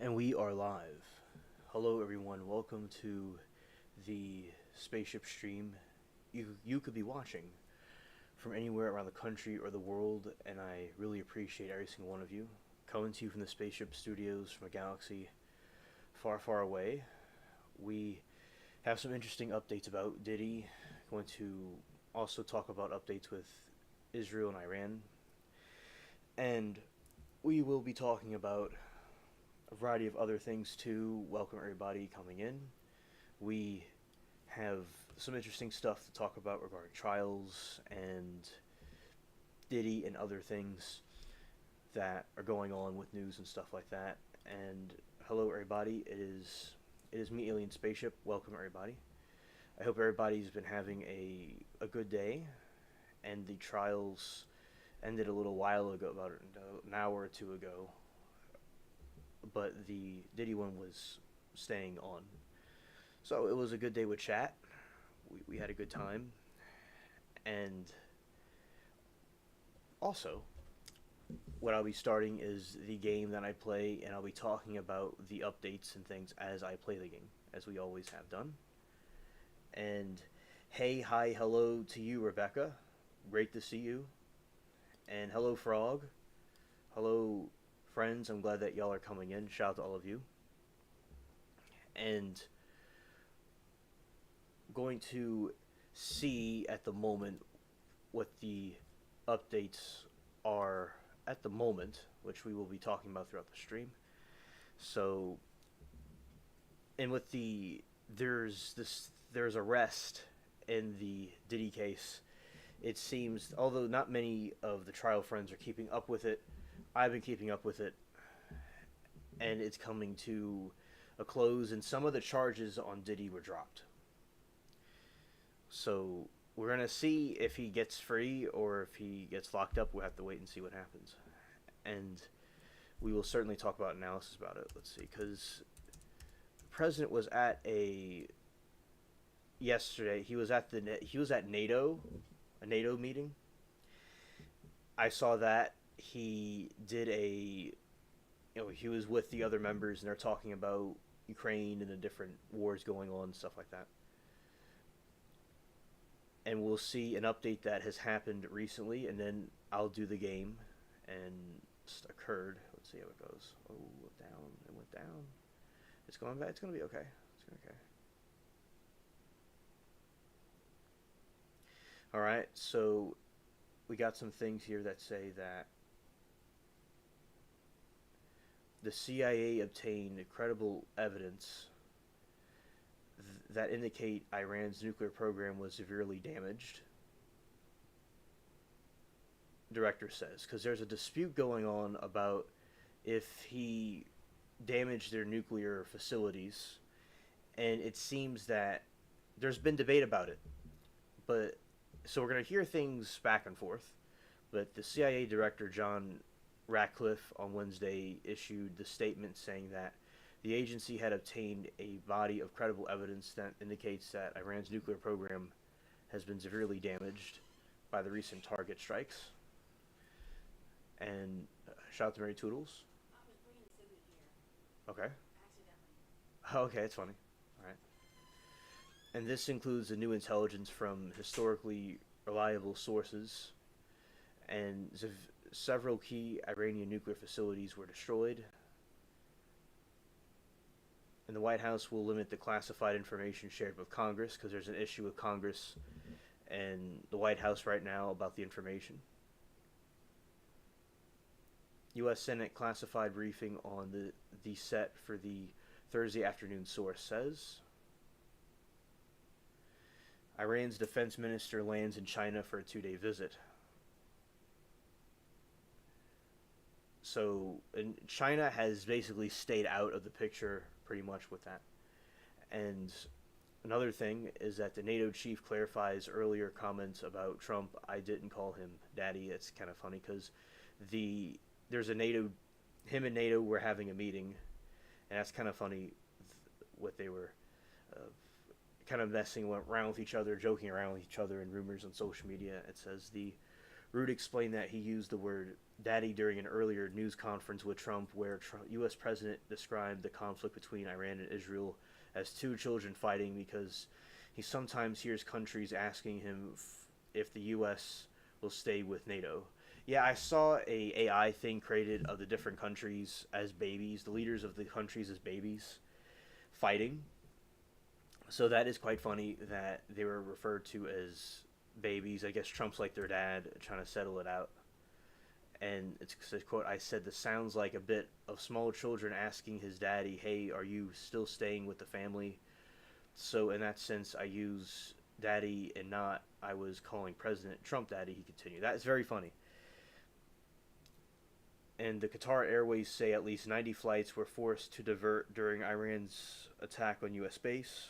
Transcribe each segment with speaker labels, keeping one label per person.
Speaker 1: And we are live. Hello, everyone. Welcome to the spaceship stream. You could be watching from anywhere around the country or the world, and I really appreciate every single one of you. Coming to you from the spaceship studios from a galaxy far, far away. We have some interesting updates about Diddy. Going to also talk about updates with Israel and Iran. And we will be talking about a variety of other things too. Welcome everybody coming in. We have some interesting stuff to talk about regarding trials and Diddy and other things that are going on with news and stuff like that. And hello everybody. It is me, Alien Spaceship. Welcome everybody. I hope everybody's been having a good day, and the trials ended a little while ago, about an hour or two ago, but the Diddy one was staying on. So it was a good day with chat. We had a good time. And also, what I'll be starting is the game that I play, and I'll be talking about the updates and things as I play the game, as we always have done. And hey, hi, hello to you, Rebecca. Great to see you. And hello, Frog. Hello, friends. I'm glad that y'all are coming in. Shout out to all of you. And going to see at the moment what the updates are at the moment, which we will be talking about throughout the stream. So, and with there's arrest in the Diddy case. It seems, although not many of the trial friends are keeping up with it, I've been keeping up with it, and it's coming to a close, and some of the charges on Diddy were dropped. So we're going to see if he gets free or if he gets locked up. We'll have to wait and see what happens. And we will certainly talk about analysis about it. Let's see, because the president was at yesterday. He was at NATO, a NATO meeting. I saw that he did he was with the other members, and they're talking about Ukraine and the different wars going on and stuff like that. And we'll see an update that has happened recently, and then I'll do the game and just occurred. Let's see how it goes. Oh, down. It went down. It's going back. It's going to be okay. It's going to be okay. All right. So we got some things here that say that the CIA obtained credible evidence that indicate Iran's nuclear program was severely damaged. Director says, because there's a dispute going on about if he damaged their nuclear facilities, and it seems that there's been debate about it. But so we're going to hear things back and forth. But the CIA director, John Ratcliffe, on Wednesday issued the statement saying that the agency had obtained a body of credible evidence that indicates that Iran's nuclear program has been severely damaged by the recent target strikes. And shout out to Mary Toodles. I was bringing cinnamon here. Okay. Accidentally. Oh, okay, it's funny. All right. And this includes the new intelligence from historically reliable sources, and several key Iranian nuclear facilities were destroyed. And the White House will limit the classified information shared with Congress, because there's an issue with Congress and the White House right now about the information. U.S. Senate classified briefing on the set for the Thursday afternoon, source says. Iran's defense minister lands in China for a 2-day visit. So, and China has basically stayed out of the picture pretty much with that. And another thing is that the NATO chief clarifies earlier comments about Trump. I didn't call him daddy. It's kind of funny because there's a NATO, him and NATO were having a meeting, and that's kind of funny what they were kind of messing around with each other, joking around with each other in rumors on social media. It says the Root explained that he used the word daddy during an earlier news conference with Trump, where U.S. President described the conflict between Iran and Israel as two children fighting, because he sometimes hears countries asking him if the U.S. will stay with NATO. Yeah, I saw a AI thing created of the different countries as babies, the leaders of the countries as babies, fighting. So that is quite funny that they were referred to as babies. I guess Trump's like their dad, trying to settle it out. And it's a quote, I said, this sounds like a bit of small children asking his daddy, hey, are you still staying with the family? So in that sense, I use daddy and not I was calling President Trump daddy, he continued. That is very funny. And the Qatar Airways say at least 90 flights were forced to divert during Iran's attack on U.S. base.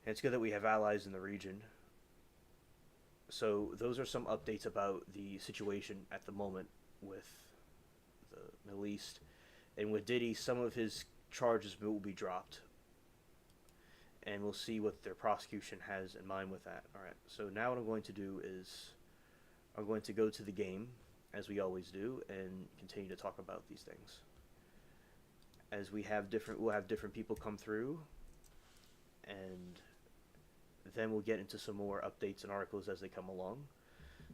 Speaker 1: And it's good that we have allies in the region. So those are some updates about the situation at the moment with the Middle East. And with Diddy, some of his charges will be dropped. And we'll see what their prosecution has in mind with that. Alright, so now what I'm going to do is I'm going to go to the game, as we always do, and continue to talk about these things. As we'll have different people come through, and then we'll get into some more updates and articles as they come along.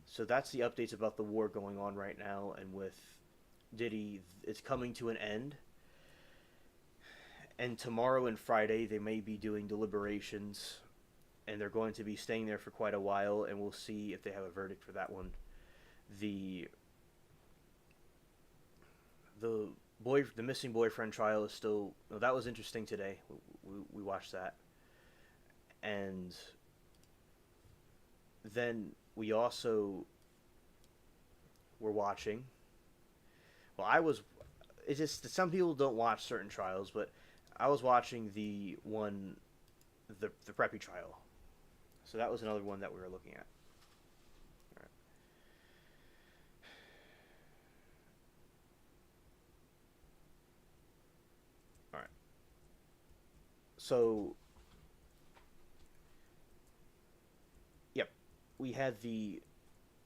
Speaker 1: So that's the updates about the war going on right now, and with Diddy, it's coming to an end. And tomorrow and Friday, they may be doing deliberations, and they're going to be staying there for quite a while, and we'll see if they have a verdict for that one. The missing boyfriend trial is still... No, that was interesting today. We watched that. And then we also were watching... Well, I was... It's just some people don't watch certain trials, but I was watching the Preppy trial. So that was another one that we were looking at. All right. So, yep, we had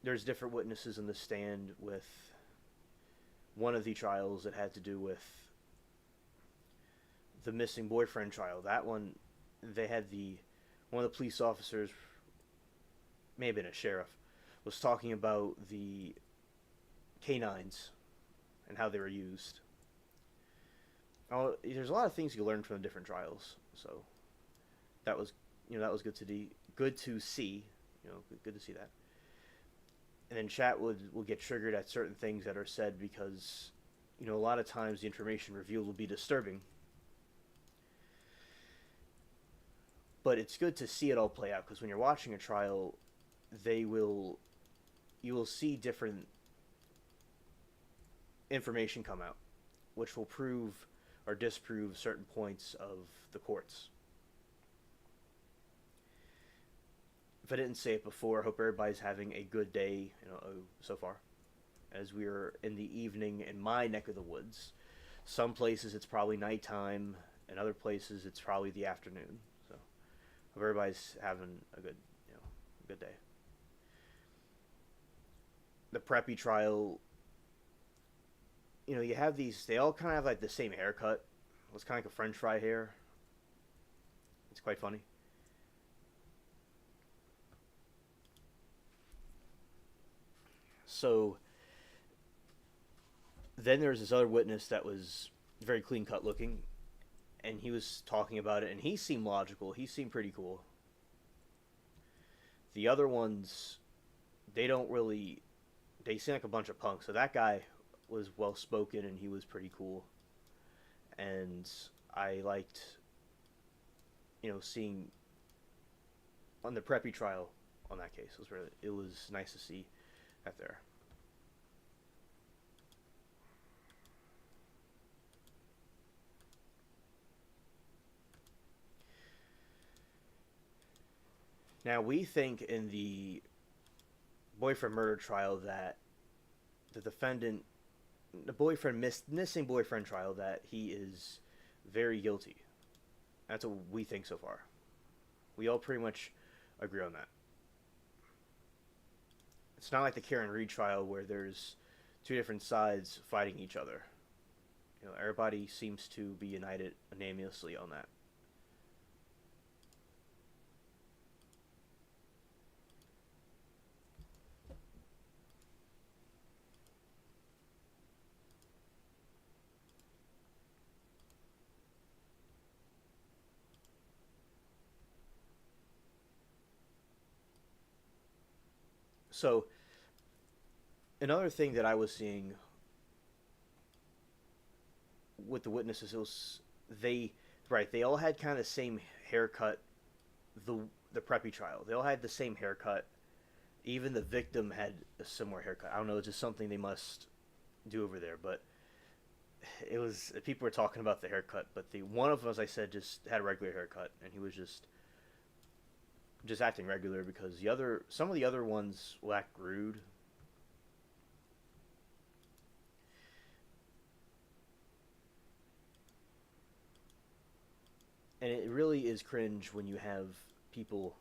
Speaker 1: there's different witnesses in the stand with one of the trials that had to do with the missing boyfriend trial. That one, they had one of the police officers, may have been a sheriff, was talking about the canines and how they were used. There's a lot of things you learn from the different trials, so that was good to see, good to see that. And then chat will get triggered at certain things that are said because, a lot of times the information revealed will be disturbing. But it's good to see it all play out, because when you're watching a trial, you will see different information come out, which will prove or disprove certain points of the courts. If I didn't say it before, I hope everybody's having a good day, so far, as we're in the evening in my neck of the woods. Some places it's probably nighttime, and other places it's probably the afternoon. So, hope everybody's having a good day. The Preppy trial, you have these, they all kind of have like the same haircut. It's kind of like a French fry hair. It's quite funny. So then there's this other witness that was very clean cut looking, and he was talking about it, and he seemed logical. He seemed pretty cool. The other ones, they seem like a bunch of punks. So that guy was well spoken, and he was pretty cool. And I liked, seeing on the Preppy trial on that case. It was nice to see that there. Now, we think in the boyfriend murder trial that the defendant, missing boyfriend trial, that he is very guilty. That's what we think so far. We all pretty much agree on that. It's not like the Karen Reed trial where there's two different sides fighting each other. Everybody seems to be united unanimously on that. So another thing that I was seeing with the witnesses, it was they right, they all had kind of the same haircut. the the preppy trial, they all had the same haircut. Even the victim had a similar haircut. I don't know, it's just something they must do over there. But it was, people were talking about the haircut, but the one of them, as I said, just had a regular haircut, and he was just acting regular because some of the other ones lacked rude. And it really is cringe when you have people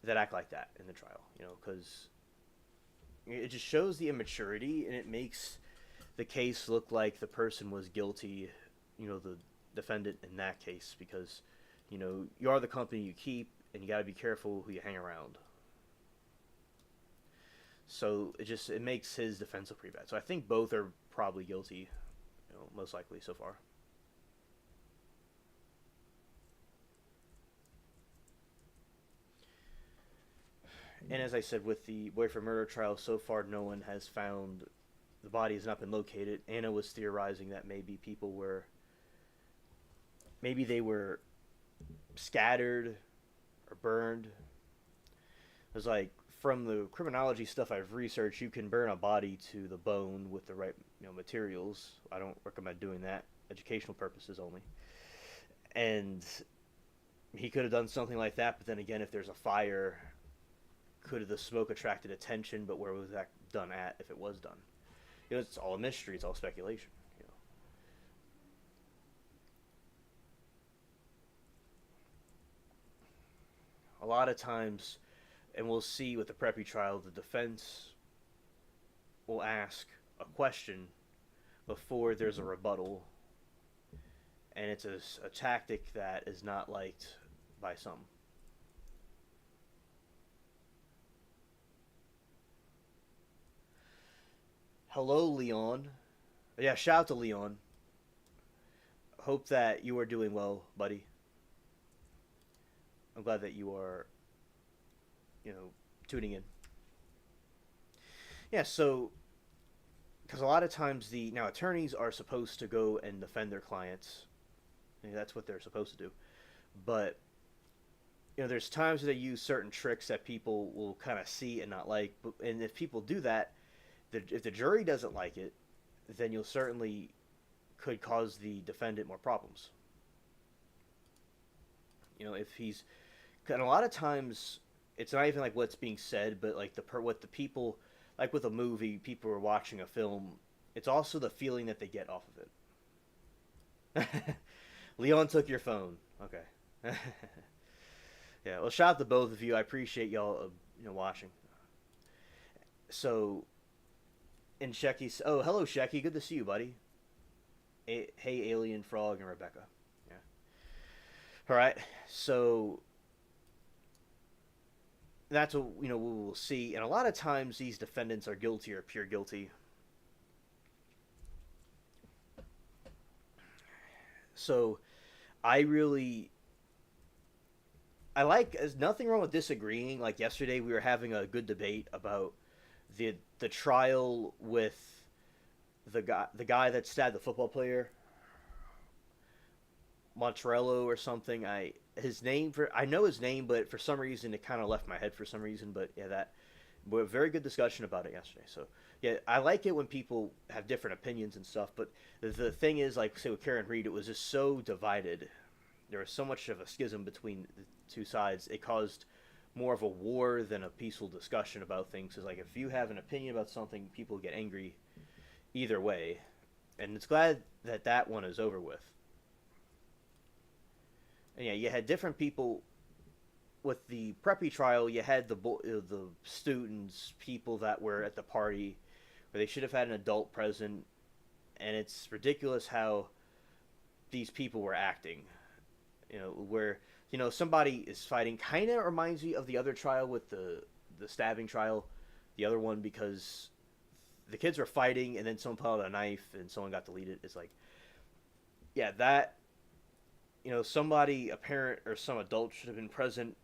Speaker 1: that act like that in the trial, because it just shows the immaturity, and it makes the case look like the person was guilty, the defendant in that case, because you are the company you keep, and you got to be careful who you hang around. So it makes his defense look pretty bad. So I think both are probably guilty, most likely so far. And as I said, with the boyfriend murder trial, so far no one has found, the body has not been located. Anna was theorizing that maybe they were scattered or burned. It was like, from the criminology stuff I've researched, you can burn a body to the bone with the right materials. I don't recommend doing that, educational purposes only. And he could have done something like that, but then again, if there's a fire, could have the smoke attracted attention? But where was that done at if it was done? It's all a mystery. It's all speculation. A lot of times, and we'll see with the Preppy trial, the defense will ask a question before there's a rebuttal, and it's a tactic that is not liked by some. Hello, Leon. Yeah, shout out to Leon. Hope that you are doing well, buddy. I'm glad that you are, tuning in. Yeah, so because a lot of times now attorneys are supposed to go and defend their clients. That's what they're supposed to do. But there's times they use certain tricks that people will kind of see and not like. And if people do that, if the jury doesn't like it, then you'll certainly could cause the defendant more problems. If he's, and a lot of times it's not even like what's being said, but like what the people, like with a movie, people are watching a film. It's also the feeling that they get off of it. Leon took your phone. Okay. Yeah. Well, shout out to both of you. I appreciate y'all, watching. So, and Shecky, oh, hello, Shecky. Good to see you, buddy. Hey, Alien Frog and Rebecca. Yeah. All right. So that's what we will see, and a lot of times these defendants are guilty or pure guilty. So I like, there's nothing wrong with disagreeing. Like yesterday, we were having a good debate about the trial with the guy that stabbed the football player, Montrello or something. I know his name, but for some reason it kind of left my head for some reason. But yeah, we had a very good discussion about it yesterday. So yeah, I like it when people have different opinions and stuff. But the thing is, like say with Karen Reed, it was just so divided. There was so much of a schism between the two sides. It caused more of a war than a peaceful discussion about things. Because like if you have an opinion about something, people get angry either way. And it's glad that one is over with. And yeah, you had different people with the preppy trial, you had the students, people that were at the party, where they should have had an adult present, and it's ridiculous how these people were acting. Where somebody is fighting. Kind of reminds me of the other trial with the stabbing trial, the other one, because the kids were fighting and then someone pulled out a knife and someone got deleted. It's like, yeah, that somebody, a parent or some adult, should have been present,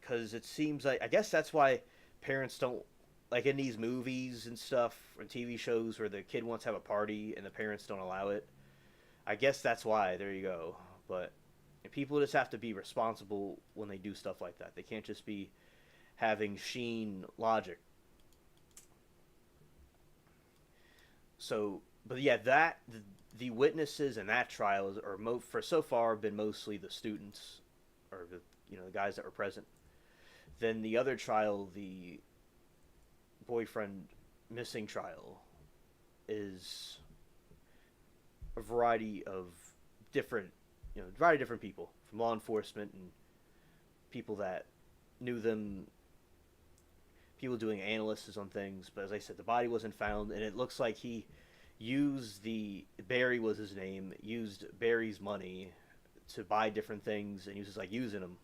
Speaker 1: because it seems like, I guess that's why parents don't, like in these movies and stuff and TV shows where the kid wants to have a party and the parents don't allow it. I guess that's why. There you go. But people just have to be responsible when they do stuff like that. They can't just be having sheen logic. So, but yeah, the witnesses in that trial for so far have been mostly the students, or the guys that were present. Then the other trial, the boyfriend missing trial, is a variety of different people from law enforcement and people that knew them, people doing analysis on things. But as I said, the body wasn't found, and it looks like he used Barry was his name, used Barry's money to buy different things, and he was just like using them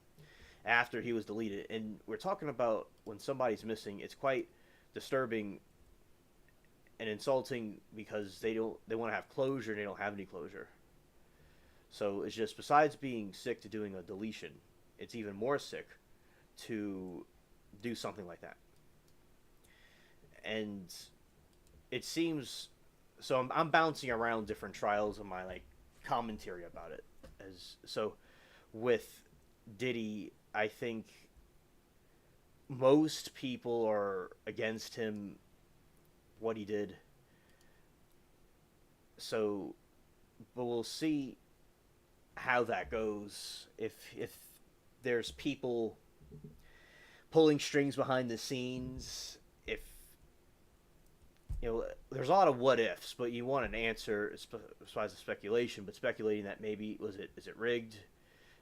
Speaker 1: after he was deleted. And we're talking about when somebody's missing, it's quite disturbing and insulting, because they want to have closure and they don't have any closure. So it's just, besides being sick to doing a deletion, it's even more sick to do something like that. And it seems, so I'm bouncing around different trials in my commentary about it. So with Diddy, I think most people are against him, what he did. So, but we'll see how that goes. If there's people pulling strings behind the scenes, if there's a lot of what ifs, but you want an answer as far as the speculation. But speculating that maybe is it rigged?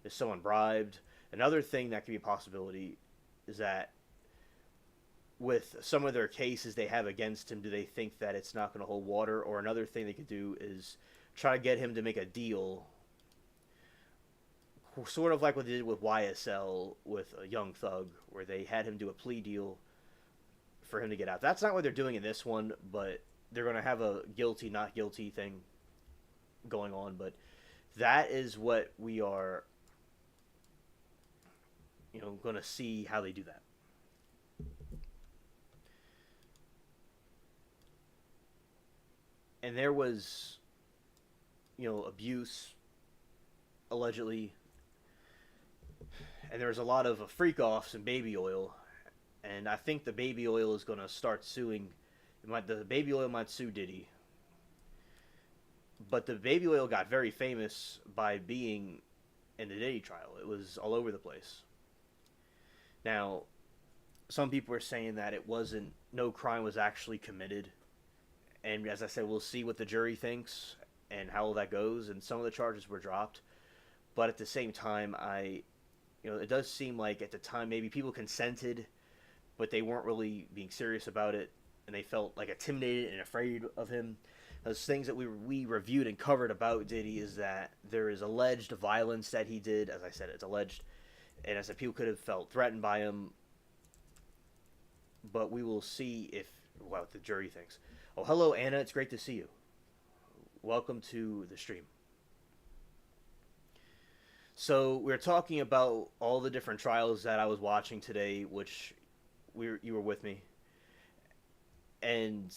Speaker 1: Is someone bribed? Another thing that could be a possibility is that with some of their cases they have against him, do they think that it's not going to hold water? Or another thing they could do is try to get him to make a deal, sort of like what they did with YSL with a Young Thug, where they had him do a plea deal for him to get out. That's not what they're doing in this one, but they're going to have a guilty, not guilty thing going on. But that is what we are, going to see how they do that. And there was, abuse, allegedly. And there was a lot of freak-offs and baby oil. And I think the baby oil is going to start suing. The baby oil might sue Diddy. But the baby oil got very famous by being in the Diddy trial. It was all over the place. Now, some people are saying that no crime was actually committed. And as I said, we'll see what the jury thinks and how that goes. And some of the charges were dropped. But at the same time, it does seem like at the time maybe people consented, but they weren't really being serious about it, and they felt intimidated and afraid of him. Those things that we reviewed and covered about Diddy is that there is alleged violence that he did. As I said, it's alleged, and as I said, people could have felt threatened by him. But we will see what the jury thinks. Oh, hello, Anna. It's great to see you. Welcome to the stream. So we're talking about all the different trials that I was watching today, which you were with me. And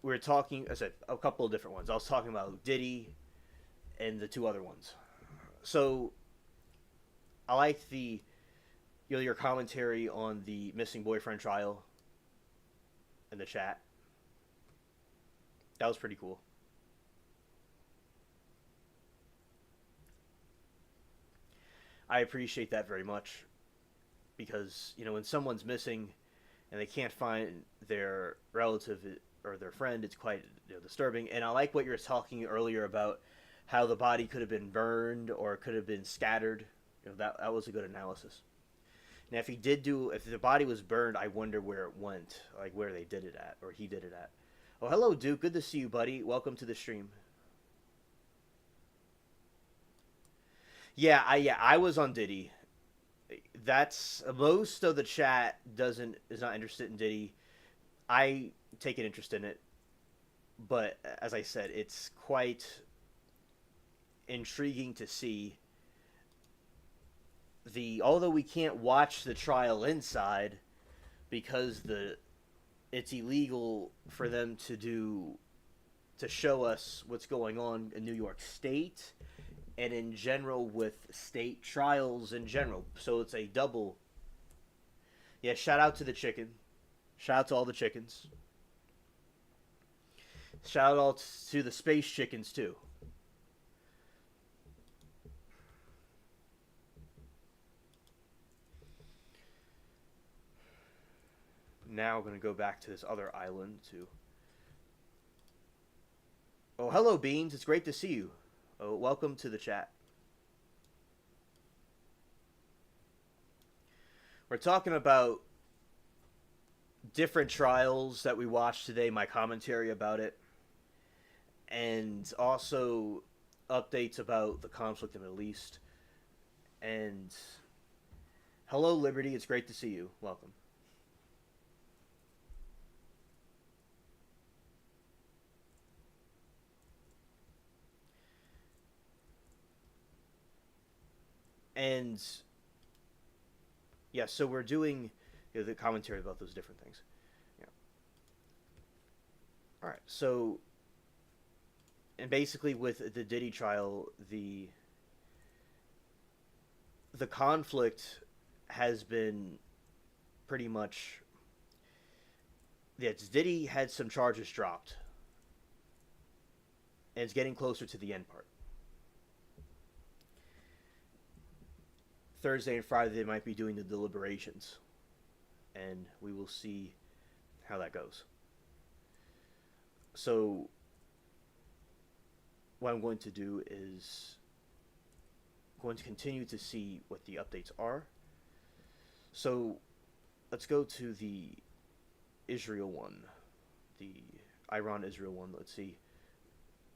Speaker 1: we were talking, I said, a couple of different ones. I was talking about Diddy and the two other ones. So I liked your commentary on the missing boyfriend trial in the chat. That was pretty cool. I appreciate that very much, because when someone's missing and they can't find their relative or their friend, it's quite disturbing. And I like what you were talking earlier about how the body could have been burned or could have been scattered. That was a good analysis. Now, if the body was burned, I wonder where it went, like where they did it at, or he did it at. Oh, hello, Duke. Good to see you, buddy. Welcome to the stream. Yeah, I was on Diddy. That's most of the chat doesn't is not interested in Diddy. I take an interest in it, but as I said, it's quite intriguing to see the although we can't watch the trial inside because the it's illegal for them to show us what's going on in New York State and in general with state trials in general. So it's a double. Yeah, shout out to the chicken. Shout out to all the chickens. Shout out to the space chickens too. Now we're going to go back to this other island too. Oh, hello, Beans. It's great to see you. Oh, welcome to the chat. We're talking about different trials that we watched today, my commentary about it, and also updates about the conflict in the Middle East. And hello, Liberty. It's great to see you. Welcome. And yeah, so we're doing the commentary about those different things. Yeah. All right. So, and basically with the Diddy trial, the conflict has been pretty much. Yeah, Diddy had some charges dropped, and it's getting closer to the end part. Thursday and Friday they might be doing the deliberations, and we will see how that goes. So what I'm going to do is going to continue to see what the updates are. So let's go to the Israel one, the Iran-Israel one. Let's see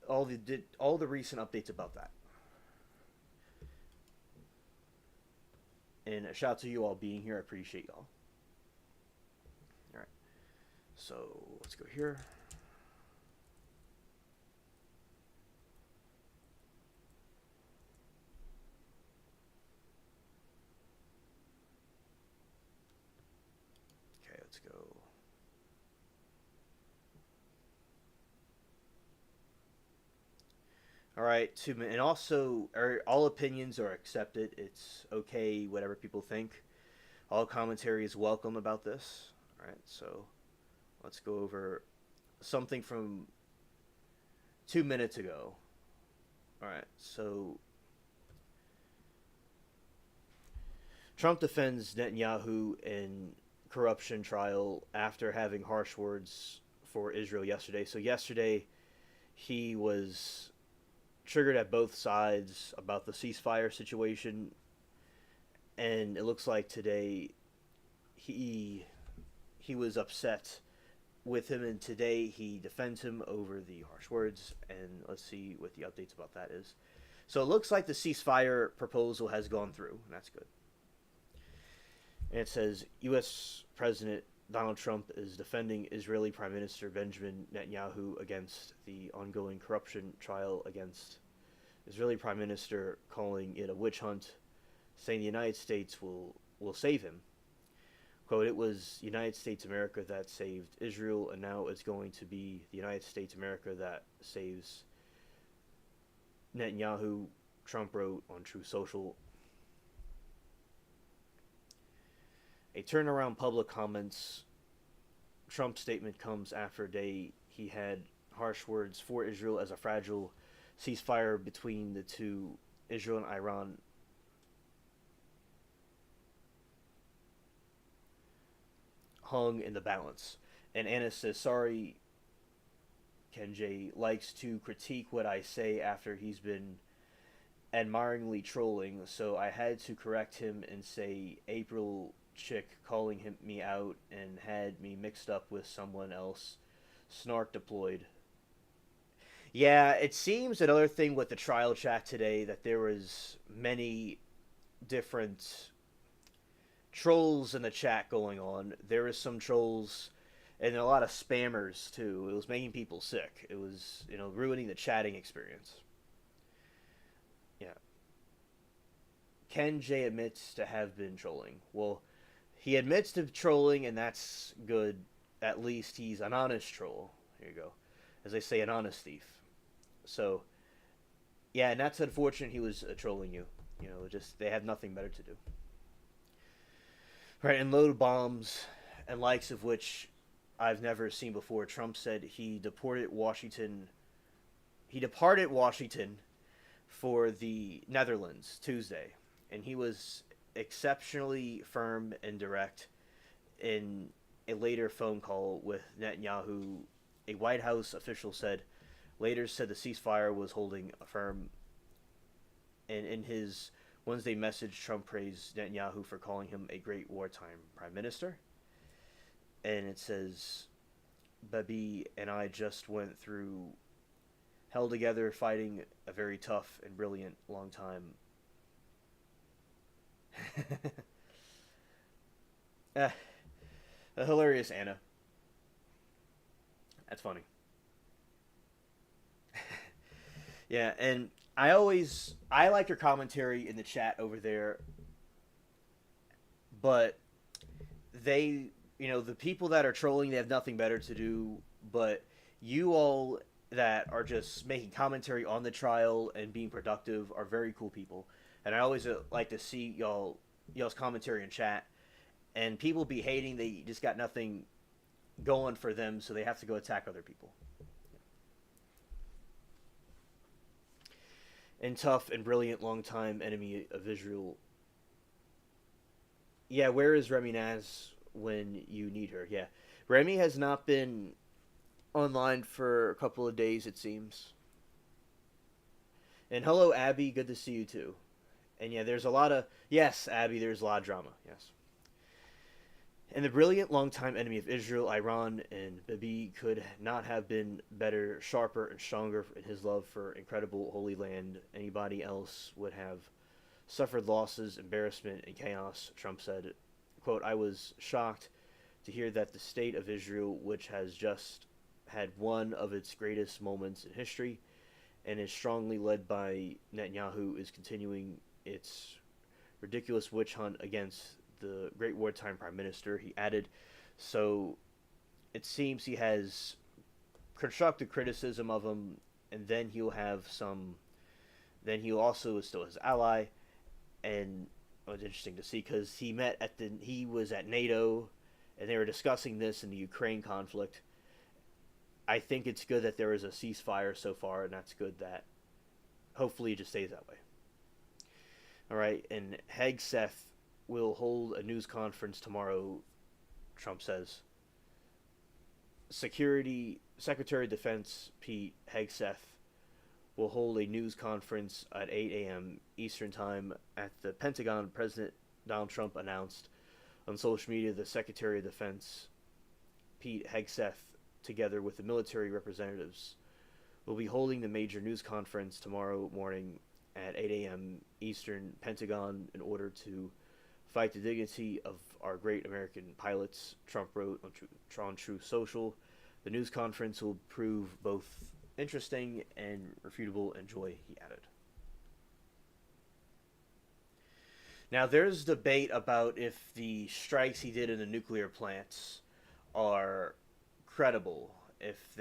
Speaker 1: all the recent updates about that. And a shout out to you all being here. I appreciate y'all. All right. So let's go here. Okay, let's go. All right, 2 minutes. And also, all opinions are accepted. It's okay, whatever people think. All commentary is welcome about this. All right, so let's go over something from 2 minutes ago. All right, so Trump defends Netanyahu in corruption trial after having harsh words for Israel yesterday. So yesterday, he was triggered at both sides about the ceasefire situation, and it looks like today he was upset with him, and today he defends him over the harsh words. And let's see what the updates about that is. So it looks like the ceasefire proposal has gone through, and that's good. And it says U.S. President Donald Trump is defending Israeli Prime Minister Benjamin Netanyahu against the ongoing corruption trial against Israeli Prime Minister, calling it a witch hunt, saying the United States will save him. Quote, it was United States America that saved Israel, and now it's going to be the United States America that saves Netanyahu, Trump wrote on Truth Social. A turnaround public comments. Trump's statement comes after a day he had harsh words for Israel as a fragile ceasefire between the two, Israel and Iran, hung in the balance. And Anna says, sorry, Kenjay likes to critique what I say after he's been admiringly trolling, so I had to correct him and say April chick calling me out and had me mixed up with someone else. Snark deployed. Yeah, it seems another thing with the trial chat today that there was many different trolls in the chat going on. There was some trolls and a lot of spammers too. It was making people sick. It was, ruining the chatting experience. Yeah. Ken J admits to have been trolling. Well, he admits to trolling, and that's good. At least he's an honest troll. Here you go. As they say, an honest thief. So, yeah, and that's unfortunate he was trolling you. Just they have nothing better to do. Right, and load bombs, and likes of which I've never seen before. Trump said he departed Washington for the Netherlands Tuesday, and he was exceptionally firm and direct in a later phone call with Netanyahu. A White House official later said the ceasefire was holding firm, and in his Wednesday message, Trump praised Netanyahu for calling him a great wartime prime minister. And it says, Babi and I just went through hell together fighting a very tough and brilliant long time. A hilarious Anna. That's funny. Yeah, and I like your commentary in the chat over there, but the people that are trolling, they have nothing better to do, but you all that are just making commentary on the trial and being productive are very cool people. And I always like to see y'all's commentary in chat, and people be hating, they just got nothing going for them, so they have to go attack other people. And tough and brilliant longtime enemy of Israel. Yeah, where is Remy Naz when you need her? Yeah, Remy has not been online for a couple of days, it seems. And hello, Abby. Good to see you too. And yeah, there's a lot of Abby. There's a lot of drama. Yes. And the brilliant longtime enemy of Israel, Iran, and Bibi could not have been better, sharper, and stronger in his love for incredible Holy Land. Anybody else would have suffered losses, embarrassment, and chaos, Trump said. Quote, I was shocked to hear that the state of Israel, which has just had one of its greatest moments in history and is strongly led by Netanyahu, is continuing its ridiculous witch hunt against the great wartime prime minister. He added, so it seems he has constructive criticism of him, and then he'll also is still his ally. And it was interesting to see because he was at NATO, and they were discussing this in the Ukraine conflict. I think it's good that there is a ceasefire so far, and that's good that hopefully it just stays that way. All right, and Hegseth will hold a news conference tomorrow, Trump says. Secretary of Defense Pete Hegseth will hold a news conference at 8 a.m. Eastern Time at the Pentagon. President Donald Trump announced on social media the Secretary of Defense Pete Hegseth, together with the military representatives, will be holding the major news conference tomorrow morning at 8 a.m. Eastern Pentagon in order to fight the dignity of our great American pilots, Trump wrote on Truth Social. The news conference will prove both interesting and refutable. Enjoy, he added. Now, there's debate about if the strikes he did in the nuclear plants are credible, if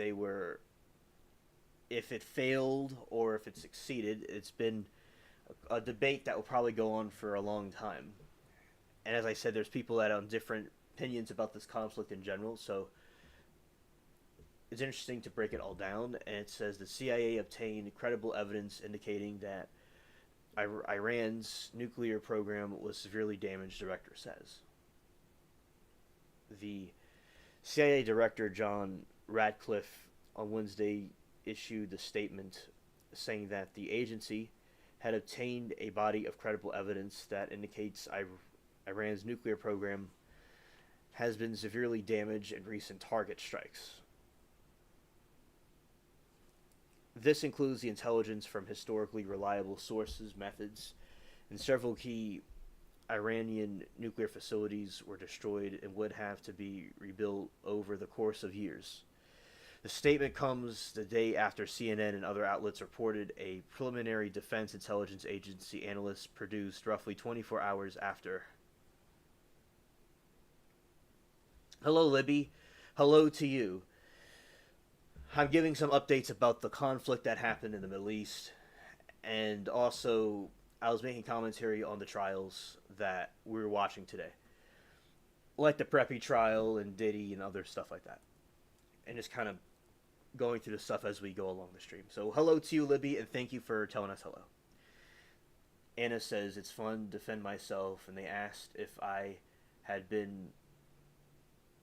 Speaker 1: it failed or if it succeeded. It's been a debate that will probably go on for a long time. And as I said, there's people that have different opinions about this conflict in general, so it's interesting to break it all down. And it says the CIA obtained credible evidence indicating that Iran's nuclear program was severely damaged, director says. The CIA Director John Ratcliffe on Wednesday issued a statement saying that the agency had obtained a body of credible evidence that indicates Iran's nuclear program has been severely damaged in recent target strikes. This includes the intelligence from historically reliable sources, methods, and several key Iranian nuclear facilities were destroyed and would have to be rebuilt over the course of years. The statement comes the day after CNN and other outlets reported a preliminary Defense Intelligence Agency analyst produced roughly 24 hours after. Hello, Libby. Hello to you. I'm giving some updates about the conflict that happened in the Middle East, and also I was making commentary on the trials that we were watching today, like the Preppy trial and Diddy and other stuff like that, and just kind of going through the stuff as we go along the stream. So hello to you, Libby, and thank you for telling us hello. Anna says, it's fun to defend myself, and they asked if I had been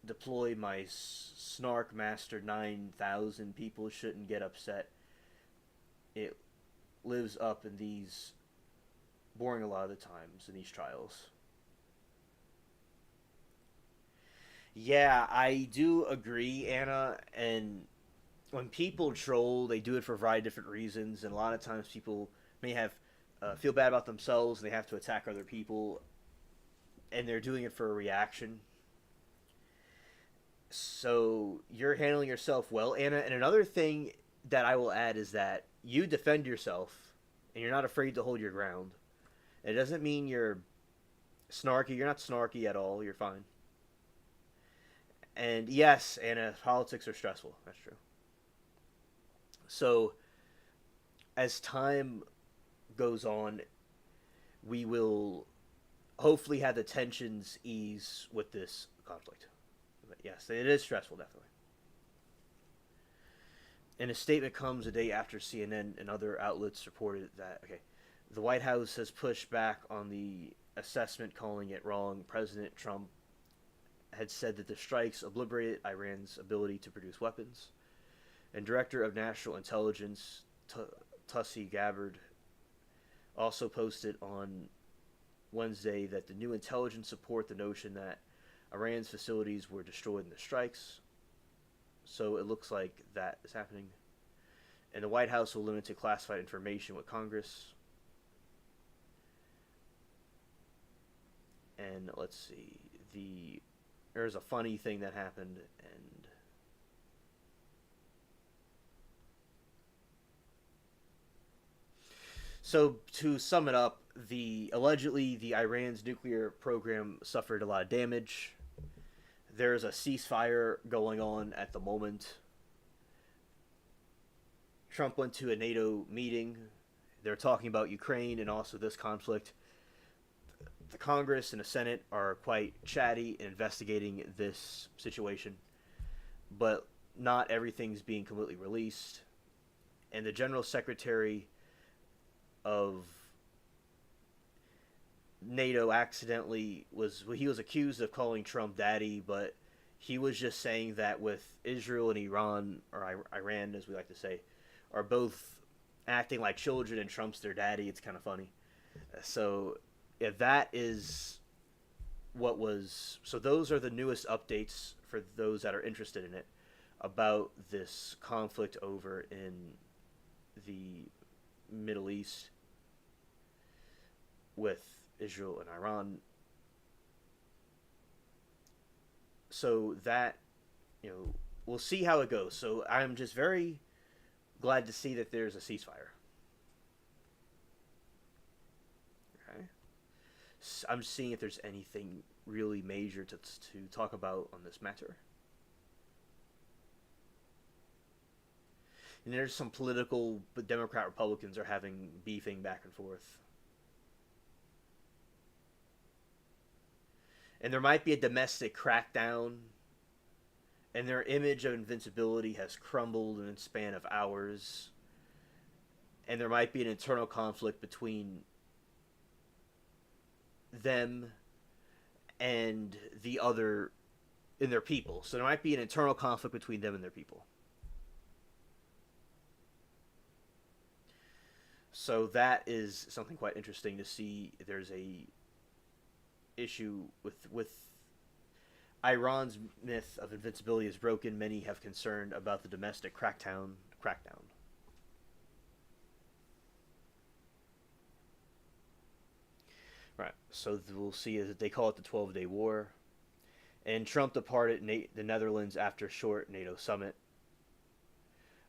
Speaker 1: deployed. My Snark Master 9000 people shouldn't get upset. It lives up in these boring a lot of the times in these trials. Yeah, I do agree, Anna, and when people troll, they do it for a variety of different reasons, and a lot of times people may have feel bad about themselves, and they have to attack other people, and they're doing it for a reaction. So you're handling yourself well, Anna. And another thing that I will add is that you defend yourself, and you're not afraid to hold your ground. It doesn't mean you're snarky. You're not snarky at all. You're fine. And yes, Anna, politics are stressful. That's true. So as time goes on, we will hopefully have the tensions ease with this conflict. But yes, it is stressful, definitely. And a statement comes a day after CNN and other outlets reported that, okay, the White House has pushed back on the assessment, calling it wrong. President Trump had said that the strikes obliterated Iran's ability to produce weapons. And Director of National Intelligence, Tulsi Gabbard, also posted on Wednesday that the new intelligence support the notion that Iran's facilities were destroyed in the strikes. So it looks like that is happening. And the White House will limit to classified information with Congress. And let's see, there's a funny thing that happened, and so to sum it up, allegedly the Iran's nuclear program suffered a lot of damage. There's a ceasefire going on at the moment. Trump went to a NATO meeting. They're talking about Ukraine and also this conflict. The Congress and the Senate are quite chatty in investigating this situation, but not everything's being completely released. And the General Secretary of NATO he was accused of calling Trump daddy, but he was just saying that with Israel and Iran, or Iran as we like to say, are both acting like children and Trump's their daddy. It's kind of funny. So yeah, that is what was. So those are the newest updates for those that are interested in it about this conflict over in the Middle East with Israel and Iran. So that, we'll see how it goes. So I'm just very glad to see that there's a ceasefire. Okay. So I'm seeing if there's anything really major to talk about on this matter. And there's some political, but Democrat Republicans are having beefing back and forth. And there might be a domestic crackdown, and their image of invincibility has crumbled in a span of hours. And there might be an internal conflict between them and the other in their people. So there might be an internal conflict between them and their people. So that is something quite interesting to see. There's a issue with Iran's myth of invincibility is broken. Many have concern about the domestic crackdown. Right. So we'll see as they call it the 12-day war. And Trump departed the Netherlands after a short NATO summit.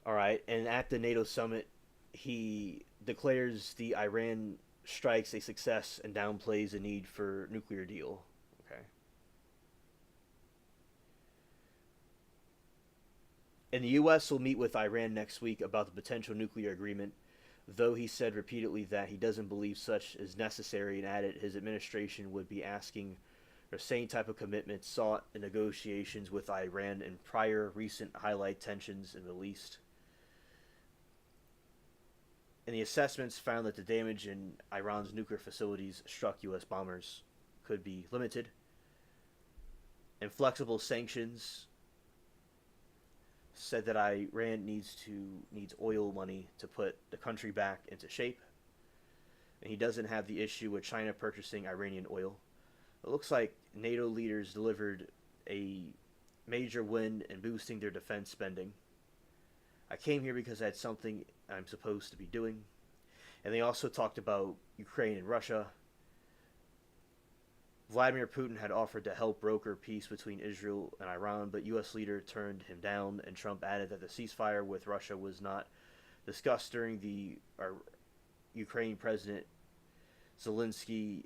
Speaker 1: All right. And at the NATO summit, he declares the Iran strikes a success and downplays the need for nuclear deal. Okay. And the U.S. will meet with Iran next week about the potential nuclear agreement, though he said repeatedly that he doesn't believe such is necessary and added his administration would be asking for the same type of commitment sought in negotiations with Iran in prior recent highlight tensions in the Middle East. And the assessments found that the damage in Iran's nuclear facilities struck U.S. bombers could be limited. And flexible sanctions said that Iran needs oil money to put the country back into shape. And he doesn't have the issue with China purchasing Iranian oil. It looks like NATO leaders delivered a major win in boosting their defense spending. I came here because I had something I'm supposed to be doing. And they also talked about Ukraine and Russia. Vladimir Putin had offered to help broker peace between Israel and Iran, but U.S. leader turned him down, and Trump added that the ceasefire with Russia was not discussed during the Ukraine President Zelensky,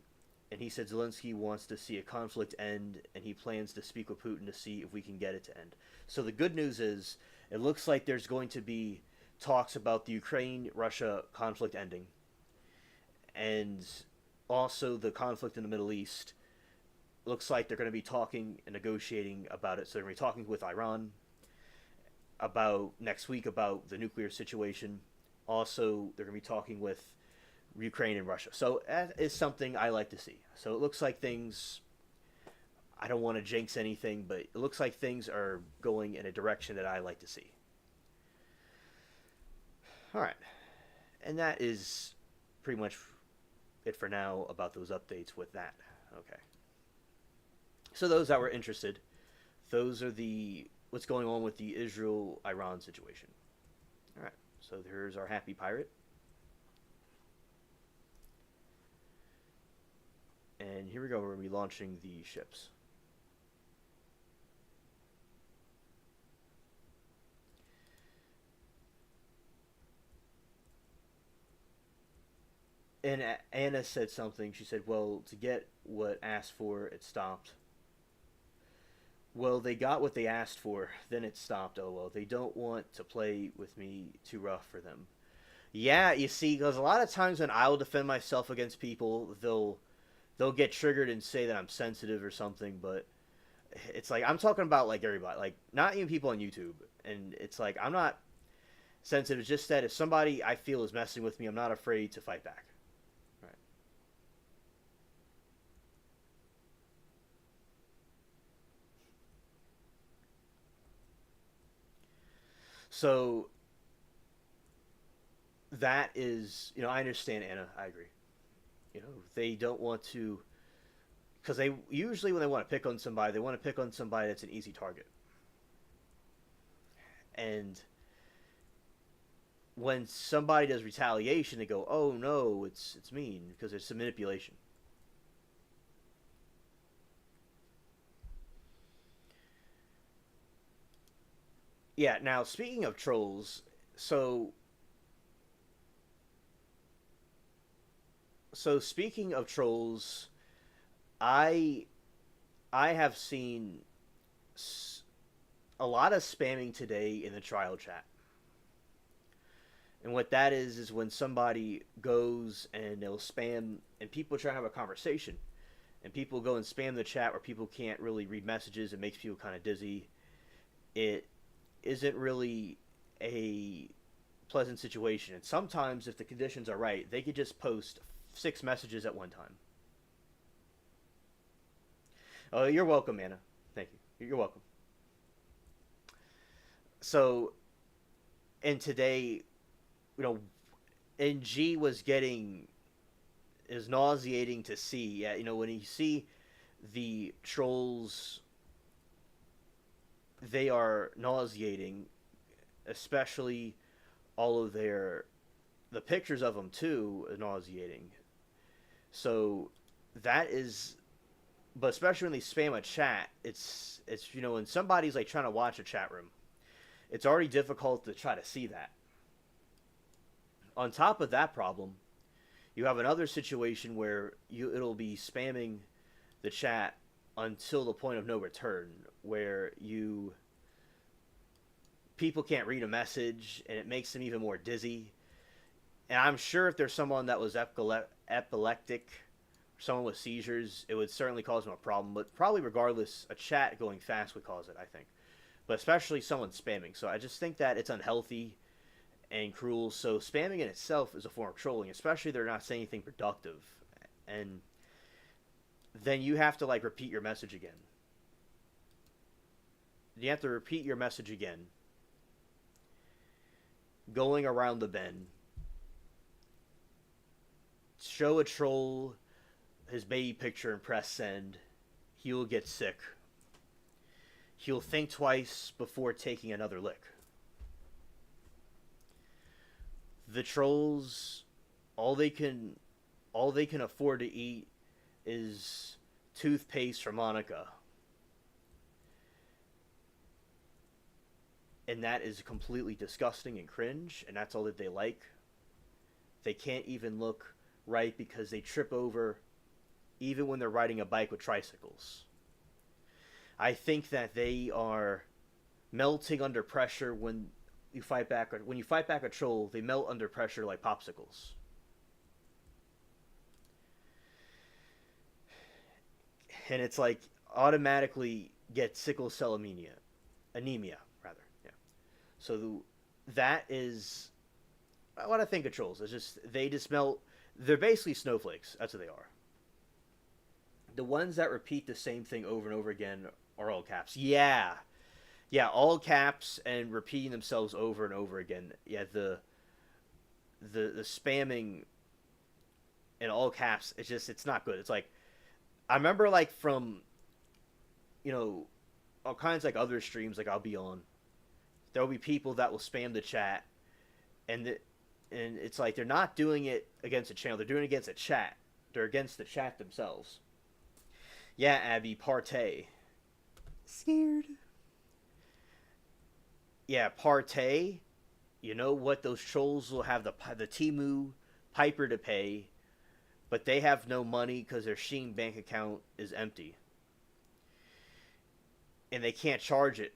Speaker 1: and he said Zelensky wants to see a conflict end, and he plans to speak with Putin to see if we can get it to end. So the good news is, it looks like there's going to be talks about the Ukraine-Russia conflict ending, and also the conflict in the Middle East. Looks like they're going to be talking and negotiating about it. So they're going to be talking with Iran about next week about the nuclear situation. Also, they're going to be talking with Ukraine and Russia. So that is something I like to see. So it looks like things, I don't want to jinx anything, but it looks like things are going in a direction that I like to see. All right. And that is pretty much it for now about those updates with that. Okay. So those that were interested, those are what's going on with the Israel-Iran situation. All right. So here's our happy pirate. And here we go. We're going to be launching the ships. And Anna said something. She said, well, to get what asked for, it stopped. Well, they got what they asked for, then it stopped. Oh, well, they don't want to play with me too rough for them. Yeah, you see, because a lot of times when I'll defend myself against people, they'll get triggered and say that I'm sensitive or something, but it's like, I'm talking about, like, everybody. Like, not even people on YouTube. And it's like, I'm not sensitive. It's just that if somebody I feel is messing with me, I'm not afraid to fight back. Right. So that is, I understand, Anna. I agree. They don't want to, because they usually, when they want to pick on somebody, they want to pick on somebody that's an easy target. And when somebody does retaliation, they go, oh no, it's mean, because there's some manipulation. Yeah, now speaking of trolls, so speaking of trolls, I I have seen a lot of spamming today in the trial chat. And what that is when somebody goes and they'll spam, and people try to have a conversation, and people go and spam the chat where people can't really read messages. It makes people kind of dizzy. It isn't really a pleasant situation. And sometimes, if the conditions are right, they could just post 6 messages at one time. Oh, you're welcome, Anna. Thank you. You're welcome. So, and today, and G was getting, is nauseating to see. Yeah, when you see the trolls, they are nauseating, especially all of the pictures of them too are nauseating. So that is, but especially when they spam a chat, it's when somebody's like trying to watch a chat room, it's already difficult to try to see that. On top of that problem, you have another situation where it'll be spamming the chat until the point of no return, where people can't read a message and it makes them even more dizzy. And I'm sure if there's someone that was epileptic, someone with seizures, it would certainly cause them a problem. But probably regardless, a chat going fast would cause it, I think. But especially someone spamming. So I just think that it's unhealthy and cruel. So spamming in itself is a form of trolling, especially if they're not saying anything productive. And then you have to like repeat your message again. You have to repeat your message again, going around the bend. Show a troll his baby picture and press send. He will get sick. He'll think twice before taking another lick. The trolls, all they can afford to eat is toothpaste from Monica. And that is completely disgusting and cringe, and that's all that they like. They can't even look right because they trip over even when they're riding a bike with tricycles. I think that they are melting under pressure when you fight back. When you fight back a troll, they melt under pressure like popsicles. And it's like automatically get sickle cell anemia rather. Yeah. So that is what I think of trolls. It's just they just melt. They're basically snowflakes. That's what they are. The ones that repeat the same thing over and over again are all caps. Yeah, all caps and repeating themselves over and over again. Yeah, the spamming in all caps. It's not good. It's like I remember like from all kinds like other streams like I'll be on. There will be people that will spam the chat, and it's like they're not doing it against a channel. They're doing it against a chat. They're against the chat themselves. Yeah, Abby, partay. Scared. Yeah, partay. You know what? Those trolls will have the Temu Piper to pay, but they have no money because their Sheen bank account is empty, and they can't charge it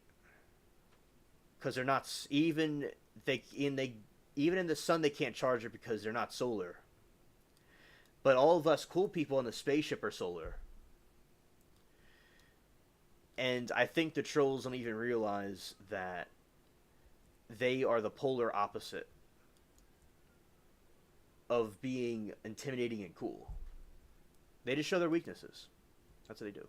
Speaker 1: because they're not even even in the sun they can't charge it because they're not solar. But all of us cool people on the spaceship are solar. And I think the trolls don't even realize that they are the polar opposite of being intimidating and cool. They just show their weaknesses. That's what they do.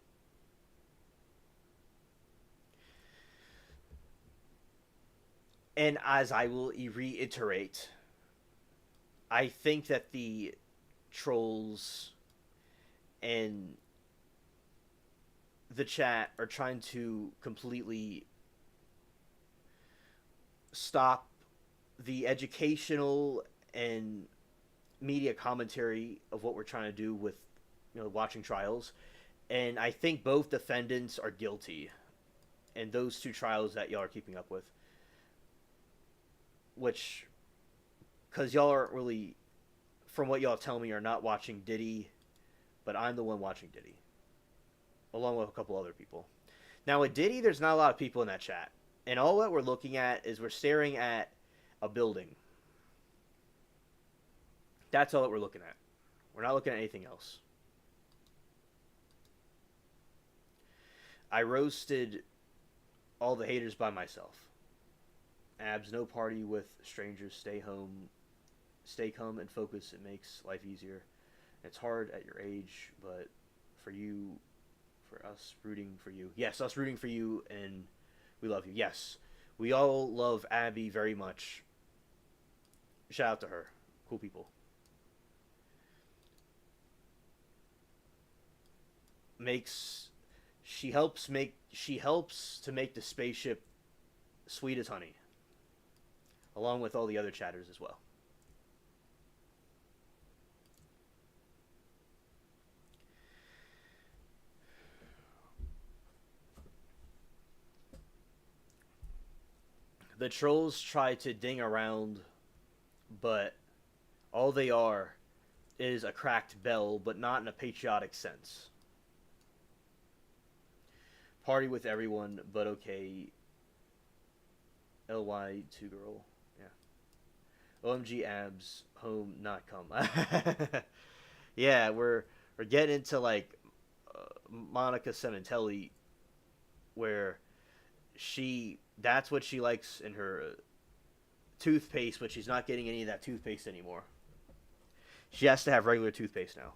Speaker 1: And as I will reiterate, I think that the trolls and the chat are trying to completely stop the educational and media commentary of what we're trying to do with watching trials. And I think both defendants are guilty in those two trials that y'all are keeping up with, which because y'all aren't really, from what y'all tell me, are not watching Diddy, but I'm the one watching Diddy along with a couple other people. Now with Diddy, there's not a lot of people in that chat. And all that we're looking at is we're staring at a building. That's all that we're looking at. We're not looking at anything else. I roasted all the haters by myself. Abs, no party with strangers. Stay home. Stay calm and focus. It makes life easier. It's hard at your age, but for you... for us rooting for you. Yes, us rooting for you, and we love you. Yes, we all love Abby very much. Shout out to her. Cool people. makes she helps to make the spaceship sweet as honey, along with all the other chatters as well. The trolls try to ding around, but all they are is a cracked bell, but not in a patriotic sense. Party with everyone, but okay. LY2 girl. Yeah. OMG abs, home, not come. Yeah, we're getting into like Monica Sementelli, where that's what she likes in her toothpaste, but she's not getting any of that toothpaste anymore. She has to have regular toothpaste now.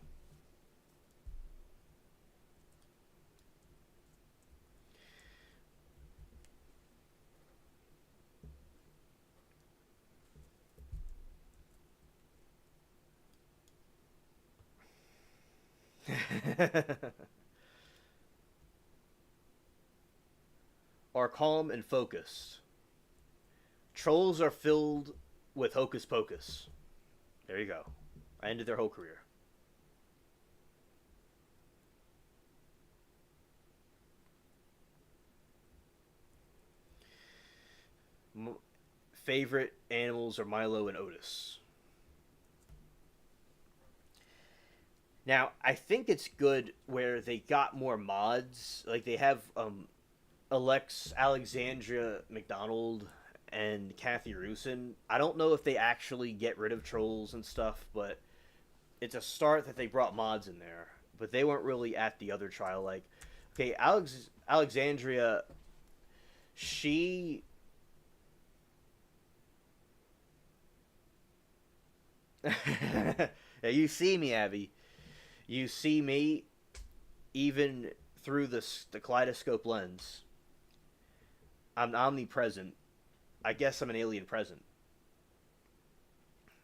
Speaker 1: Are calm and focused. Trolls are filled with hocus pocus. There you go. I ended their whole career. Favorite animals are Milo and Otis. Now, I think it's good where they got more mods. Like, they have Alexandria McDonald and Kathy Rusin. I don't know if they actually get rid of trolls and stuff, but it's a start that they brought mods in there. But they weren't really at the other trial. Like, okay, Alexandria, she... Yeah, you see me, Abby. You see me even through the kaleidoscope lens. I'm omnipresent. I guess I'm an alien present.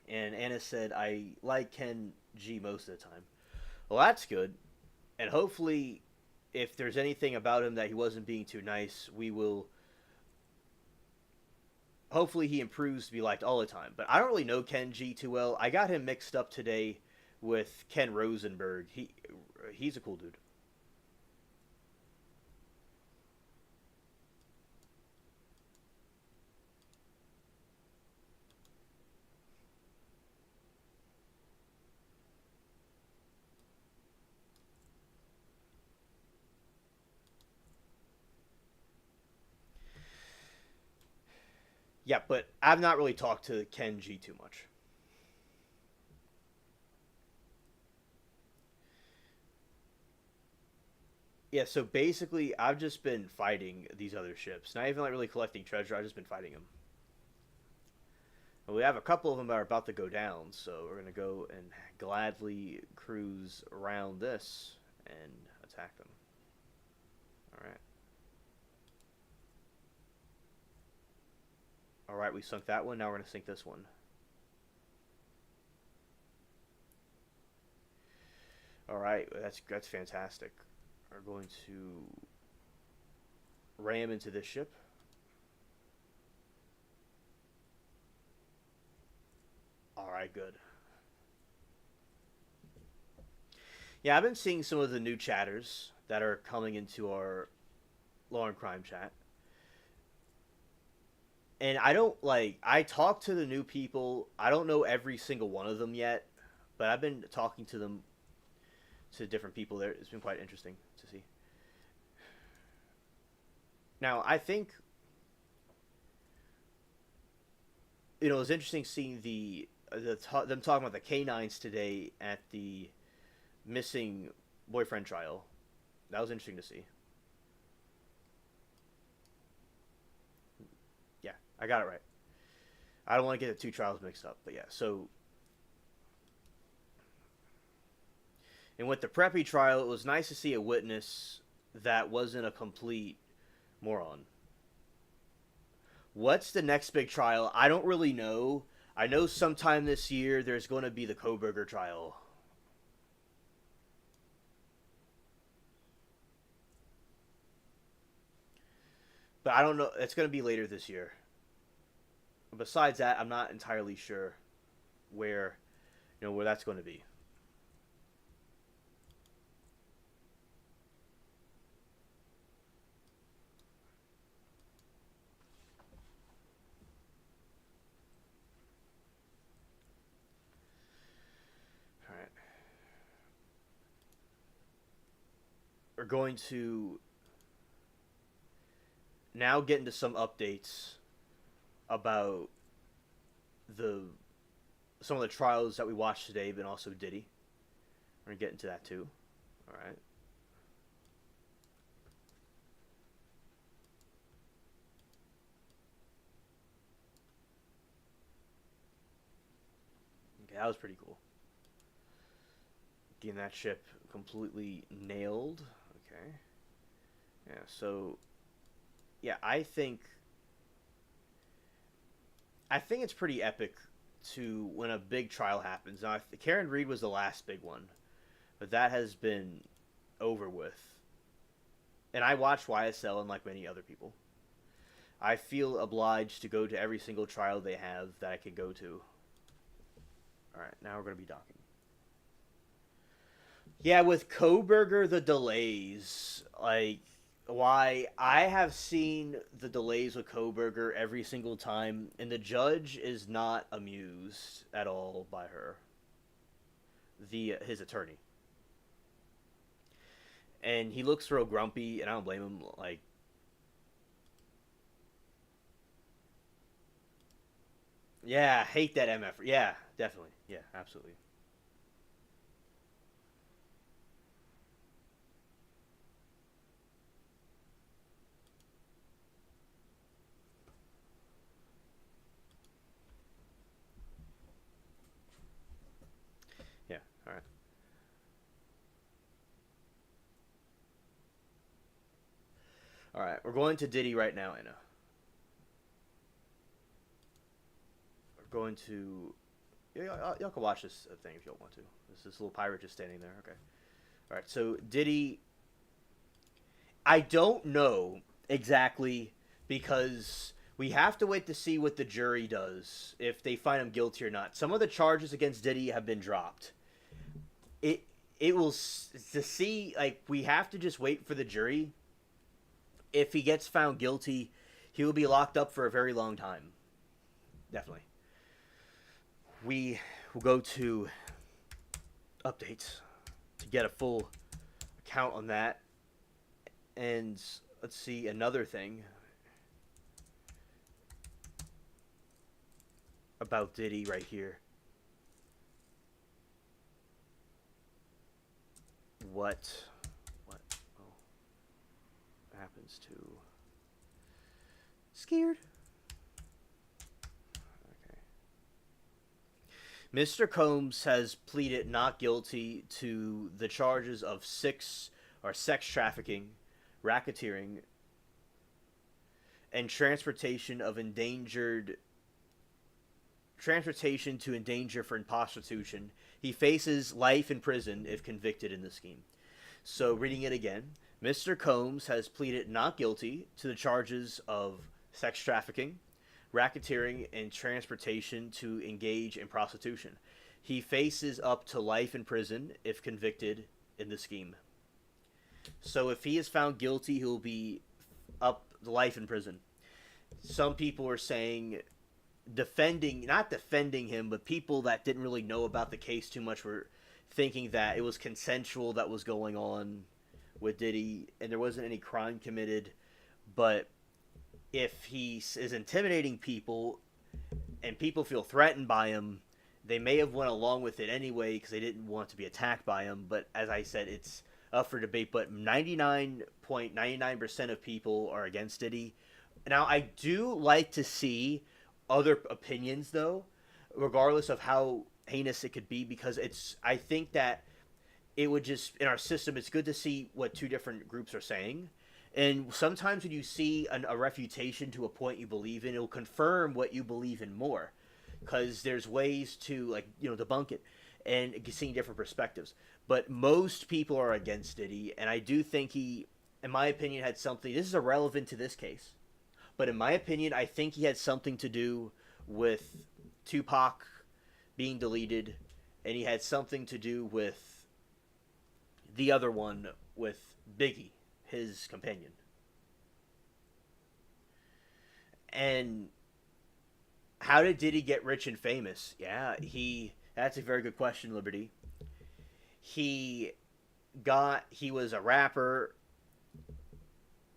Speaker 1: And Anna said, I like Ken G most of the time. Well, that's good. And hopefully, if there's anything about him that he wasn't being too nice, we will... Hopefully he improves to be liked all the time. But I don't really know Ken G too well. I got him mixed up today with Ken Rosenberg. He's a cool dude. Yeah, but I've not really talked to Ken G too much. Yeah, so basically, I've just been fighting these other ships. Not even like really collecting treasure. I've just been fighting them. And we have a couple of them that are about to go down, so we're gonna go and gladly cruise around this and attack them. All right. All right, we sunk that one. Now we're gonna sink this one. All right, that's fantastic. We're going to ram into this ship. All right, good. Yeah, I've been seeing some of the new chatters that are coming into our Law and Crime chat. And I don't like I talk to the new people. I don't know every single one of them yet, but I've been talking to them to different people there. It's been quite interesting to see. Now, I think it was interesting seeing them talking about the canines today at the missing boyfriend trial. That was interesting to see. Yeah, I got it right. I don't want to get the two trials mixed up, but yeah. So, and with the Preppy trial, it was nice to see a witness that wasn't a complete moron. What's the next big trial? I don't really know. I know sometime this year there's going to be the Koberger trial. But I don't know. It's going to be later this year. Besides that, I'm not entirely sure where, where that's going to be. All right. We're going to now get into some updates about the some of the trials that we watched today, but also Diddy. We're gonna get into that too. All right. Okay, that was pretty cool. Getting that ship completely nailed. Okay. Yeah. So, yeah, I think it's pretty epic to when a big trial happens. Now, Karen Reed was the last big one, but that has been over with. And I watched YSL, and like many other people, I feel obliged to go to every single trial they have that I can go to. All right, now we're going to be docking. Yeah, with Koberger, the delays, like, why I have seen the delays with Koberger every single time, and the judge is not amused at all by her, his attorney, and he looks real grumpy, and I don't blame him. Like, yeah, hate that MF. Yeah, definitely. Yeah, absolutely. Yeah. All right. All right. We're going to Diddy right now, Anna. We're going to. Yeah, y'all can watch this thing if you all want to. This little pirate just standing there. Okay. All right. So Diddy, I don't know exactly because we have to wait to see what the jury does if they find him guilty or not. Some of the charges against Diddy have been dropped. It it will to see like we have to just wait for the jury. If he gets found guilty, he will be locked up for a very long time. Definitely. We will go to updates to get a full account on that. And let's see another thing about Diddy right here. What happens to scared? Okay. Mr. Combs has pleaded not guilty to the charges of sex trafficking, racketeering, and transportation to endanger for prostitution. He faces life in prison if convicted in the scheme. So, reading it again, Mr. Combs has pleaded not guilty to the charges of sex trafficking, racketeering, and transportation to engage in prostitution. He faces up to life in prison if convicted in the scheme. So, if he is found guilty, he'll be up to life in prison. Some people are saying not defending him, but people that didn't really know about the case too much were thinking that it was consensual that was going on with Diddy and there wasn't any crime committed. But if he is intimidating people and people feel threatened by him, they may have went along with it anyway because they didn't want to be attacked by him. But as I said, it's up for debate. But 99.99% of people are against Diddy. Now, I do like to see other opinions, though, regardless of how heinous it could be, because I think that it would just, in our system, it's good to see what two different groups are saying. And sometimes when you see a refutation to a point you believe in, it'll confirm what you believe in more. Because there's ways to, like, debunk it and seeing different perspectives. But most people are against Diddy, and I do think he, in my opinion, had something. This is irrelevant to this case. But in my opinion, I think he had something to do with Tupac being deleted, and he had something to do with the other one with Biggie, his companion. And how did Diddy get rich and famous? Yeah, he. That's a very good question, Liberty. He he was a rapper,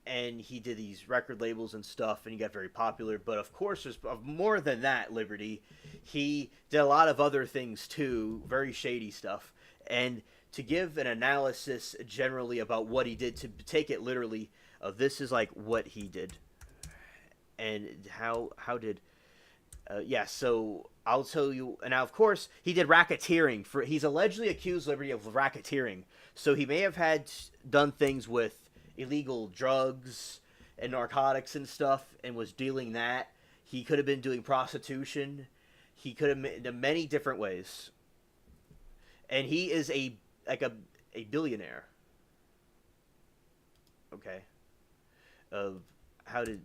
Speaker 1: and he did these record labels and stuff, and he got very popular. But of course, there's more than that, Liberty. He did a lot of other things too, very shady stuff. And to give an analysis generally about what he did, to take it literally, this is like what he did, and how did. Yeah, so I'll tell you. And now, of course, he did racketeering. He's allegedly accused, Liberty, of racketeering. So he may have done things with illegal drugs and narcotics and stuff, and was dealing that. He could have been doing prostitution. He could have in many different ways. And he is a billionaire. Okay. How did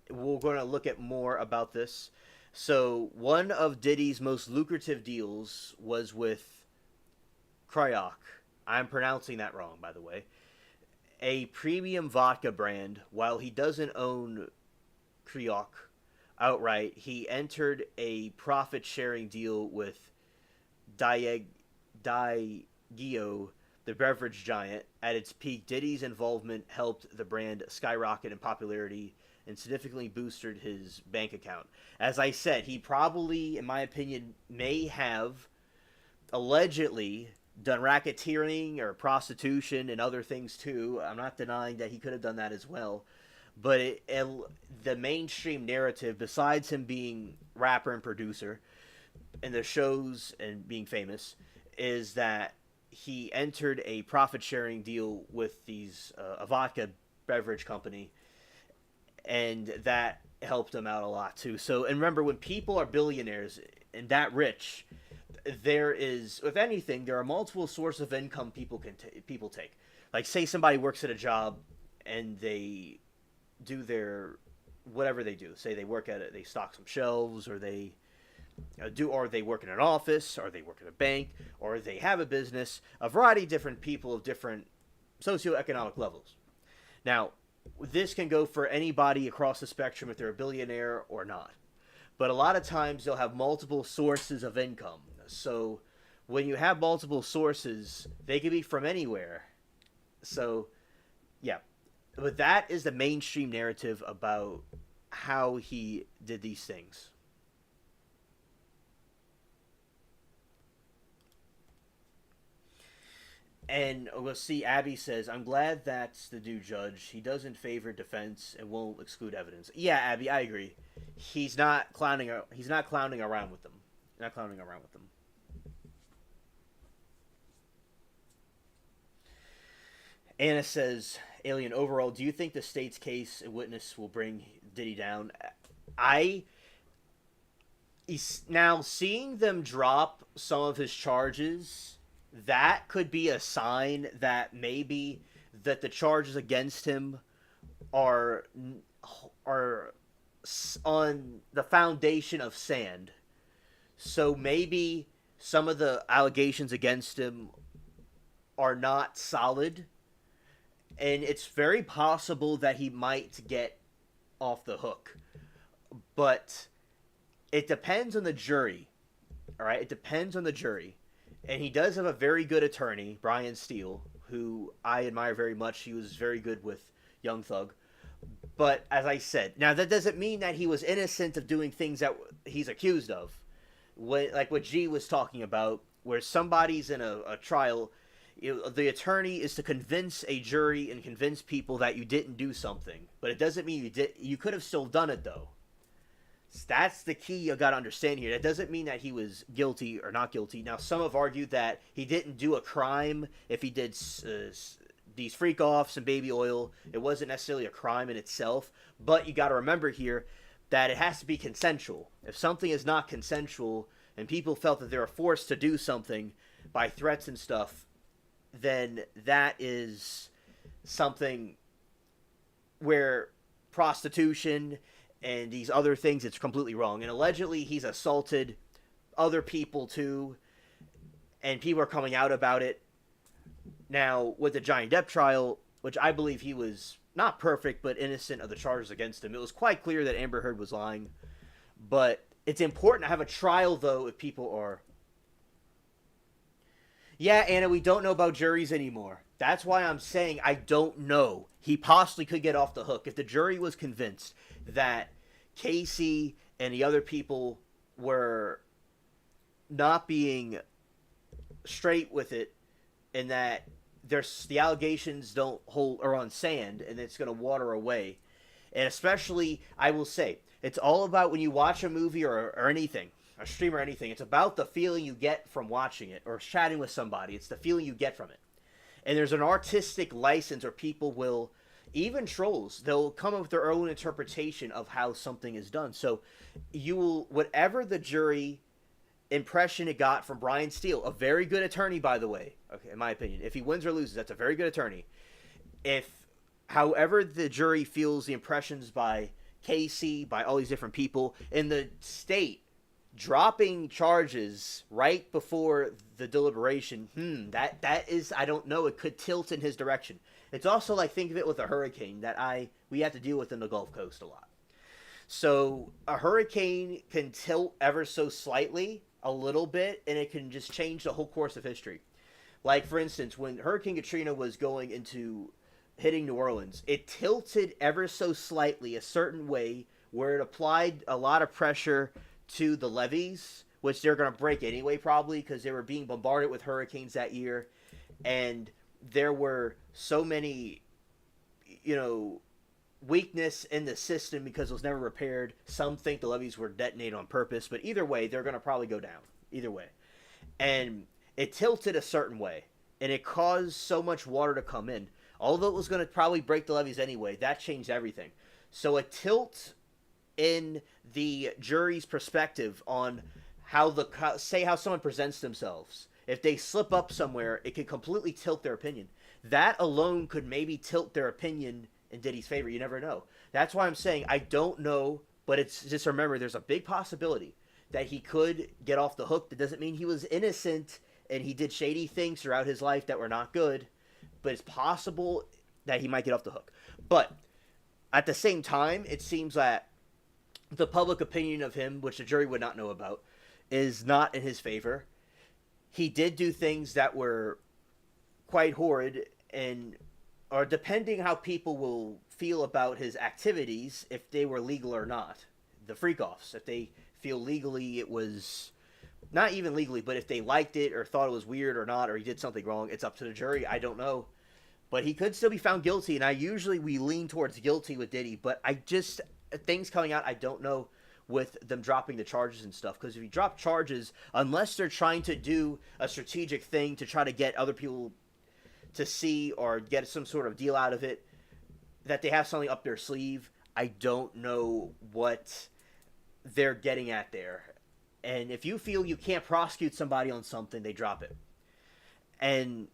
Speaker 1: we're going to look at more about this. So one of Diddy's most lucrative deals was with Kryock. I'm pronouncing that wrong, by the way. A premium vodka brand. While he doesn't own Kryock outright, he entered a profit-sharing deal with Diageo, the beverage giant. At its peak, Diddy's involvement helped the brand skyrocket in popularity and significantly boosted his bank account. As I said, he probably, in my opinion, may have allegedly done racketeering or prostitution and other things too. I'm not denying that he could have done that as well. But the mainstream narrative, besides him being rapper and producer in the shows and being famous, is that he entered a profit-sharing deal with a vodka beverage company, and that helped him out a lot too. So, and remember, when people are billionaires and that rich, there is, if anything, there are multiple sources of income people take. Like, say somebody works at a job and they do their whatever they do. Say they work at it, they stock some shelves, or they or they work in an office, or they work at a bank, or they have a business. A variety of different people of different socioeconomic levels. Now, this can go for anybody across the spectrum if they're a billionaire or not. But a lot of times they'll have multiple sources of income. So when you have multiple sources, they can be from anywhere. So, yeah. But that is the mainstream narrative about how he did these things. And we'll see, Abby says, I'm glad that's the new judge. He doesn't favor defense and won't exclude evidence. Yeah, Abby, I agree. He's not clowning around with them. Not clowning around with them. Anna says, Alien, overall, do you think the state's case and witness will bring Diddy down? Now, seeing them drop some of his charges, that could be a sign that maybe that the charges against him are on the foundation of sand. So maybe some of the allegations against him are not solid, and it's very possible that he might get off the hook. But it depends on the jury. All right, it depends on the jury. And he does have a very good attorney, Brian Steele, who I admire very much. He was very good with Young Thug. But as I said, now that doesn't mean that he was innocent of doing things that he's accused of. Like what G was talking about, where somebody's in a trial, the attorney is to convince a jury and convince people that you didn't do something. But it doesn't mean you did. You could have still done it, though. That's the key you got to understand here. That doesn't mean that he was guilty or not guilty. Now, some have argued that he didn't do a crime if he did these freak-offs and baby oil. It wasn't necessarily a crime in itself. But you got to remember here that it has to be consensual. If something is not consensual and people felt that they were forced to do something by threats and stuff, then that is something where prostitution and these other things, it's completely wrong. And allegedly, he's assaulted other people too, and people are coming out about it. Now, with the Johnny Depp trial, which I believe he was not perfect, but innocent of the charges against him, it was quite clear that Amber Heard was lying. But it's important to have a trial, though, if people are... Yeah, Anna, we don't know about juries anymore. That's why I'm saying I don't know. He possibly could get off the hook. If the jury was convinced that Casey and the other people were not being straight with it, and that the allegations don't hold or on sand, and it's going to water away. And especially, I will say, it's all about when you watch a movie or anything, a stream or anything, it's about the feeling you get from watching it or chatting with somebody. It's the feeling you get from it. And there's an artistic license, or people will, even trolls, they'll come up with their own interpretation of how something is done. So you will, whatever the jury impression it got from Brian Steele, a very good attorney, by the way, okay, in my opinion, if he wins or loses, that's a very good attorney. If, however, the jury feels the impressions by Casey, by all these different people in the state dropping charges right before the deliberation, that is, I don't know, it could tilt in his direction. It's also like, think of it with a hurricane that we have to deal with in the Gulf Coast a lot. So a hurricane can tilt ever so slightly, a little bit, and it can just change the whole course of history. Like, for instance, when Hurricane Katrina was going into hitting New Orleans, it tilted ever so slightly a certain way where it applied a lot of pressure to the levees, which they're going to break anyway, probably, because they were being bombarded with hurricanes that year. And there were so many, weakness in the system because it was never repaired. Some think the levees were detonated on purpose, but either way, they're going to probably go down. Either way. And it tilted a certain way, and it caused so much water to come in. Although it was going to probably break the levees anyway, that changed everything. So a tilt in the jury's perspective on how how someone presents themselves. If they slip up somewhere, it could completely tilt their opinion. That alone could maybe tilt their opinion in Diddy's favor. You never know. That's why I'm saying I don't know, but it's just remember there's a big possibility that he could get off the hook. That doesn't mean he was innocent and he did shady things throughout his life that were not good, but it's possible that he might get off the hook. But at the same time, it seems that the public opinion of him, which the jury would not know about, is not in his favor. He did do things that were quite horrid, and or depending how people will feel about his activities, if they were legal or not. The freak-offs, if they feel legally it was, not even legally, but if they liked it or thought it was weird or not, or he did something wrong, it's up to the jury. I don't know. But he could still be found guilty, and we lean towards guilty with Diddy, but things coming out, I don't know with them dropping the charges and stuff, because if you drop charges, unless they're trying to do a strategic thing to try to get other people to see or get some sort of deal out of it, that they have something up their sleeve, I don't know what they're getting at there. And if you feel you can't prosecute somebody on something, they drop it. And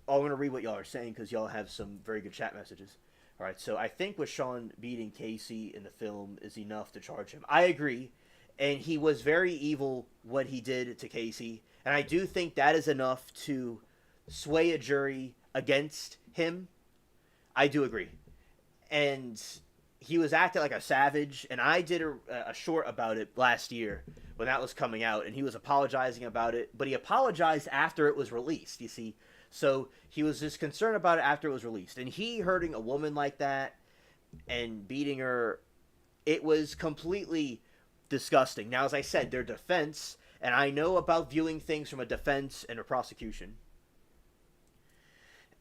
Speaker 1: I'm going to read what y'all are saying because y'all have some very good chat messages. All right, so I think with Sean beating Casey in the film is enough to charge him. I agree, and he was very evil what he did to Casey, and I do think that is enough to sway a jury against him. I do agree. And he was acting like a savage, and I did a short about it last year when that was coming out, and he was apologizing about it, but he apologized after it was released, you see. So he was just concerned about it after it was released. And he hurting a woman like that and beating her, it was completely disgusting. Now, as I said, their defense, and I know about viewing things from a defense and a prosecution.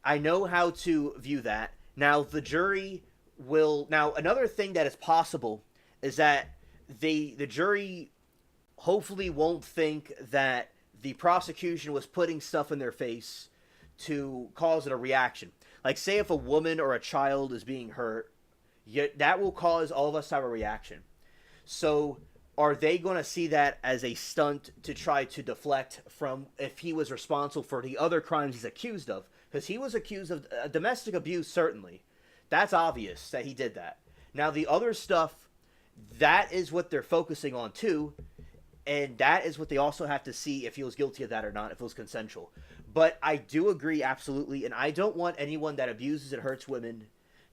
Speaker 1: I know how to view that. Now, the jury will... Now, another thing that is possible is that the jury hopefully won't think that the prosecution was putting stuff in their face to cause it a reaction. Like, say if a woman or a child is being hurt, that will cause all of us to have a reaction. So are they going to see that as a stunt to try to deflect from if he was responsible for the other crimes he's accused of? Because he was accused of domestic abuse, certainly. That's obvious that he did that. Now, the other stuff, that is what they're focusing on too, and that is what they also have to see if he was guilty of that or not, if it was consensual. But I do agree absolutely, and I don't want anyone that abuses and hurts women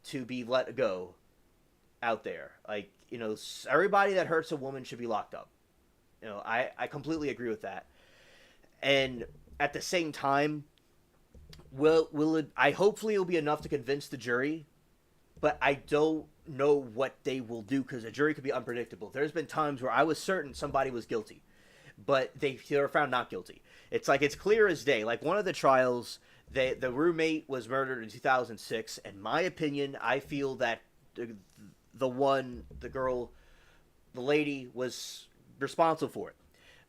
Speaker 1: to be let go out there. Like, you know, everybody that hurts a woman should be locked up. You know, I completely agree with that. And at the same time, will it? I hopefully it'll be enough to convince the jury, but I don't know what they will do because a jury could be unpredictable. There's been times where I was certain somebody was guilty, but they were found not guilty. It's like it's clear as day. Like one of the trials, the roommate was murdered in 2006. In my opinion, I feel that the girl, the lady was responsible for it,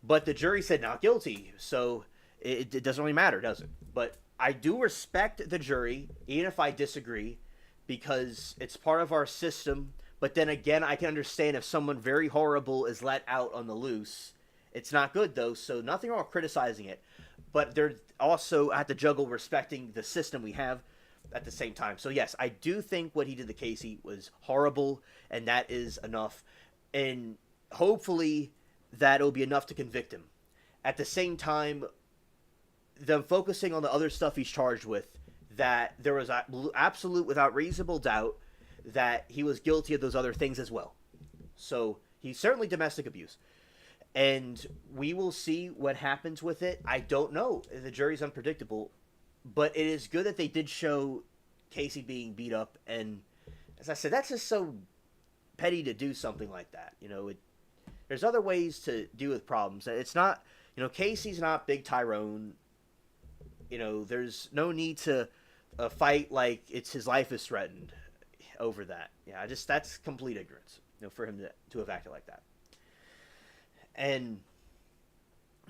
Speaker 1: but the jury said not guilty. So it doesn't really matter, does it? But I do respect the jury, even if I disagree, because it's part of our system. But then again, I can understand if someone very horrible is let out on the loose. It's not good, though, so nothing wrong with criticizing it. But they're also have to juggle respecting the system we have at the same time. So, yes, I do think what he did to Casey was horrible, and that is enough. And hopefully that'll be enough to convict him. At the same time, them focusing on the other stuff he's charged with, that there was absolute, without reasonable doubt, that he was guilty of those other things as well. So he's certainly domestic abuse. And we will see what happens with it. I don't know. The jury's unpredictable. But it is good that they did show Casey being beat up. And as I said, that's just so petty to do something like that. You know, there's other ways to deal with problems. It's not, you know, Casey's not Big Tyrone. You know, there's no need to fight like his life is threatened over that. Yeah, that's complete ignorance, you know, for him to have acted like that. And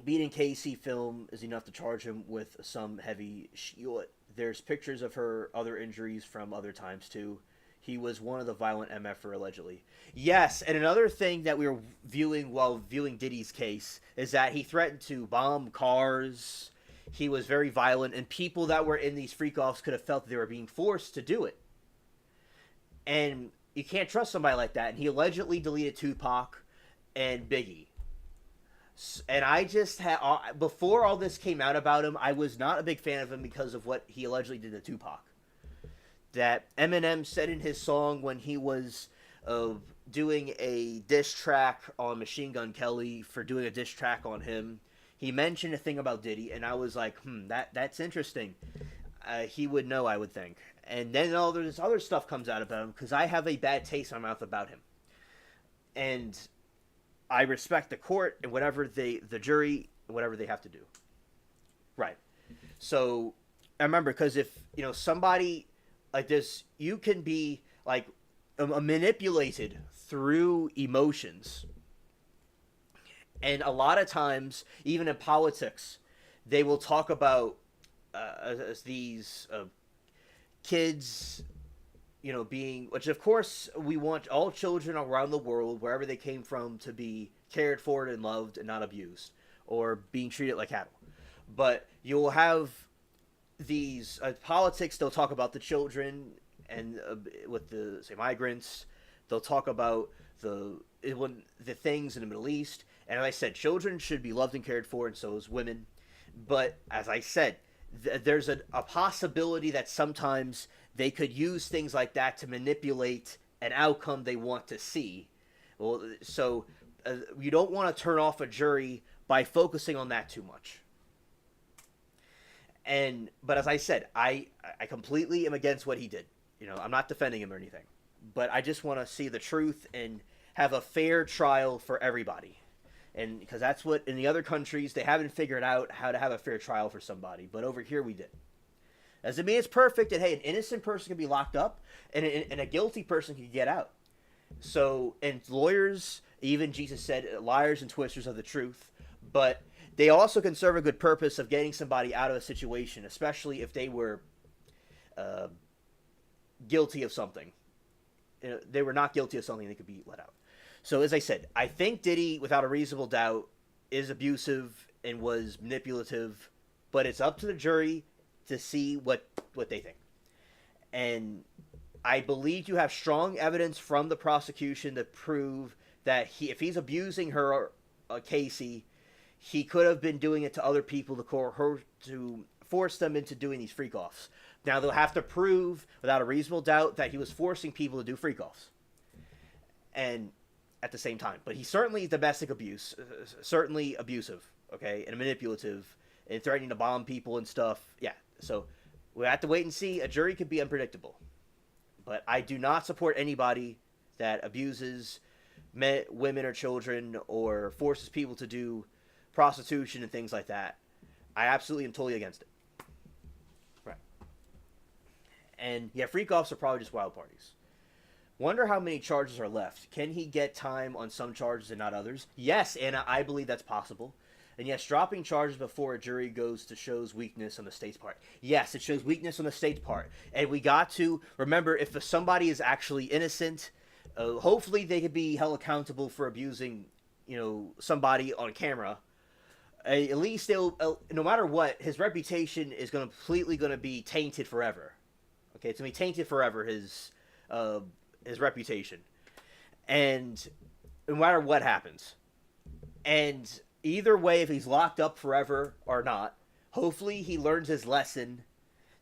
Speaker 1: beating Casey film is enough to charge him with some heavy shit. There's pictures of her other injuries from other times too. He was one of the violent MFer allegedly. Yes, and another thing that we were viewing while viewing Diddy's case is that he threatened to bomb cars. He was very violent, and people that were in these freak-offs could have felt that they were being forced to do it. And you can't trust somebody like that. And he allegedly deleted Tupac and Biggie. And I just had, before all this came out about him, I was not a big fan of him because of what he allegedly did to Tupac. That Eminem said in his song when he was doing a diss track on Machine Gun Kelly for doing a diss track on him, he mentioned a thing about Diddy, and I was like, that's interesting. He would know, I would think. And then all this other stuff comes out about him because I have a bad taste in my mouth about him. And I respect the court and whatever the jury, whatever they have to do. Right. So I remember, because if, you know, somebody like this, you can be like manipulated through emotions. And a lot of times, even in politics, they will talk about these kids, you know, being, which of course we want all children around the world, wherever they came from, to be cared for and loved and not abused or being treated like cattle. But you'll have these politics, they'll talk about the children, and with the, say, migrants, they'll talk about the things in the Middle East. And as I said, children should be loved and cared for, and so is women. But as I said, there's a possibility that sometimes they could use things like that to manipulate an outcome they want to see. Well, so you don't want to turn off a jury by focusing on that too much. But as I said, I completely am against what he did. You know, I'm not defending him or anything, but I just want to see the truth and have a fair trial for everybody. And because that's what, in the other countries, they haven't figured out how to have a fair trial for somebody. But over here we did. Doesn't mean it's perfect. And hey, an innocent person can be locked up and a guilty person can get out. So, and lawyers, even Jesus said, liars and twisters of the truth. But they also can serve a good purpose of getting somebody out of a situation, especially if they were guilty of something. You know, they were not guilty of something, they could be let out. So as I said, I think Diddy, without a reasonable doubt, is abusive and was manipulative, but it's up to the jury to see what they think. And I believe you have strong evidence from the prosecution to prove that if he's abusing her, Casey, he could have been doing it to other people to force them into doing these freak offs. Now they'll have to prove without a reasonable doubt that he was forcing people to do freak offs, and at the same time, but he certainly domestic abuse, certainly abusive, okay, and manipulative, and threatening to bomb people and stuff. Yeah, so we have to wait and see. A jury could be unpredictable, but I do not support anybody that abuses women or children or forces people to do prostitution and things like that. I absolutely am totally against it. Right. And yeah, freak offs are probably just wild parties. Wonder how many charges are left. Can he get time on some charges and not others? Yes, Anna, I believe that's possible. And yes, dropping charges before a jury goes to shows weakness on the state's part. Yes, it shows weakness on the state's part. And we got to remember, if somebody is actually innocent, hopefully they could be held accountable for abusing, somebody on camera. At least they'll, no matter what, his reputation is completely going to be tainted forever. Okay, it's going to be tainted forever, his reputation. And no matter what happens. And either way, if he's locked up forever or not, hopefully he learns his lesson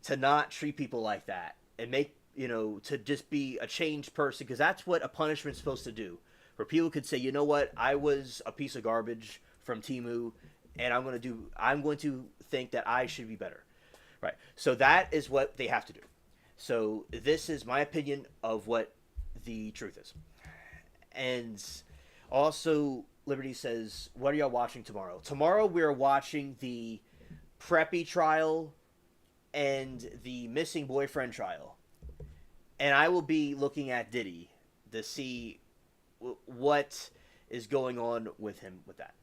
Speaker 1: to not treat people like that and make, to just be a changed person, because that's what a punishment's supposed to do. Where people could say, you know what, I was a piece of garbage from Temu, and I'm going to think that I should be better. Right. So that is what they have to do. So this is my opinion of what the truth is. And also, Liberty says, what are y'all watching tomorrow? Tomorrow we're watching the Preppy trial and the missing boyfriend trial. And I will be looking at Diddy to see what is going on with him with that.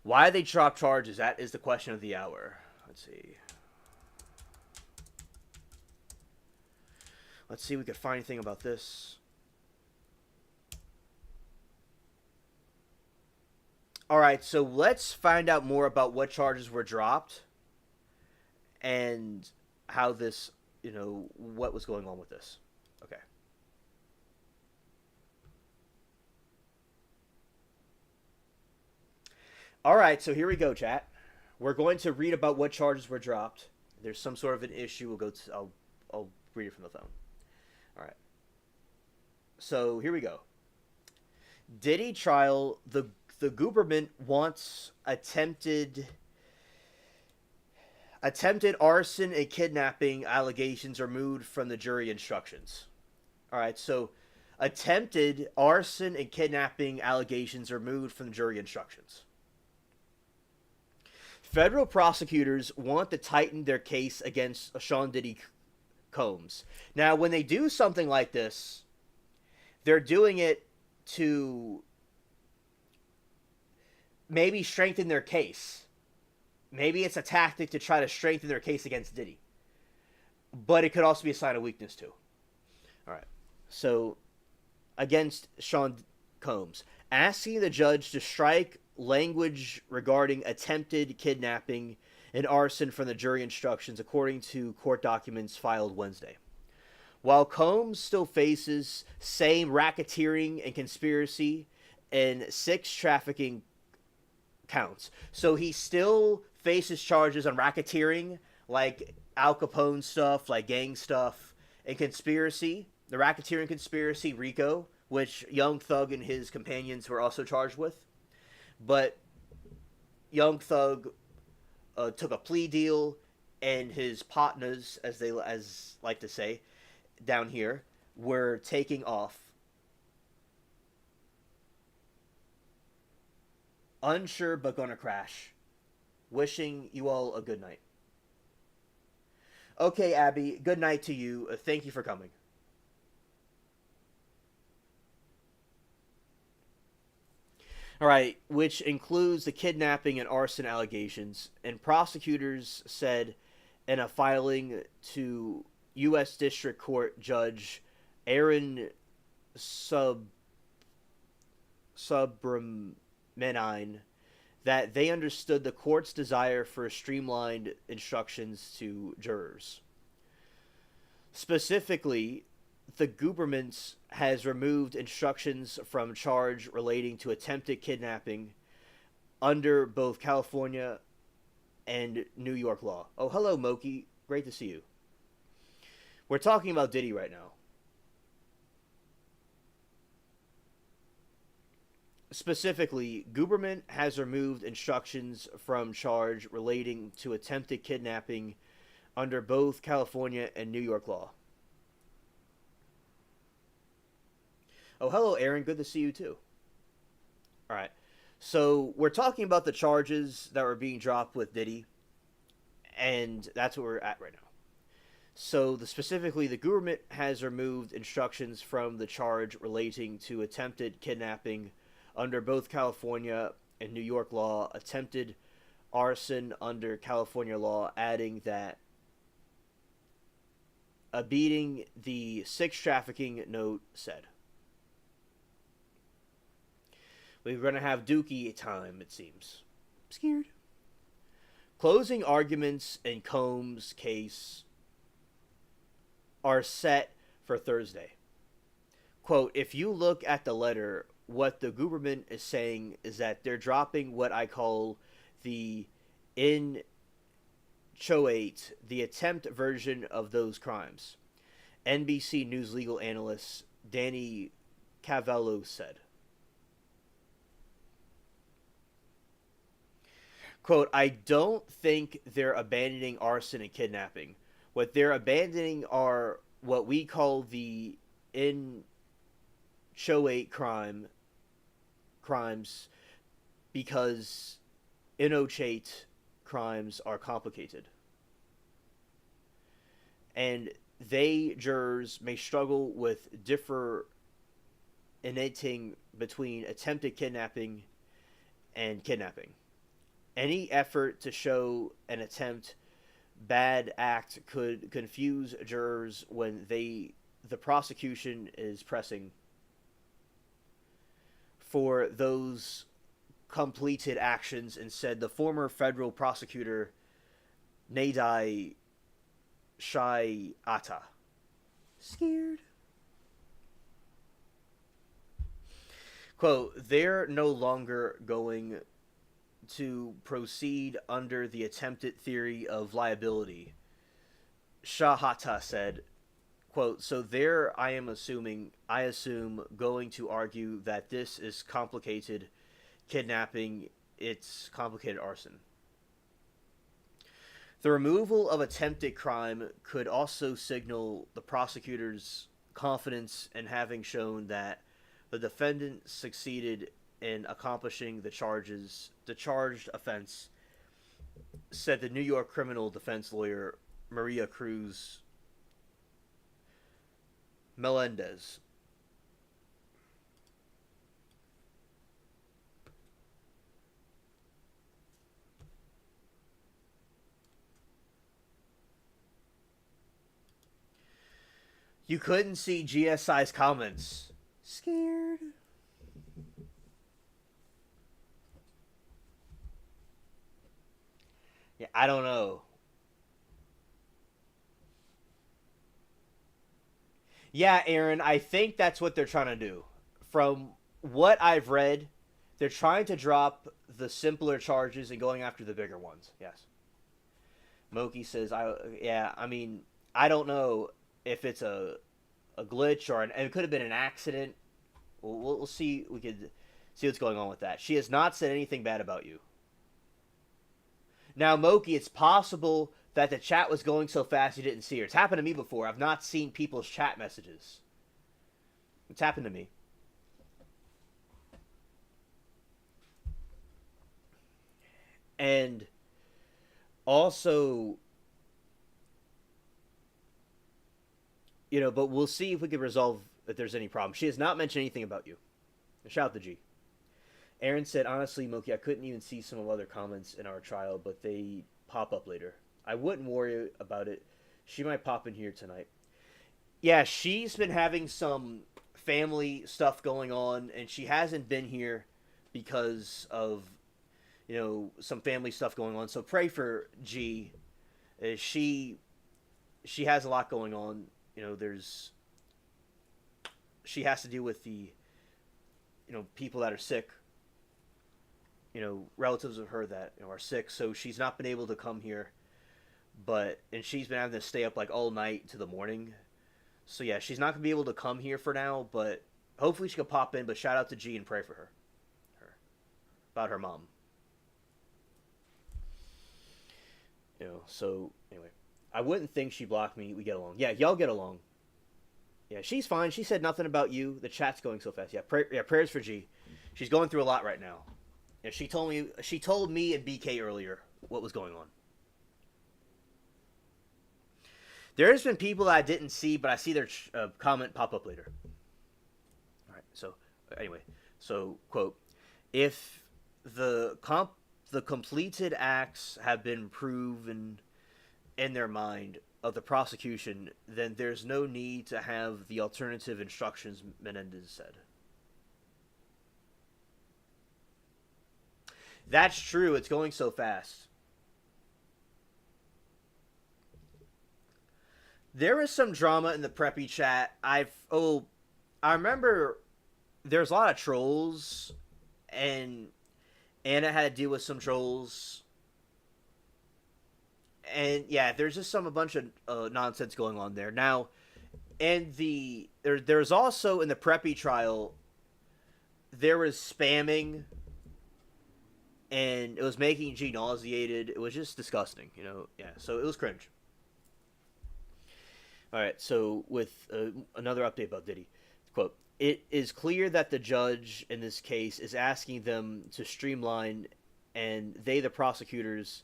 Speaker 1: Why they drop charges? That is the question of the hour. Let's see. Let's see if we can find anything about this. Alright, so let's find out more about what charges were dropped and how this, what was going on with this. Okay. Alright, so here we go, chat. We're going to read about what charges were dropped. There's some sort of an issue. We'll go to, I'll read it from the phone. Alright. So here we go. Diddy trial, the government wants attempted arson and kidnapping allegations removed from the jury instructions. All right, so attempted arson and kidnapping allegations removed from the jury instructions. Federal prosecutors want to tighten their case against Sean Diddy Combs. Now, when they do something like this, they're doing it to maybe strengthen their case. Maybe it's a tactic to try to strengthen their case against Diddy. But it could also be a sign of weakness, too. All right. So, against Sean Combs, asking the judge to strike language regarding attempted kidnapping and arson from the jury instructions, according to court documents filed Wednesday. While Combs still faces same racketeering and conspiracy and 6 trafficking counts. So he still faces charges on racketeering, like Al Capone stuff, like gang stuff, and conspiracy, the racketeering conspiracy, RICO, which Young Thug and his companions were also charged with. But Young Thug took a plea deal, and his partners, as like to say, down here, were taking off. Unsure but gonna crash. Wishing you all a good night. Okay, Abby, good night to you. Thank you for coming. Alright, which includes the kidnapping and arson allegations, and prosecutors said in a filing to U.S. District Court Judge Aaron Subramanian that they understood the court's desire for streamlined instructions to jurors. Specifically, the government has removed instructions from charge relating to attempted kidnapping under both California and New York law. Oh, hello, Moki. Great to see you. We're talking about Diddy right now. Specifically, government has removed instructions from charge relating to attempted kidnapping under both California and New York law. Oh, hello, Aaron. Good to see you too. All right. So we're talking about the charges that were being dropped with Diddy, and that's what we're at right now. So specifically, the government has removed instructions from the charge relating to attempted kidnapping under both California and New York law, attempted arson under California law, adding that beating the sex trafficking note said. We're going to have Dookie time, it seems. I'm scared. Closing arguments in Combs' case are set for Thursday. Quote, if you look at the letter, what the government is saying is that they're dropping what I call the in choate, the attempt version of those crimes. NBC News legal analyst Danny Cavallo said. Quote, I don't think they're abandoning arson and kidnapping. What they're abandoning are what we call the inchoate crimes because inchoate crimes are complicated. And jurors, may struggle with differentiating between attempted kidnapping and kidnapping. Any effort to show an attempt bad act could confuse jurors when the prosecution is pressing for those completed actions, and said the former federal prosecutor Nadai Shaiata. Scared. Quote, they're no longer going to proceed under the attempted theory of liability. Shahata said, quote, so there I assume going to argue that this is complicated kidnapping, it's complicated arson. The removal of attempted crime could also signal the prosecutor's confidence in having shown that the defendant succeeded in accomplishing the charged offense, said the New York criminal defense lawyer Maria Cruz Melendez. You couldn't see GSI's comments. Scared. Yeah, I don't know. Yeah, Aaron, I think that's what they're trying to do. From what I've read, they're trying to drop the simpler charges and going after the bigger ones. Yes. Moki says, I mean, I don't know if it's a glitch or it could have been an accident. We'll see. We could see what's going on with that. She has not said anything bad about you. Now, Moki, it's possible that the chat was going so fast you didn't see her. It's happened to me before. I've not seen people's chat messages. It's happened to me. And also, but we'll see if we can resolve if there's any problem. She has not mentioned anything about you. Shout out to G. Aaron said, honestly, Moki, I couldn't even see some of other comments in our trial, but they pop up later. I wouldn't worry about it. She might pop in here tonight. Yeah, she's been having some family stuff going on, and she hasn't been here because of, some family stuff going on. So pray for G. She has a lot going on. there's she has to deal with the people that are sick, relatives of her that are sick, so she's not been able to come here, and she's been having to stay up like all night to the morning. So yeah, she's not gonna be able to come here for now, but hopefully she can pop in. But shout out to G and pray for her about her mom. So anyway, I wouldn't think she blocked me. We get along. Yeah, y'all get along. Yeah, she's fine. She said nothing about you. The chat's going so fast. Yeah, prayers for G. She's going through a lot right now. Yeah, she told me and BK earlier what was going on. There's been people that I didn't see, but I see their comment pop up later. All right. So anyway, quote: if the completed acts have been proven in their mind of the prosecution, then there's no need to have the alternative instructions, Menendez said. That's true. It's going so fast. There is some drama in the preppy chat. I remember there's a lot of trolls, and Anna had to deal with some trolls. And yeah, there's just a bunch of nonsense going on there now. And there's also in the preppy trial, there was spamming, and it was making G nauseated. It was just disgusting, Yeah, so it was cringe. All right, so with another update about Diddy, quote: it is clear that the judge in this case is asking them to streamline, and they, the prosecutors,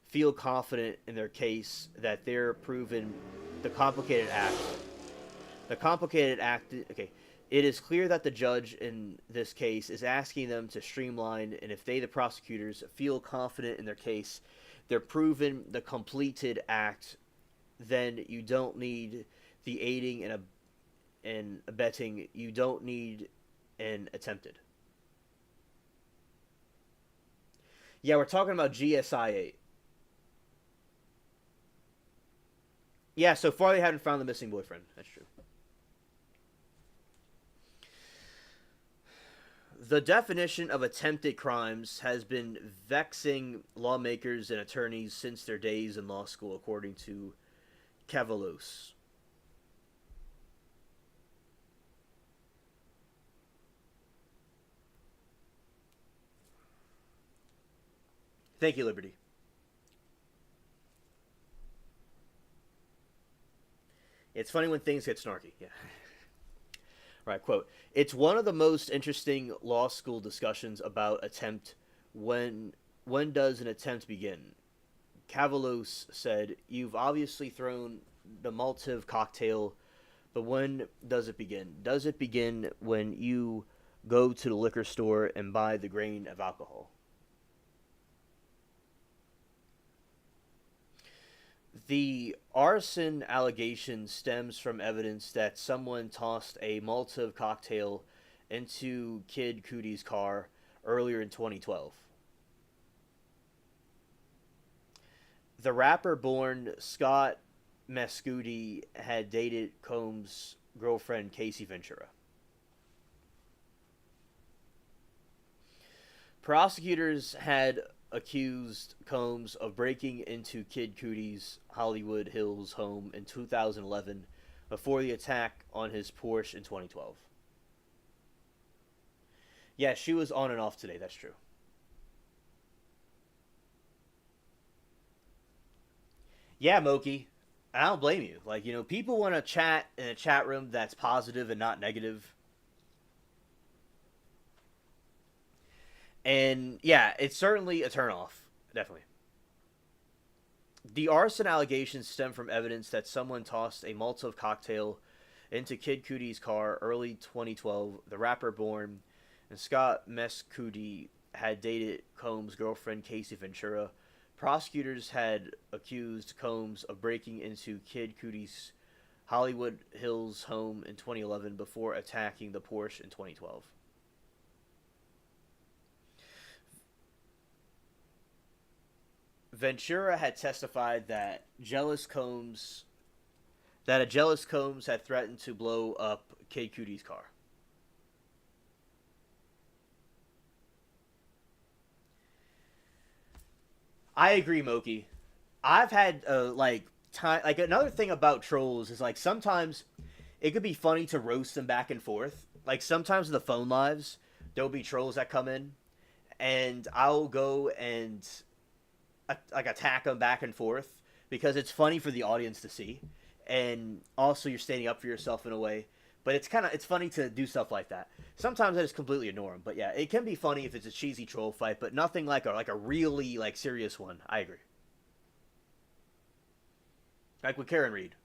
Speaker 1: feel confident in their case that they're proven the complicated act. Okay. It is clear that the judge in this case is asking them to streamline, and if they, the prosecutors, feel confident in their case, they're proven the completed act, then you don't need the aiding and abetting. You don't need an attempted. Yeah, we're talking about GSI 8. Yeah, so far they haven't found the missing boyfriend. That's true. The definition of attempted crimes has been vexing lawmakers and attorneys since their days in law school, according to Cavalos. Thank you, Liberty. It's funny when things get snarky. Yeah. Right, quote: it's one of the most interesting law school discussions about attempt. When does an attempt begin? Cavalos said, you've obviously thrown the Molotov cocktail, but when does it begin? Does it begin when you go to the liquor store and buy the grain of alcohol? The arson allegation stems from evidence that someone tossed a Molotov cocktail into Kid Cudi's car earlier in 2012. The rapper-born Scott Mescudi had dated Combs' girlfriend Casey Ventura. Prosecutors had accused Combs of breaking into Kid Cudi's Hollywood Hills home in 2011 before the attack on his Porsche in 2012. Yeah, she was on and off today, that's true. Yeah, Moki. I don't blame you. People want to chat in a chat room that's positive and not negative. And yeah, it's certainly a turnoff. Definitely. The arson allegations stem from evidence that someone tossed a Molotov cocktail into Kid Cudi's car early 2012. The rapper born and Scott Mescudi had dated Combs' girlfriend Casey Ventura. Prosecutors had accused Combs of breaking into Kid Cudi's Hollywood Hills home in 2011 before attacking the Porsche in 2012. Ventura had testified that jealous Combs that a jealous Combs had threatened to blow up Kid Cudi's car. I agree, Moki. I've had like time. Like another thing about trolls is like sometimes it could be funny to roast them back and forth. Like sometimes in the phone lives, there'll be trolls that come in, and I'll go and like attack them back and forth because it's funny for the audience to see, and also you're standing up for yourself in a way. But it's funny to do stuff like that. Sometimes I just completely ignore them. But yeah, it can be funny if it's a cheesy troll fight, but nothing like a really like serious one. I agree. Like with Karen Reed.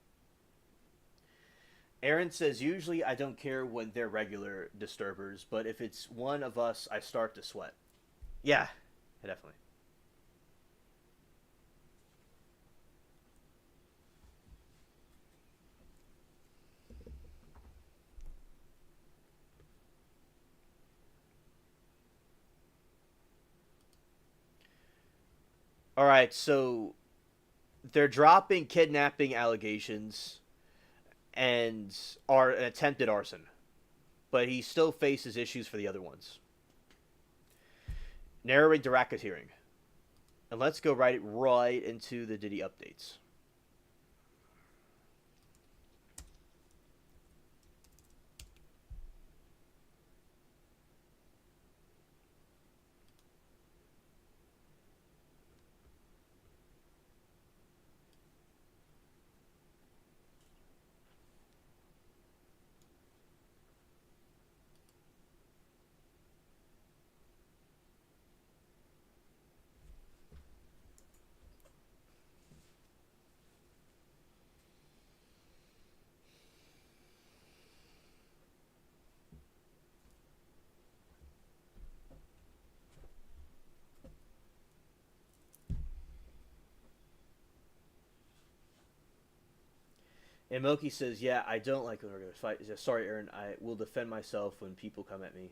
Speaker 1: Aaron says usually I don't care when they're regular disturbers, but if it's one of us, I start to sweat. Yeah, definitely. All right, so they're dropping kidnapping allegations and are an attempted arson, but he still faces issues for the other ones. Narrowing to racketeering, and let's go right into the Diddy updates. And Moki says, "Yeah, I don't like when we're gonna fight." He says, "Sorry, Aaron. I will defend myself when people come at me."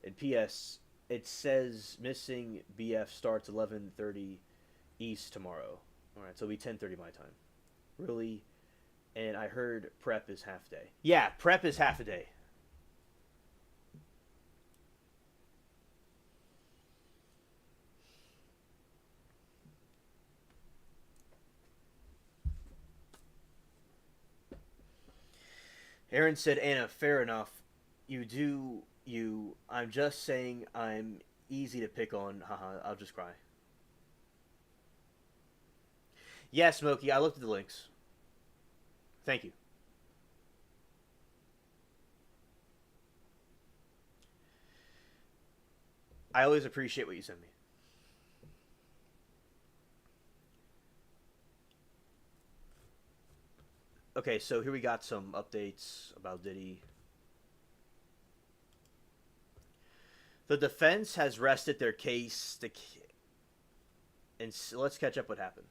Speaker 1: And P.S. It says missing BF starts 11:30 East tomorrow. All right, so it'll be 10:30 my time. Really? And I heard prep is half day. Yeah, prep is half a day. Aaron said, "Anna, fair enough. You do you. I'm just saying I'm easy to pick on. Haha, I'll just cry." Yeah, Smokey, I looked at the links. Thank you. I always appreciate what you send me. Okay, so here we got some updates about Diddy. The defense has rested their case, and let's catch up what happened.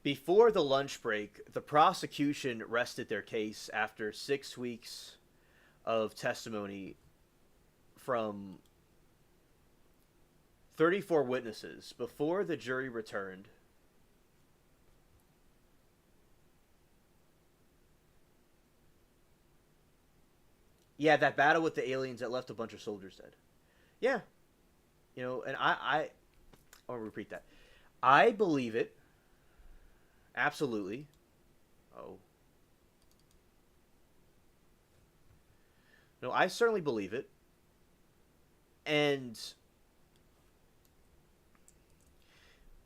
Speaker 1: Before the lunch break, the prosecution rested their case after 6 weeks of testimony from 34 witnesses. Before the jury returned, yeah, that battle with the aliens that left a bunch of soldiers dead. Yeah, and I'll repeat that. I believe it. Absolutely. Oh. No, I certainly believe it. And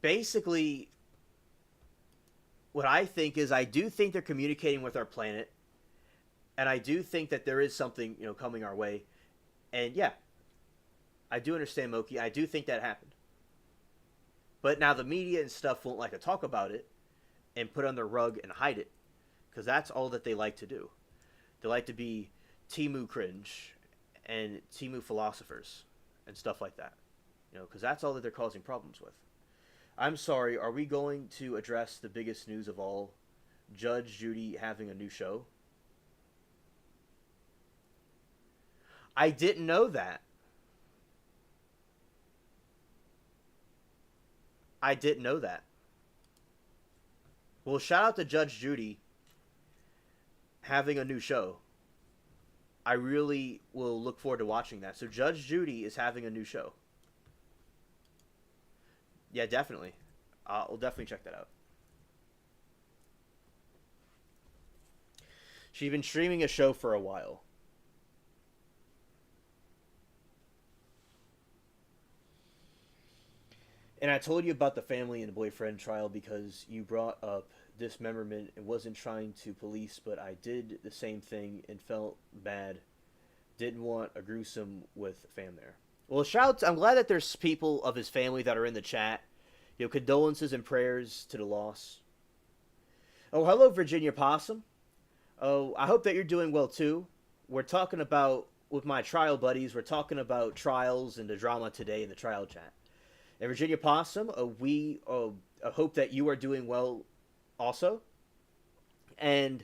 Speaker 1: basically, what I think is I do think they're communicating with our planet. And I do think that there is something, coming our way. And yeah, I do understand Moki. I do think that happened. But now the media and stuff won't like to talk about it and put it on their rug and hide it. Because that's all that they like to do. They like to be Timu cringe and Timu philosophers and stuff like that. Because that's all that they're causing problems with. I'm sorry, are we going to address the biggest news of all? Judge Judy having a new show? I didn't know that. I didn't know that. Well, shout out to Judge Judy having a new show. I really will look forward to watching that. So Judge Judy is having a new show. Yeah, definitely. I'll definitely check that out. She's been streaming a show for a while. And I told you about the family and boyfriend trial because you brought up dismemberment and wasn't trying to police, but I did the same thing and felt bad. Didn't want a gruesome with fam there. Well, shout! I'm glad that there's people of his family that are in the chat. Condolences and prayers to the loss. Oh, hello, Virginia Possum. Oh, I hope that you're doing well too. We're talking about, with my trial buddies, we're talking about trials and the drama today in the trial chat. And Virginia Possum, we hope that you are doing well also. And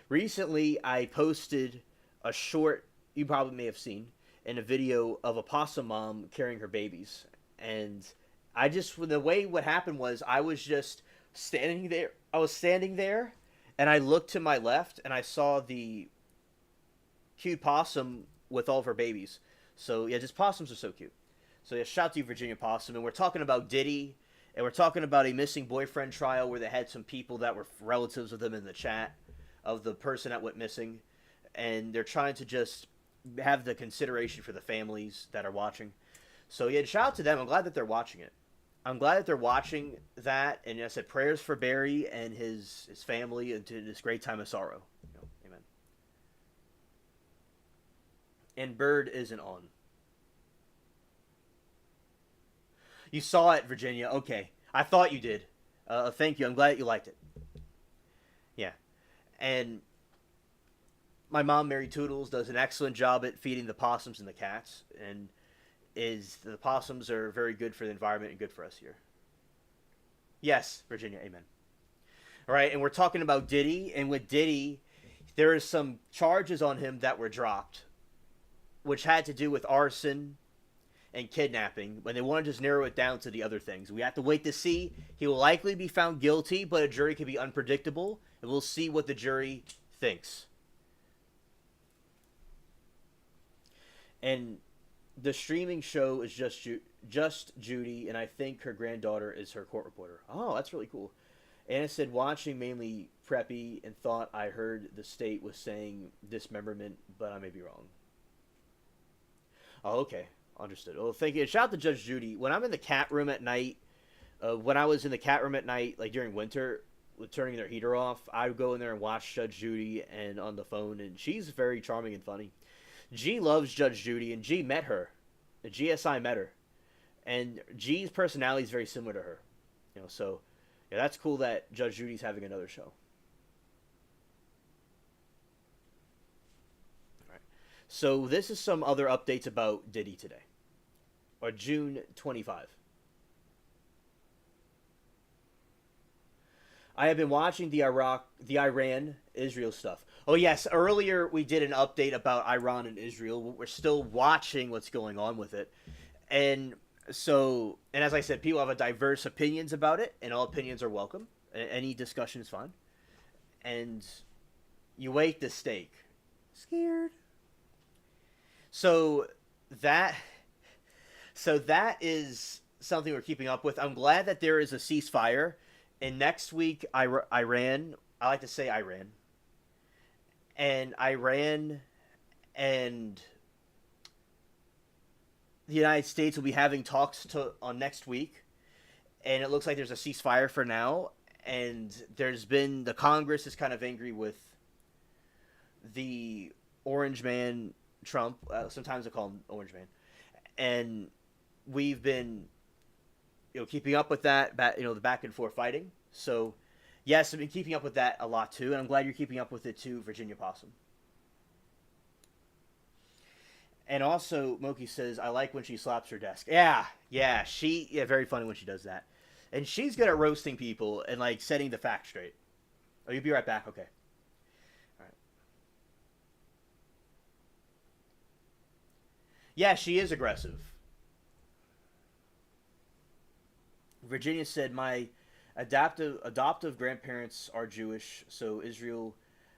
Speaker 1: recently I posted a short, you probably may have seen, in a video of a possum mom carrying her babies. And I just, the way what happened was I was just standing there. I was standing there and I looked to my left and I saw the cute possum with all of her babies. So yeah, just possums are so cute. So yeah, shout out to you, Virginia Possum. And we're talking about Diddy, and we're talking about a missing boyfriend trial where they had some people that were relatives of them in the chat of the person that went missing. And they're trying to just have the consideration for the families that are watching. So yeah, shout out to them. I'm glad that they're watching it. I'm glad that they're watching that. And I said prayers for Barry and his family into this great time of sorrow. Amen. And Bird isn't on. You saw it, Virginia. Okay. I thought you did. Thank you. I'm glad that you liked it. Yeah. And my mom, Mary Toodles, does an excellent job at feeding the possums and the cats. And the possums are very good for the environment and good for us here. Yes, Virginia. Amen. All right. And we're talking about Diddy. And with Diddy, there is some charges on him that were dropped, which had to do with arson and kidnapping, when they want to just narrow it down to the other things. We have to wait to see. He will likely be found guilty, but a jury can be unpredictable, and we'll see what the jury thinks. And the streaming show is just Judy, and I think her granddaughter is her court reporter. Oh, that's really cool. Anna said, watching mainly preppy and thought I heard the state was saying dismemberment, but I may be wrong. Oh, okay. Understood. Well, thank you. Shout out to Judge Judy. When I'm in the cat room at night, when I was in the cat room at night, like during winter, with turning their heater off, I would go in there and watch Judge Judy and on the phone, and she's very charming and funny. G loves Judge Judy, and G met her. The GSI met her. And G's personality is very similar to her. So yeah, that's cool that Judge Judy's having another show. All right. So this is some other updates about Diddy today. Or June 25. I have been watching the Iran, Israel stuff. Oh yes, earlier we did an update about Iran and Israel. We're still watching what's going on with it. And so, and as I said, people have diverse opinions about it, and all opinions are welcome. Any discussion is fine. And you wait the steak. Scared. So that is something we're keeping up with. I'm glad that there is a ceasefire. And next week, Iran, I like to say Iran. And Iran and the United States will be having talks on next week. And it looks like there's a ceasefire for now. And the Congress is kind of angry with the Orange Man, Trump. Sometimes I call him Orange Man. And we've been, keeping up with that, the back and forth fighting. So, yes, I've been keeping up with that a lot too, and I'm glad you're keeping up with it too, Virginia Possum. And also, Moki says, I like when she slaps her desk. Yeah, very funny when she does that. And she's good at roasting people and, setting the facts straight. Oh, you'll be right back? Okay. All right. Yeah, she is aggressive. Virginia said, my adoptive grandparents are Jewish, so Israel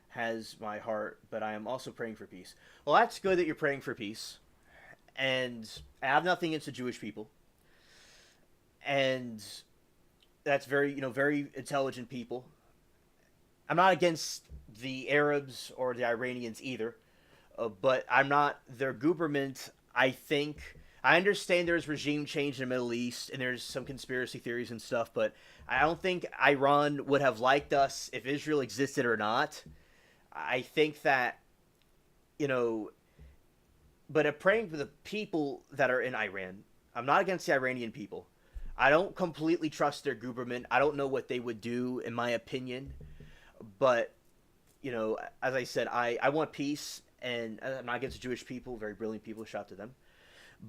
Speaker 1: has my heart, but I am also praying for peace. Well, that's good that you're praying for peace, and I have nothing against the Jewish people, and that's very intelligent people. I'm not against the Arabs or the Iranians either, but I'm not their government. I think I understand there's regime change in the Middle East and there's some conspiracy theories and stuff, but I don't think Iran would have liked us if Israel existed or not. I think that you know, but I'm praying for the people that are in Iran. I'm not against the Iranian people. I don't completely trust their government. I don't know what they would do, in my opinion. But as I said, I want peace, and I'm not against the Jewish people. Very brilliant people. Shout out to them.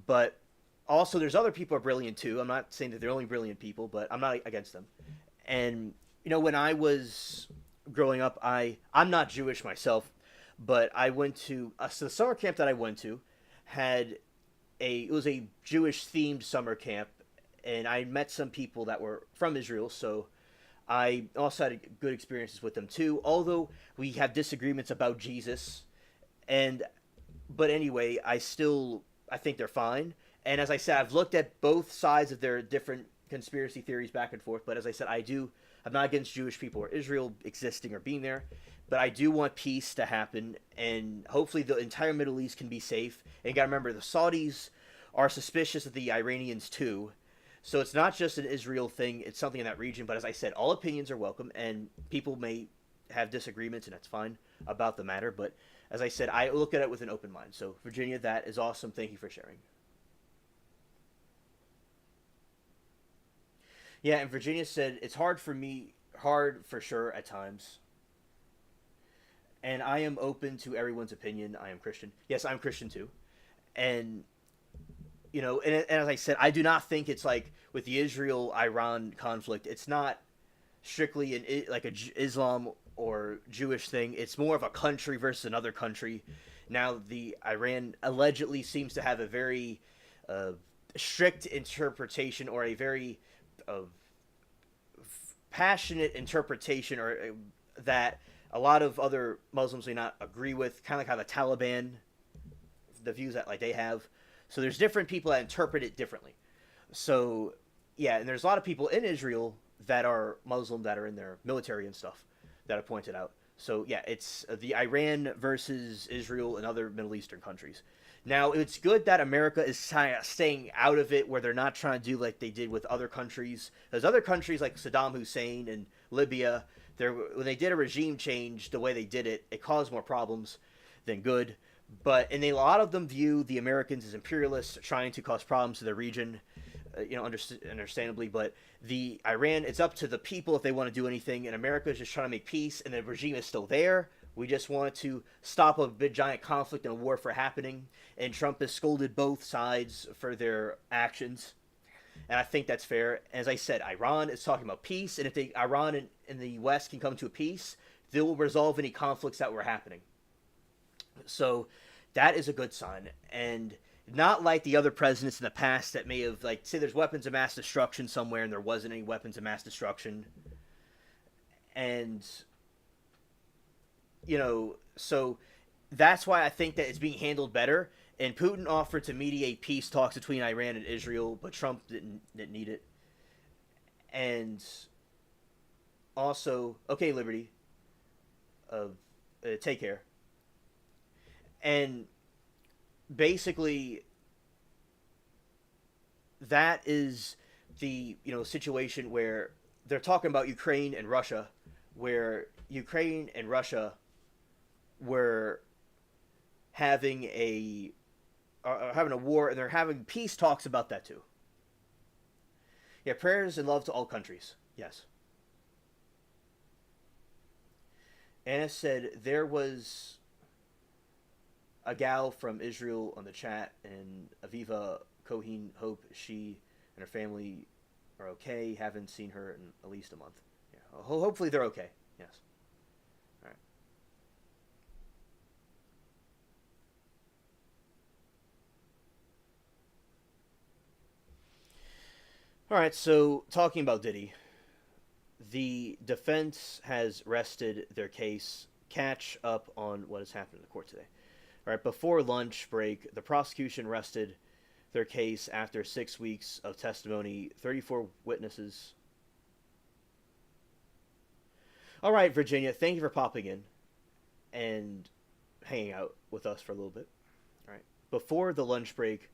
Speaker 1: But also, there's other people who are brilliant too. I'm not saying that they're only brilliant people, but I'm not against them. And when I was growing up, I'm not Jewish myself, but I went to so the summer camp that I went to had it was a Jewish themed summer camp, and I met some people that were from Israel, so I also had good experiences with them too. Although we have disagreements about Jesus, and but anyway, I think they're fine. And as I said, I've looked at both sides of their different conspiracy theories back and forth. But as I said, I'm not against Jewish people or Israel existing or being there, but I do want peace to happen, and hopefully the entire Middle East can be safe. And you got to remember, the Saudis are suspicious of the Iranians too, so it's not just an Israel thing; it's something in that region. But as I said, all opinions are welcome, and people may have disagreements, and that's fine about the matter. But as I said, I look at it with an open mind. So Virginia, that is awesome. Thank you for sharing. Yeah, and Virginia said it's hard for sure at times, and I am open to everyone's opinion. I am Christian. Yes, I'm Christian too, and and as I said, I do not think it's like with the Israel-Iran conflict. It's not strictly like a Islam or Jewish thing. It's more of a country versus another country. Now, the Iran allegedly seems to have a very uh, strict interpretation, or a very uh, passionate interpretation, or that a lot of other Muslims may not agree with, kind of like how the Taliban, the views that like they have. So there's different people that interpret it differently. So yeah, and there's a lot of people in Israel that are Muslim that are in their military and stuff that I pointed out. So yeah, it's the Iran versus Israel and other Middle Eastern countries. Now it's good that America is staying out of it, where they're not trying to do like they did with other countries. There's other countries like Saddam Hussein and Libya. When they did a regime change, the way they did it, it caused more problems than good. And a lot of them view the Americans as imperialists, trying to cause problems to their region. Understandably, but the Iran, it's up to the people if they want to do anything, and America is just trying to make peace, and the regime is still there. We just want to stop a big giant conflict and a war from happening, and Trump has scolded both sides for their actions, and I think that's fair. As I said, Iran is talking about peace, and if Iran and the West can come to a peace, they will resolve any conflicts that were happening. So that is a good sign, and not like the other presidents in the past that may have, like, say there's weapons of mass destruction somewhere and there wasn't any weapons of mass destruction. And, so that's why I think that it's being handled better. And Putin offered to mediate peace talks between Iran and Israel, but Trump didn't need it. And also, okay, Liberty, take care. And basically, that is the situation where they're talking about Ukraine and Russia, where Ukraine and Russia were having a war, and they're having peace talks about that too. Yeah, prayers and love to all countries. Yes. Anna said there was a gal from Israel on the chat, and Aviva Cohen, hope she and her family are okay. Haven't seen her in at least a month. Yeah, hopefully they're okay. Yes. All right. All right. So talking about Diddy, The defense has rested their case. Catch up on what has happened in the court today. All right, before lunch break, the prosecution rested their case after 6 weeks of testimony, 34 witnesses. All right, Virginia, thank you for popping in and hanging out with us for a little bit. All right. Before the lunch break,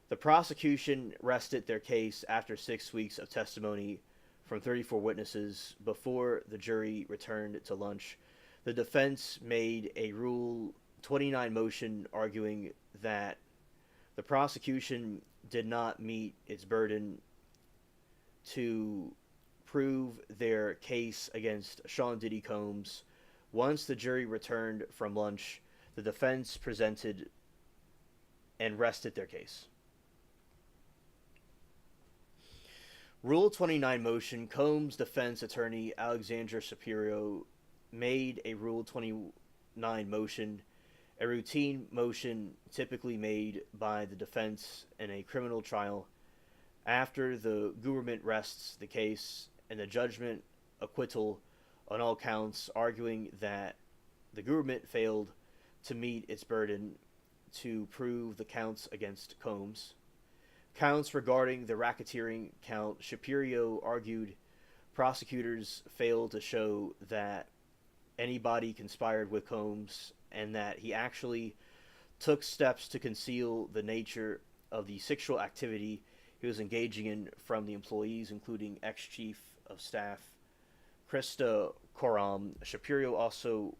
Speaker 1: the prosecution rested their case after 6 weeks of testimony from 34 witnesses. Before the jury returned to lunch, the defense made a Rule 29 motion arguing that the prosecution did not meet its burden to prove their case against Sean Diddy Combs. Once the jury returned from lunch, the defense presented and rested their case. Rule 29 motion. Combs' defense attorney Alexandra Shapiro made a Rule 29 motion, a routine motion typically made by the defense in a criminal trial after the government rests the case and the judgment acquittal on all counts, arguing that the government failed to meet its burden to prove the counts against Combs. Counts regarding the racketeering count, Shapiro argued prosecutors failed to show that anybody conspired with Combs and that he actually took steps to conceal the nature of the sexual activity he was engaging in from the employees, including ex-chief of staff Krista Coram. Shapiro also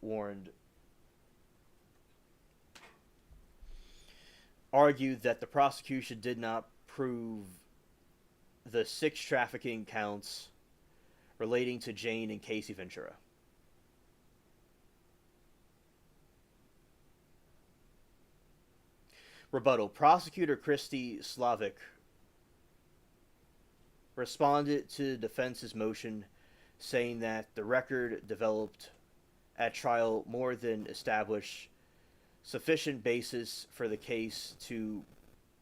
Speaker 1: argued that the prosecution did not prove the 6 trafficking counts relating to Jane and Casey Ventura. Rebuttal. Prosecutor Christy Slavic responded to the defense's motion, saying that the record developed at trial more than established sufficient basis for the case to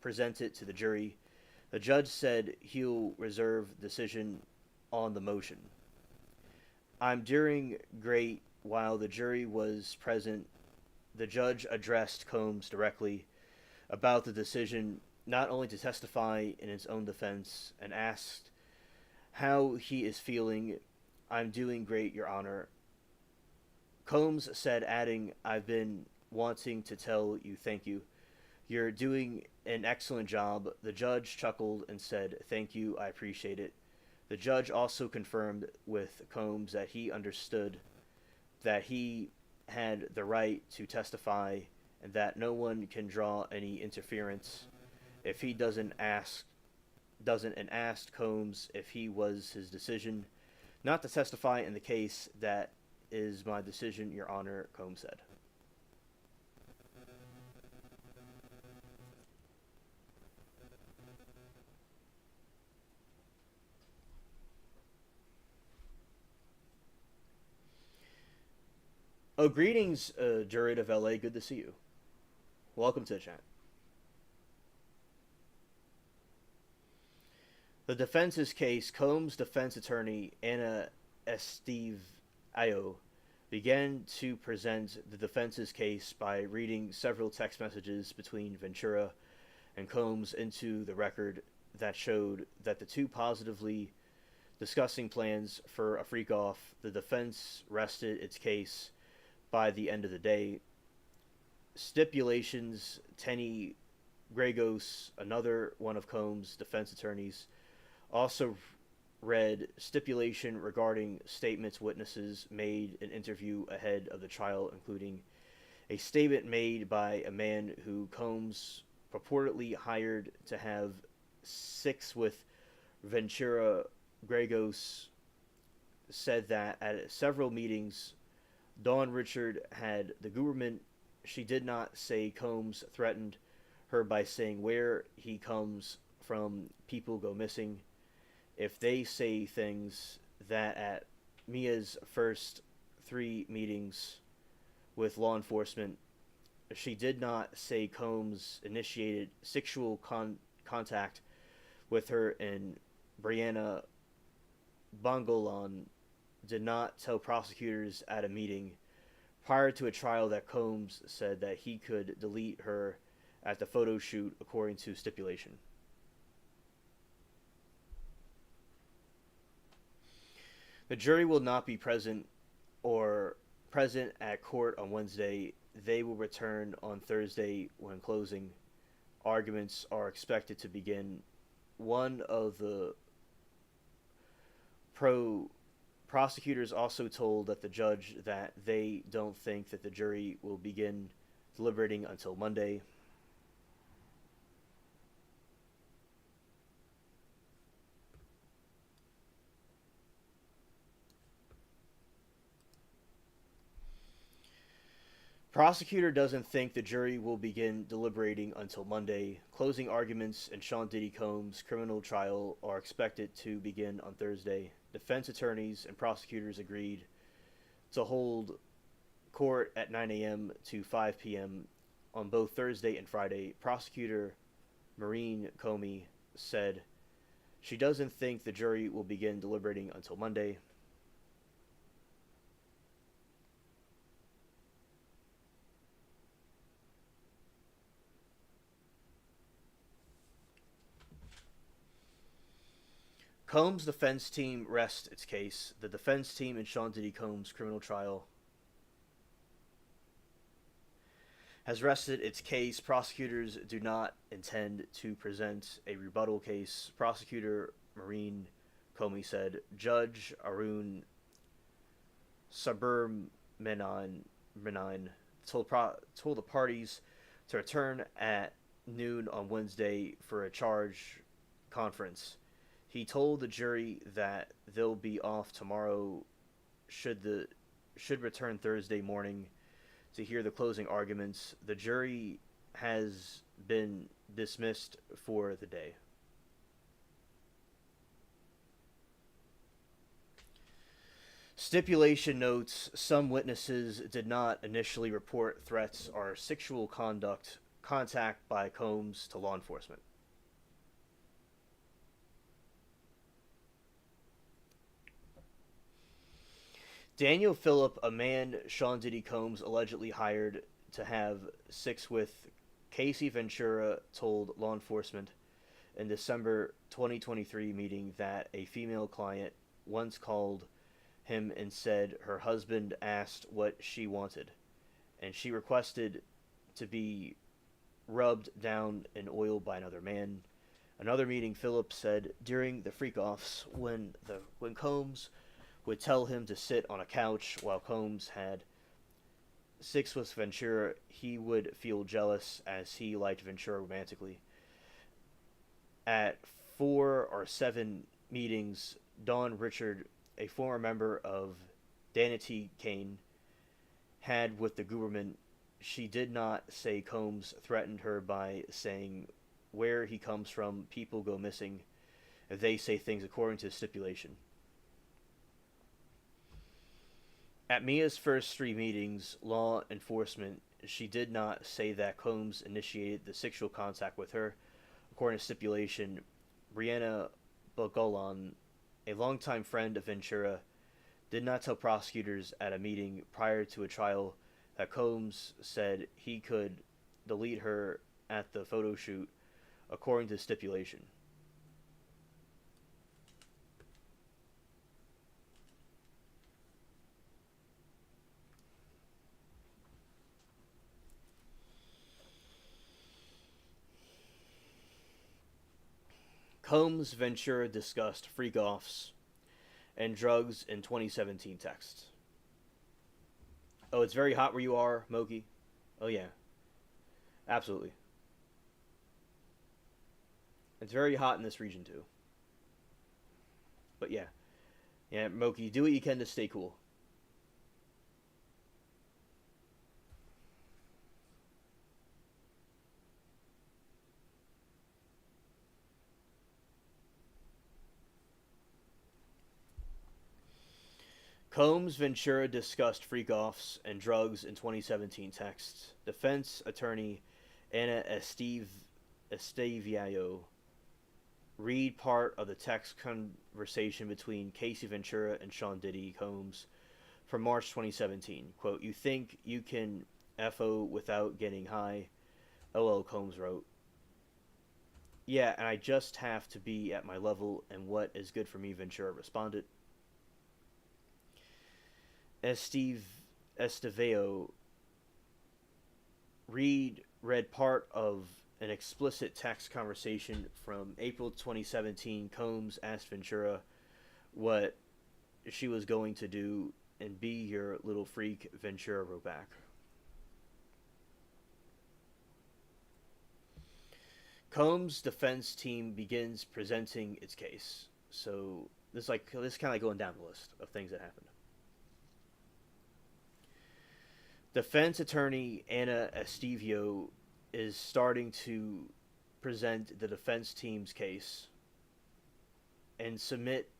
Speaker 1: present it to the jury. The judge said he'll reserve decision on the motion. I'm doing great. While the jury was present, the judge addressed Combs directly about the decision not only to testify in his own defense and asked how he is feeling. I'm doing great, Your Honor. Combs said, adding, I've been wanting to tell you thank you. You're doing an excellent job. The judge chuckled and said, thank you, I appreciate it. The judge also confirmed with Combs that he understood that he had the right to testify and that no one can draw any interference if he doesn't and asked Combs if he was his decision not to testify in the case. That is my decision, Your Honor, Combs said. Oh, greetings, Jared of LA. Good to see you. Welcome to the chat. The defense's case. Combs' defense attorney, Anna Esteve Ayo, began to present the defense's case by reading several text messages between Ventura and Combs into the record that showed that the two positively discussing plans for a freak-off. The defense rested its case by the end of the day. Stipulations. Tenny Gregos, another one of Combs' defense attorneys, also read stipulation regarding statements witnesses made in interview ahead of the trial, including a statement made by a man who Combs purportedly hired to have sex with Ventura. Gregos said that at several meetings Dawn Richard had the government. She did not say Combs threatened her by saying where he comes from, people go missing. If they say things that at Mia's first 3 meetings with law enforcement, she did not say Combs initiated sexual contact with her and Brianna Bongolan did not tell prosecutors at a meeting prior to a trial that Combs said that he could delete her at the photo shoot according to stipulation. The jury will not be present at court on Wednesday. They will return on Thursday when closing arguments are expected to begin. One of the prosecutors also told that the judge that they don't think that the jury will begin deliberating until Monday. Prosecutor doesn't think the jury will begin deliberating until Monday. Closing arguments in Sean Diddy Combs' criminal trial are expected to begin on Thursday. Defense attorneys and prosecutors agreed to hold court at 9 a.m. to 5 p.m. on both Thursday and Friday. Prosecutor Maureen Comey said she doesn't think the jury will begin deliberating until Monday. Combs' defense team rests its case. The defense team in Sean Diddy Combs' criminal trial has rested its case. Prosecutors do not intend to present a rebuttal case. Prosecutor Maureen Comey said Judge Arun Subramanian told the parties to return at noon on Wednesday for a charge conference. He told the jury that they'll be off tomorrow should return Thursday morning to hear the closing arguments. The jury has been dismissed for the day. Stipulation notes some witnesses did not initially report threats or sexual contact by Combs to law enforcement. Daniel Phillip, a man Sean Diddy Combs allegedly hired to have sex with, Casey Ventura told law enforcement in December 2023 meeting that a female client once called him and said her husband asked what she wanted, and she requested to be rubbed down in oil by another man. Another meeting, Phillip said during the freak-offs when Combs would tell him to sit on a couch while Combs had sex with Ventura, he would feel jealous as he liked Ventura romantically. At 4 or 7 meetings, Dawn Richard, a former member of Danity Kane, had with the government, she did not say Combs threatened her by saying where he comes from, people go missing, if they say things according to stipulation. At Mia's first 3 meetings, law enforcement, she did not say that Combs initiated the sexual contact with her. According to stipulation, Brianna Bogolan, a longtime friend of Ventura, did not tell prosecutors at a meeting prior to a trial that Combs said he could delete her at the photo shoot, according to stipulation. Combs Ventura discussed freak-offs and drugs in 2017 texts. Oh, it's very hot where you are, Moki? Oh, yeah. Absolutely. It's very hot in this region, too. But yeah. Yeah, Moki, do what you can to stay cool. Combs Ventura discussed freak-offs and drugs in 2017 texts. Defense attorney Anna Esteviao read part of the text conversation between Casey Ventura and Sean Diddy Combs from March 2017. Quote, "You think you can FO without getting high?" LL Combs wrote. "Yeah, and I just have to be at my level, and what is good for me," Ventura responded. As Steve Estevao read part of an explicit text conversation from April 2017. Combs asked Ventura what she was going to do and be your little freak. Ventura wrote back. Combs' defense team begins presenting its case. So this kind of like going down the list of things that happened. Defense attorney Anna Estevao is starting to present the defense team's case and submit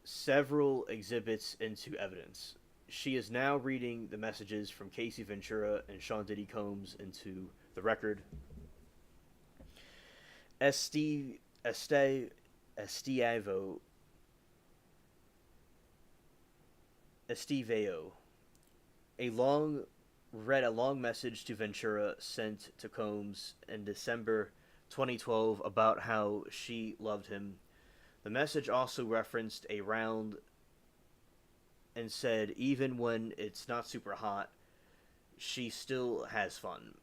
Speaker 1: several exhibits into evidence. She is now reading the messages from Casey Ventura and Sean Diddy Combs into the record. Estevao read a long message to Ventura sent to Combs in December 2012 about how she loved him. The message also referenced a round and said even when it's not super hot, she still has fun.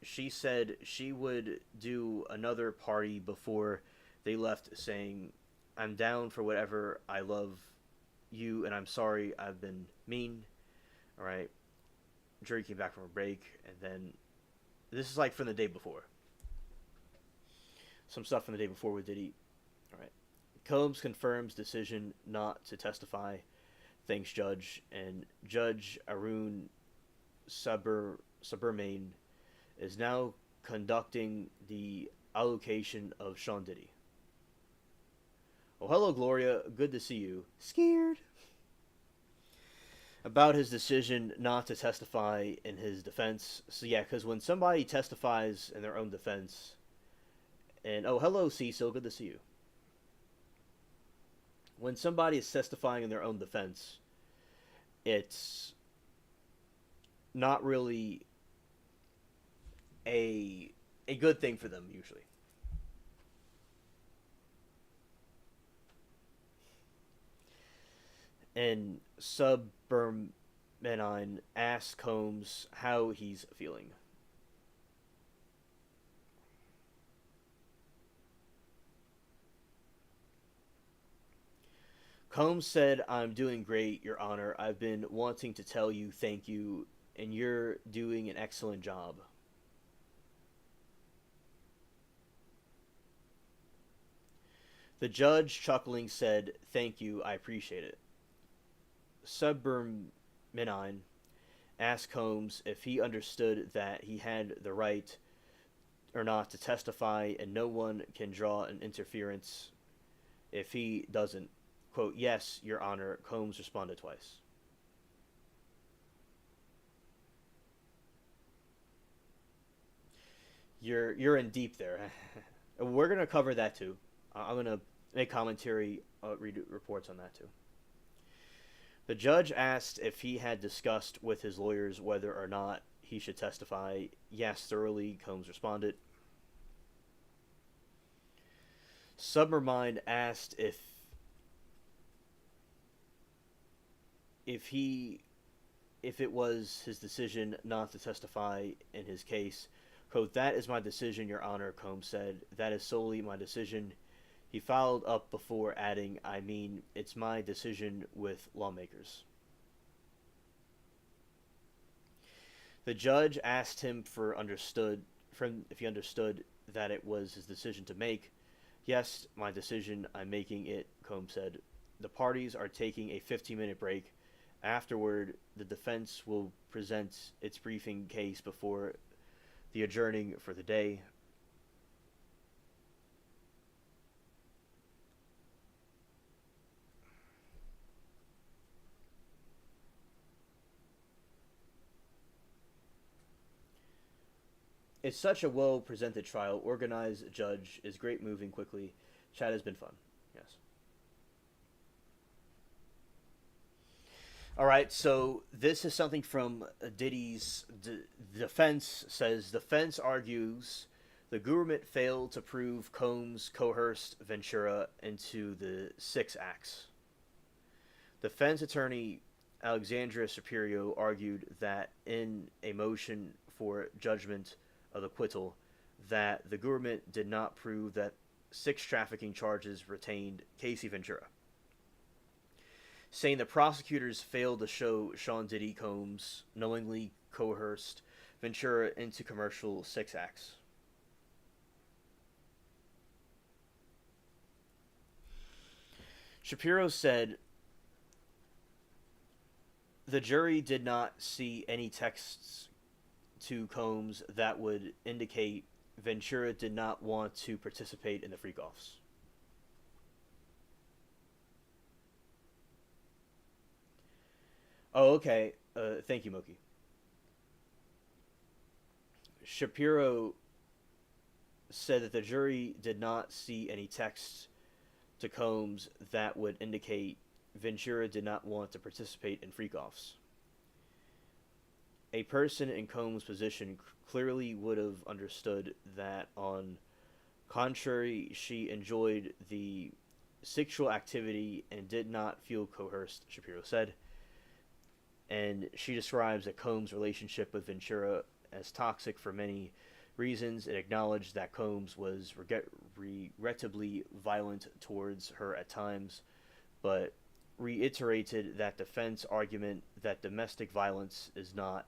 Speaker 1: She said she would do another party before they left, saying, "I'm down for whatever, I love you, and I'm sorry I've been mean." Alright. Jury came back from a break, and then this is like from the day before. Some stuff from the day before with Diddy. Alright. Combs confirms decision not to testify. Thanks, Judge. And Judge Arun Subramane is now conducting the allocation of Sean Diddy. Oh, hello, Gloria. Good to see you. Scared. About his decision not to testify in his defense. So yeah, because when somebody testifies in their own defense, and oh, hello, Cecil. Good to see you. When somebody is testifying in their own defense, it's not really a good thing for them usually. And Subramanian asks Combs how he's feeling. Combs said, "I'm doing great, Your Honor. I've been wanting to tell you thank you, and you're doing an excellent job." The judge, chuckling, said, "Thank you, I appreciate it." Subramanian asked Combs if he understood that he had the right or not to testify and no one can draw an interference if he doesn't. Quote, "Yes, Your Honor," Combs responded twice. You're in deep there. We're gonna cover that too. I'm gonna make commentary, read reports on that too. The judge asked if he had discussed with his lawyers whether or not he should testify. Yes, thoroughly, Combs responded. Subramanian asked if it was his decision not to testify in his case. Quote, "That is my decision, Your Honor," Combs said. "That is solely my decision." He followed up before adding, "I mean, it's my decision with lawmakers." The judge asked him if he understood that it was his decision to make. "Yes, my decision, I'm making it," Combs said. The parties are taking a 15-minute break. Afterward, the defense will present its briefing case before the adjourning for the day. It's such a well presented trial. Organized judge is great, moving quickly. Chat has been fun. Yes. All right. So this is something from Diddy's defense. Says defense argues the government failed to prove Combs coerced Ventura into the six acts. Defense attorney Alexandra Superior argued that in a motion for judgment of acquittal that the government did not prove that six trafficking charges retained Casey Ventura, saying the prosecutors failed to show Sean Diddy Combs knowingly coerced Ventura into commercial six acts. Shapiro said the jury did not see any texts to Combs that would indicate Ventura did not want to participate in the freak-offs. Oh, okay. Thank you, Moki. Shapiro said that the jury did not see any texts to Combs that would indicate Ventura did not want to participate in freak-offs. A person in Combs' position clearly would have understood that, on contrary, she enjoyed the sexual activity and did not feel coerced, Shapiro said. And she describes a Combs' relationship with Ventura as toxic for many reasons. It acknowledged that Combs was regrettably violent towards her at times, but reiterated that defense argument that domestic violence is not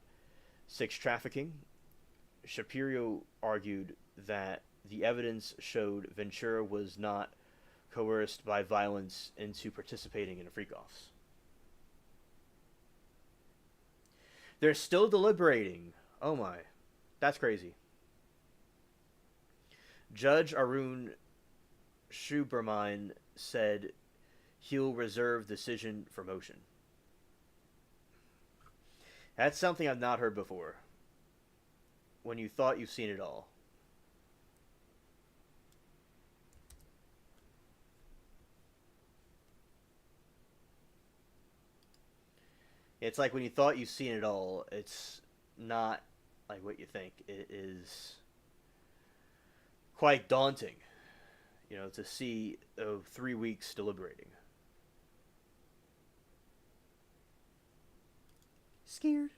Speaker 1: sex trafficking. Shapiro argued that the evidence showed Ventura was not coerced by violence into participating in freak-offs. They're still deliberating. Oh my. That's crazy. Judge Arun Subramanian said he'll reserve decision for motion. That's something I've not heard before. When you thought you've seen it all. It's like when you thought you've seen it all, it's not like what you think. It is quite daunting, to see 3 weeks deliberating. Scared.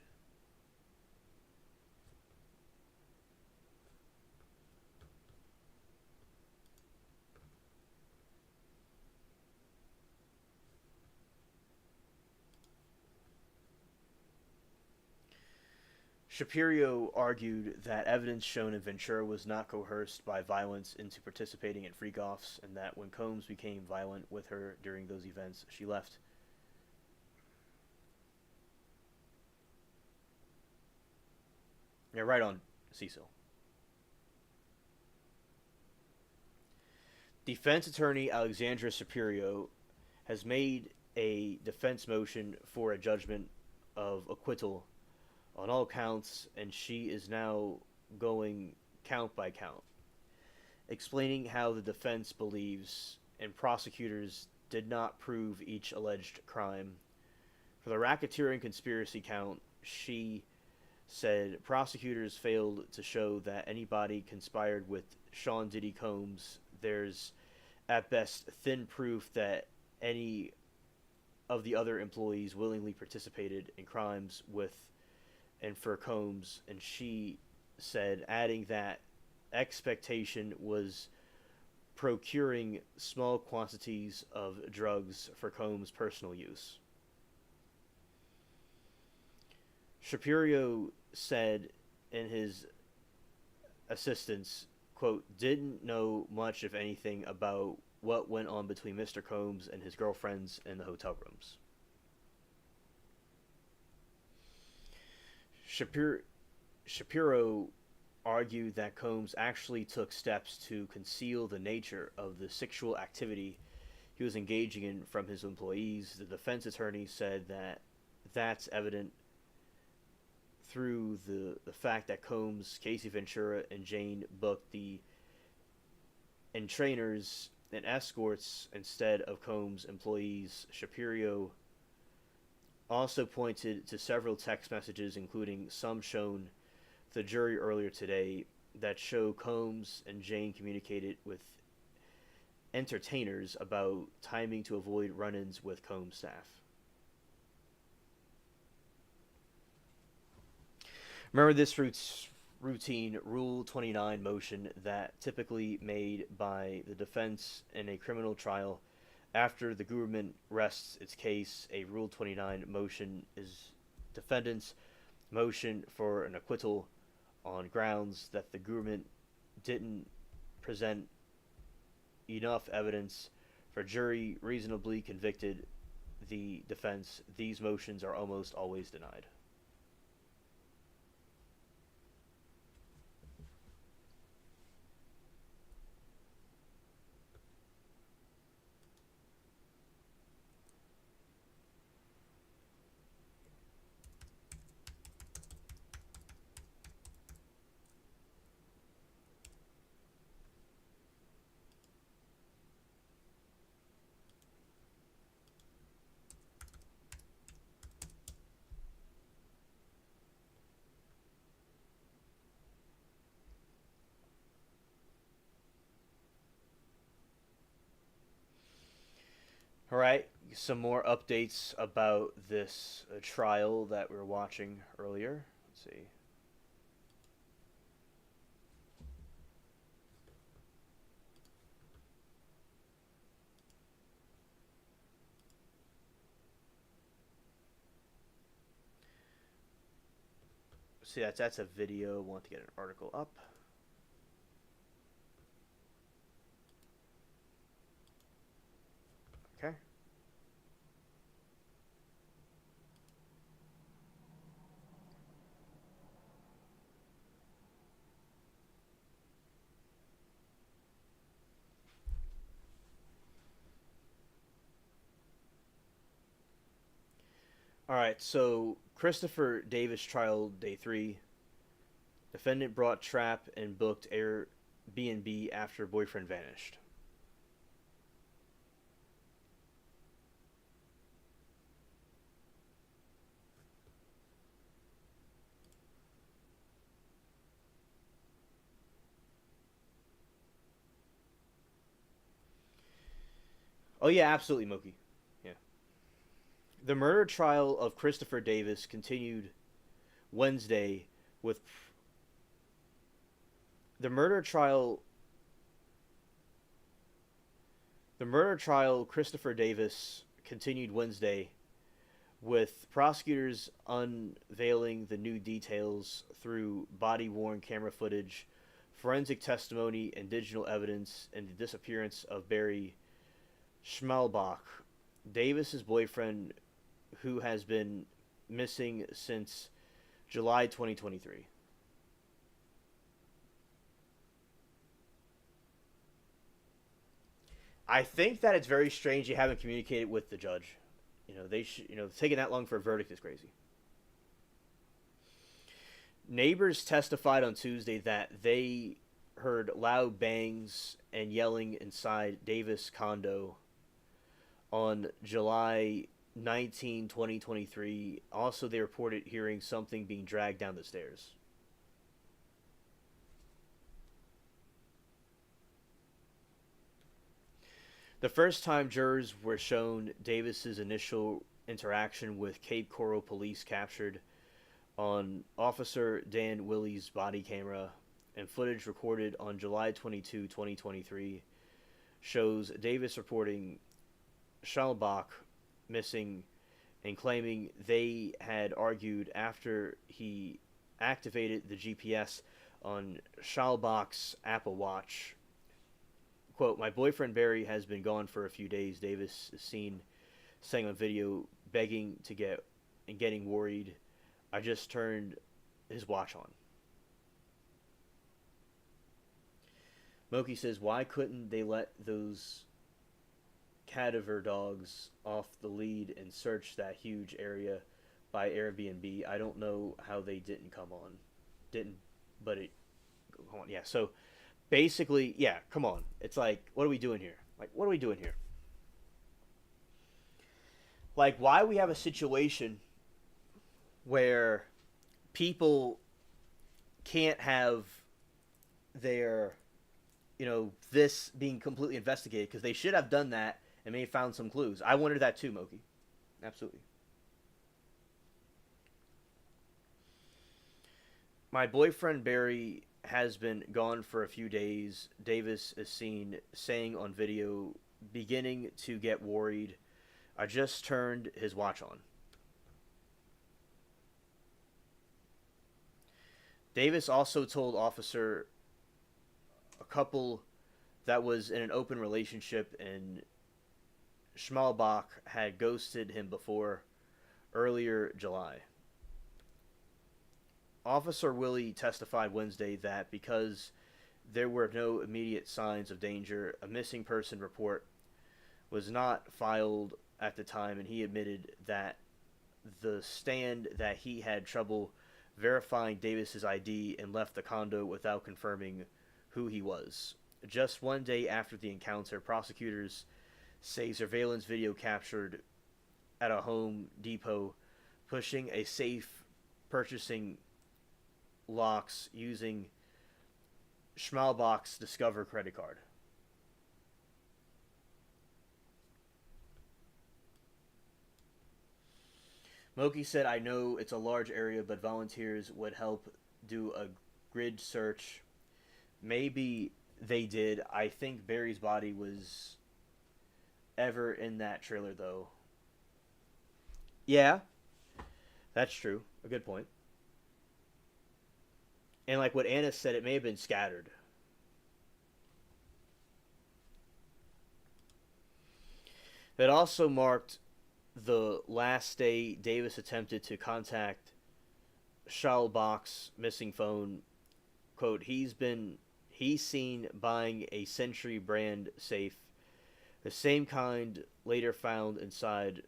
Speaker 1: Shapiro argued that evidence shown in Ventura was not coerced by violence into participating in freak-offs, and that when Combs became violent with her during those events, she left. Yeah, right on, Cecil. Defense attorney Alexandra Superior has made a defense motion for a judgment of acquittal on all counts, and she is now going count by count, explaining how the defense believes and prosecutors did not prove each alleged crime. For the racketeering conspiracy count, she said prosecutors failed to show that anybody conspired with Sean Diddy Combs. There's at best thin proof that any of the other employees willingly participated in crimes with and for Combs, and she said, adding that expectation was procuring small quantities of drugs for Combs' personal use. Shapiro said in his assistance, quote, didn't know much, if anything, about what went on between Mr. Combs and his girlfriends in the hotel rooms. Shapiro argued that Combs actually took steps to conceal the nature of the sexual activity he was engaging in from his employees. The defense attorney said that that's evident through the fact that Combs, Casey Ventura, and Jane booked the entrainers and escorts instead of Combs' employees. Shapiro also pointed to several text messages, including some shown to the jury earlier today, that show Combs and Jane communicated with entertainers about timing to avoid run-ins with Combs staff. Remember this routine Rule 29 motion that typically made by the defense in a criminal trial after the government rests its case. A Rule 29 motion is defendant's motion for an acquittal on grounds that the government didn't present enough evidence for jury reasonably convicted the defense. These motions are almost always denied. All right, some more updates about this trial that we were watching earlier. Let's see. See, that's a video. Want to get an article up. Okay. All right, so Christopher Davis trial day 3. Defendant brought trap and booked Airbnb after boyfriend vanished. Oh yeah, absolutely, Moki. Yeah. The murder trial of Christopher Davis continued Wednesday with the murder trial Christopher Davis continued Wednesday with prosecutors unveiling the new details through body-worn camera footage, forensic testimony, and digital evidence in the disappearance of Barry Schmalbach, Davis's boyfriend, who has been missing since July 2023. I think that it's very strange you haven't communicated with the judge. Taking that long for a verdict is crazy. Neighbors testified on Tuesday that they heard loud bangs and yelling inside Davis' condo on July 19, 2023. Also, they reported hearing something being dragged down the stairs. The first time jurors were shown Davis's initial interaction with Cape Coral police captured on Officer Dan Willey's body camera, and footage recorded on July 22, 2023, shows Davis reporting Schmalbach missing and claiming they had argued after he activated the GPS on Schmalbach's Apple Watch. Quote, "My boyfriend Barry has been gone for a few days," Davis is seen saying on video, begging to get and getting worried. "I just turned his watch on." Moki says, why couldn't they let those cadaver dogs off the lead and search that huge area by Airbnb. I don't know how they didn't come on. Didn't, but it. Come on, yeah. So basically, yeah, come on. It's like, what are we doing here? Like, what are we doing here? Like, why we have a situation where people can't have their, this being completely investigated because they should have done that and may have found some clues. I wondered that too, Moki. Absolutely. My boyfriend Barry has been gone for a few days. Davis is seen saying on video, beginning to get worried. I just turned his watch on. Davis also told officer a couple that was in an open relationship and Schmalbach had ghosted him before earlier July. Officer Willie testified Wednesday that because there were no immediate signs of danger, a missing person report was not filed at the time, and he admitted that the stand that he had trouble verifying Davis's ID and left the condo without confirming who he was. Just one day after the encounter, prosecutors say surveillance video captured at a Home Depot pushing a safe purchasing locks using Schmalbach's Discover credit card. Moki said, I know it's a large area, but volunteers would help do a grid search. Maybe they did. I think Barry's body was ever in that trailer, though. Yeah, that's true. A good point. And like what Anna said, it may have been scattered. It also marked the last day Davis attempted to contact Schallbach's missing phone. Quote, he's seen buying a Century brand safe, the same kind later found inside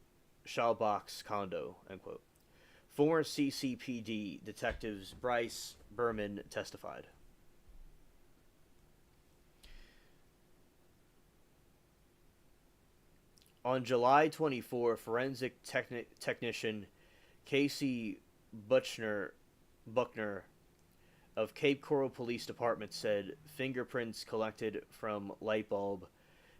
Speaker 1: Schallbach's condo, end quote. Former CCPD detectives Bryce Berman testified. On July 24, forensic technician Casey Buckner of Cape Coral Police Department said fingerprints collected from light bulb,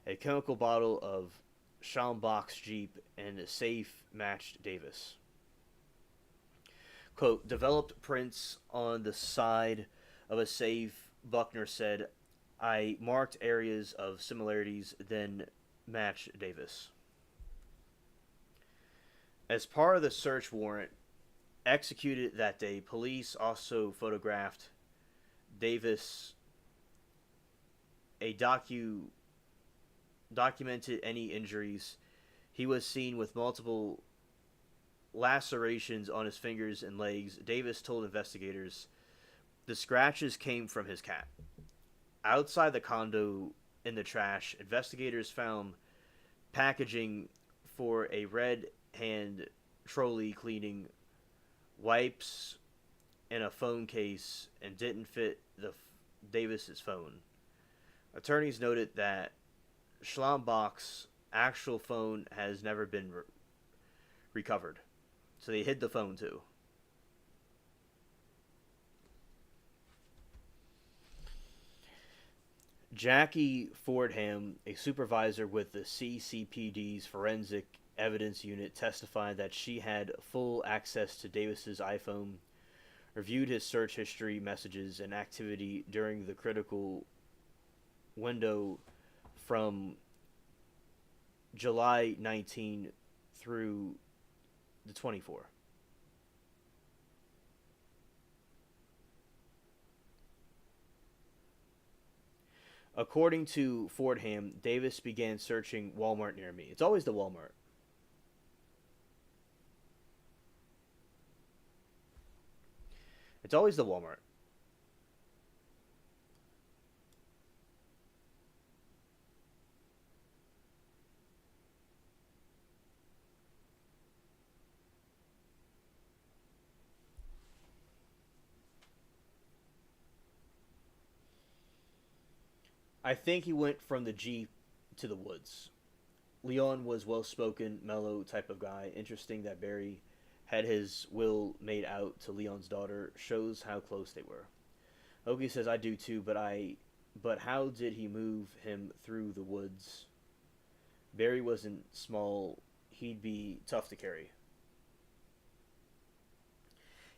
Speaker 1: a chemical bottle of Schambach's Jeep, and a safe matched Davis. Quote, developed prints on the side of a safe, Buckner said. I marked areas of similarities, then matched Davis. As part of the search warrant executed that day, police also photographed Davis, documented any injuries. He was seen with multiple lacerations on his fingers and legs. Davis told investigators the scratches came from his cat. Outside the condo in the trash, investigators found packaging for a red hand trolley cleaning, wipes, and a phone case, and didn't fit Davis's phone. Attorneys noted that Schlambach's actual phone has never been recovered. So they hid the phone too. Jackie Fordham, a supervisor with the CCPD's Forensic Evidence Unit, testified that she had full access to Davis's iPhone, reviewed his search history, messages, and activity during the critical window from July 19 through the 24. According to Fordham, Davis began searching Walmart near me. It's always the Walmart. It's always the Walmart. I think he went from the Jeep to the woods. Leon was well spoken, mellow type of guy. Interesting that Barry had his will made out to Leon's daughter. Shows how close they were. Oki says I do too, but how did he move him through the woods? Barry wasn't small. He'd be tough to carry.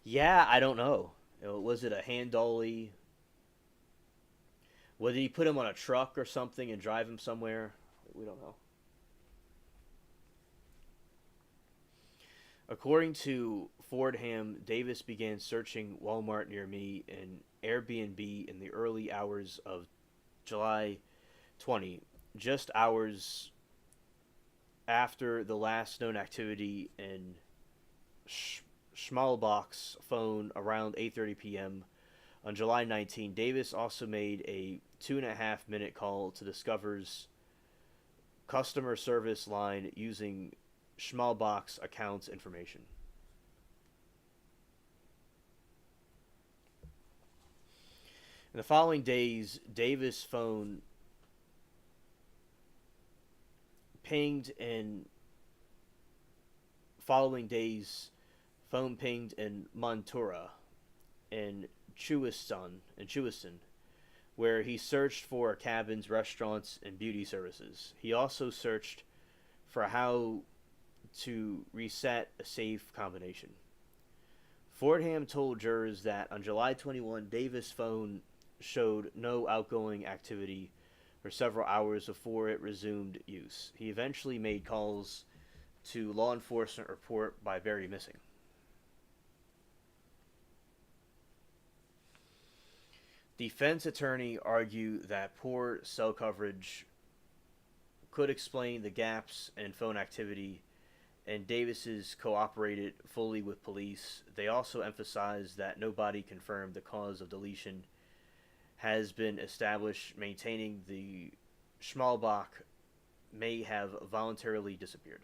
Speaker 1: Yeah, I don't know. Was it a hand dolly? Did he put him on a truck or something and drive him somewhere? We don't know. According to Fordham, Davis began searching Walmart near me and Airbnb in the early hours of July 20, just hours after the last known activity in Schmalbach's phone around 8:30 p.m. On July 19, Davis also made a 2.5 minute call to Discover's customer service line using Schmalbach's account's information. In the following days, Davis' phone pinged in Montura in Chewiston, where he searched for cabins, restaurants, and beauty services. He also searched for how to reset a safe combination. Fordham told jurors that on July 21, Davis' phone showed no outgoing activity for several hours before it resumed use. He eventually made calls to law enforcement report by Barry missing. Defense attorney argued that poor cell coverage could explain the gaps in phone activity, and Davis's cooperated fully with police. They also emphasized that nobody confirmed the cause of deletion has been established, maintaining the Schmalbach may have voluntarily disappeared.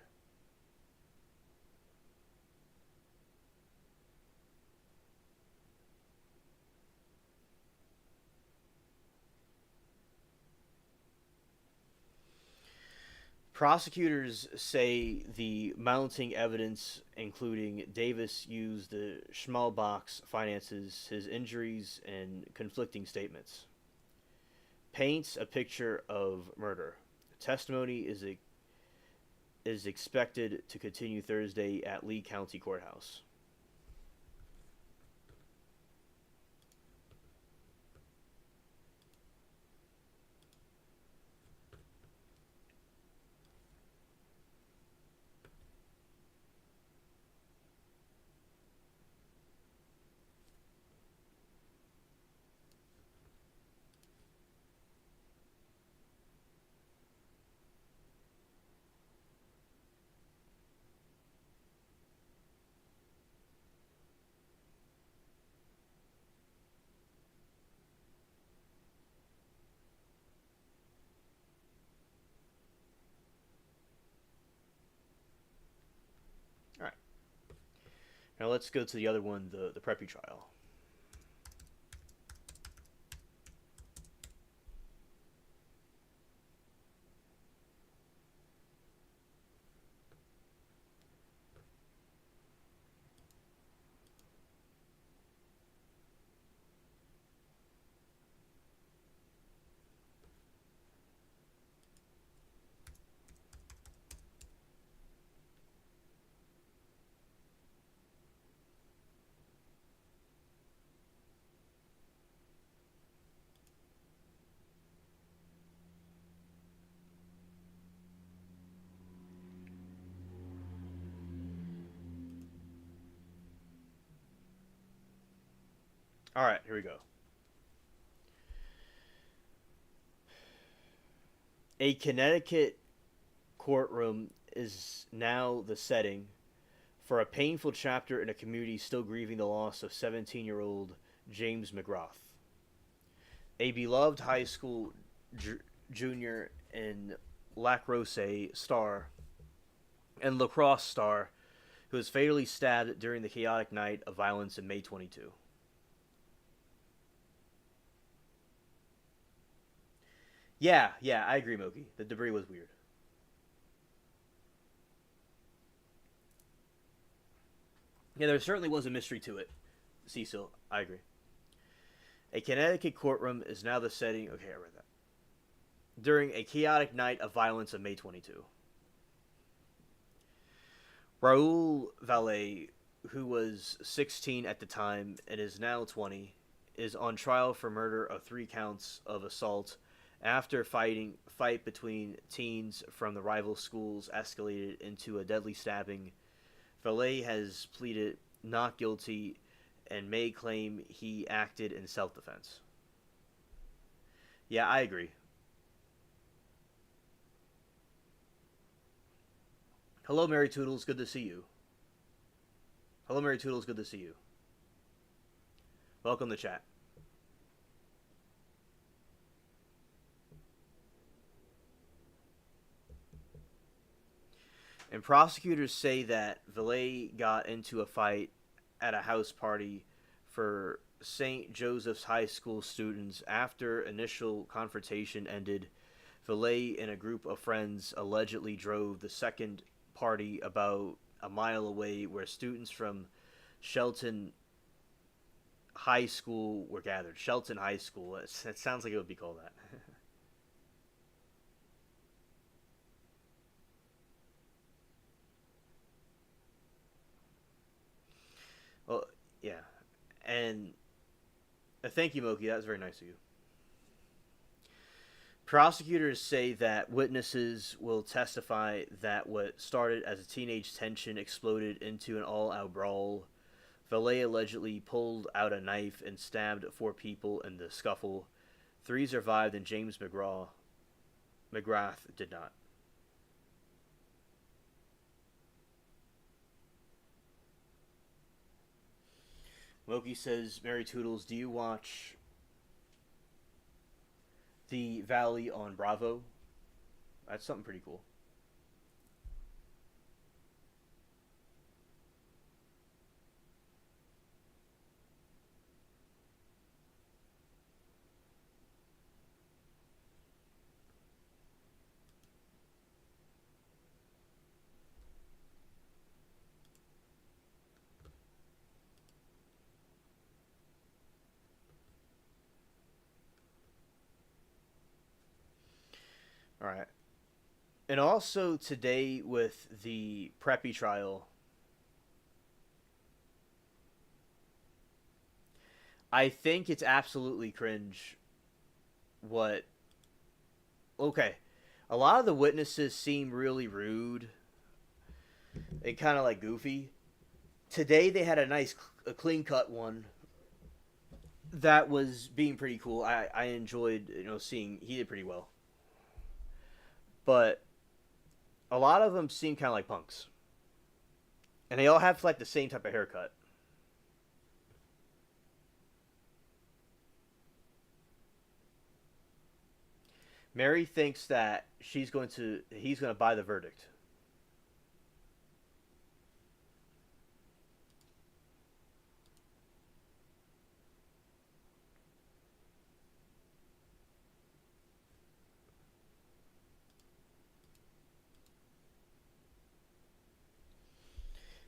Speaker 1: Prosecutors say the mounting evidence, including Davis used the Schmalbach's finances, his injuries, and conflicting statements, paints a picture of murder. Testimony is expected to continue Thursday at Lee County Courthouse. All right. Now let's go to the other one, the Preppy trial. All right, here we go. A Connecticut courtroom is now the setting for a painful chapter in a community still grieving the loss of 17-year-old James McGrath, a beloved high school junior and lacrosse star who was fatally stabbed during the chaotic night of violence in May 22. Yeah, I agree, Moki. The debris was weird. Yeah, there certainly was a mystery to it. Cecil, I agree. A Connecticut courtroom is now the setting. Okay, I read that. During a chaotic night of violence of May 22. Raul Valet, who was 16 at the time and is now 20, is on trial for murder of 3 counts of assault after fight between teens from the rival schools escalated into a deadly stabbing. Valet has pleaded not guilty and may claim he acted in self-defense. Yeah, I agree. Hello, Mary Toodles. Good to see you. Hello, Mary Toodles. Good to see you. Welcome to chat. And prosecutors say that Valet got into a fight at a house party for St. Joseph's High School students. After initial confrontation ended, Valet and a group of friends allegedly drove the second party about a mile away where students from Shelton High School were gathered. Shelton High School. It sounds like it would be called that. Well, yeah. And thank you, Moki. That was very nice of you. Prosecutors say that witnesses will testify that what started as a teenage tension exploded into an all-out brawl. Valet allegedly pulled out a knife and stabbed 4 people in the scuffle. 3 survived, and James McGrath did not. Moki says, Mary Toodles, do you watch the Valley on Bravo? That's something pretty cool. All right. And also today with the Preppy trial, I think it's absolutely cringe what. Okay. A lot of the witnesses seem really rude and kind of like goofy. Today they had a clean cut one that was being pretty cool. I enjoyed seeing he did pretty well, but a lot of them seem kind of like punks, and they all have like the same type of haircut. Mary thinks that he's going to buy the verdict.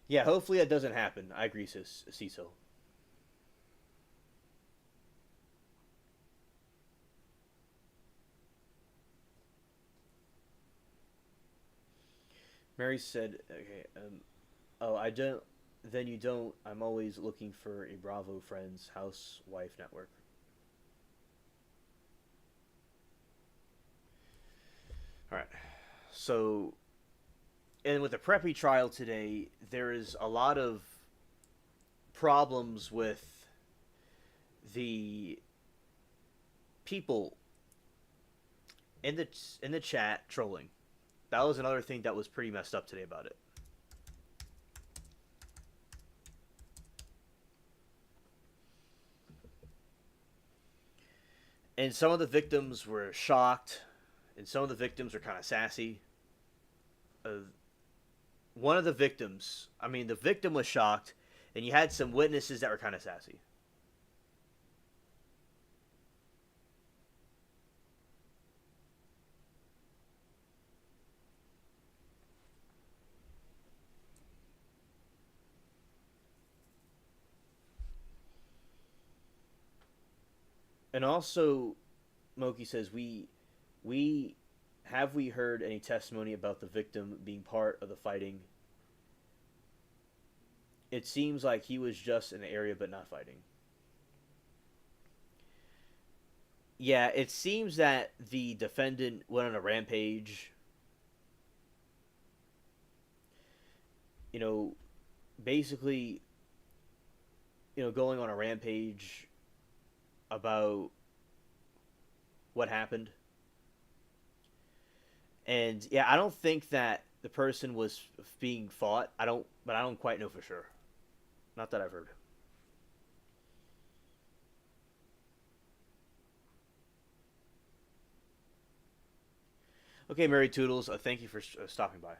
Speaker 1: Yeah, hopefully that doesn't happen. I agree, Cecil. Mary said, "Okay, oh, I don't. Then you don't. I'm always looking for a Bravo Friends housewife network." All right. So, and with the Preppy trial today, there is a lot of problems with the people in the chat trolling. That was another thing that was pretty messed up today about it. And some of the victims were shocked, and some of the victims were kind of sassy. Uh, One of the victims, I mean, the victim was shocked, and you had some witnesses that were kind of sassy. And also, Moki says we have we heard any testimony about the victim being part of the fighting? It seems like he was just in the area but not fighting. Yeah, it seems that the defendant went on a rampage. You know, basically, going on a rampage about what happened. And yeah, I don't think that the person was being fought. But I don't quite know for sure. Not that I've heard. Okay, Mary Toodles, thank you for stopping by.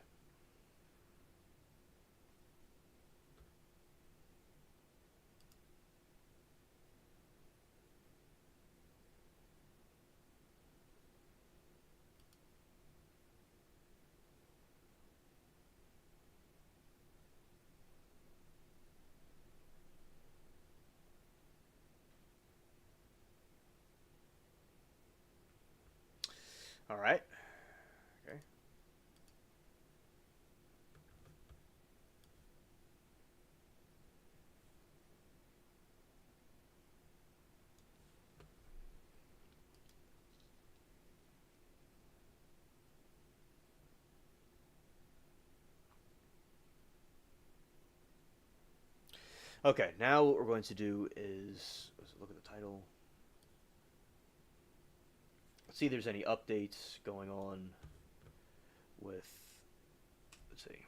Speaker 1: All right. Okay. Okay. Now what we're going to do is let's look at the title. Let's see if there's any updates going on with. Let's see.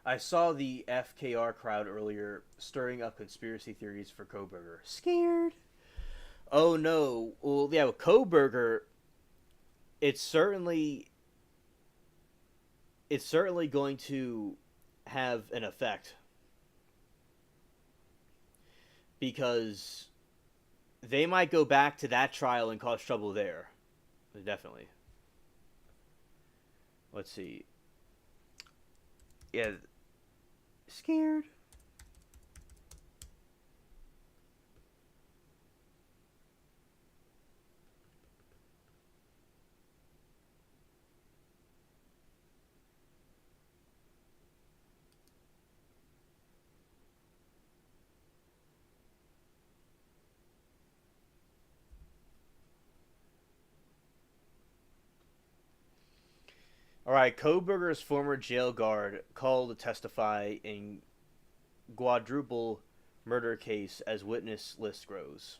Speaker 1: I saw the FKR crowd earlier stirring up conspiracy theories for Koberger. Scared? Oh no. Well, yeah, with Koberger, it's certainly it's certainly going to have an effect because they might go back to that trial and cause trouble there. Definitely. Let's see. Yeah, scared. All right, Koberger's former jail guard called to testify in quadruple murder case as witness list grows.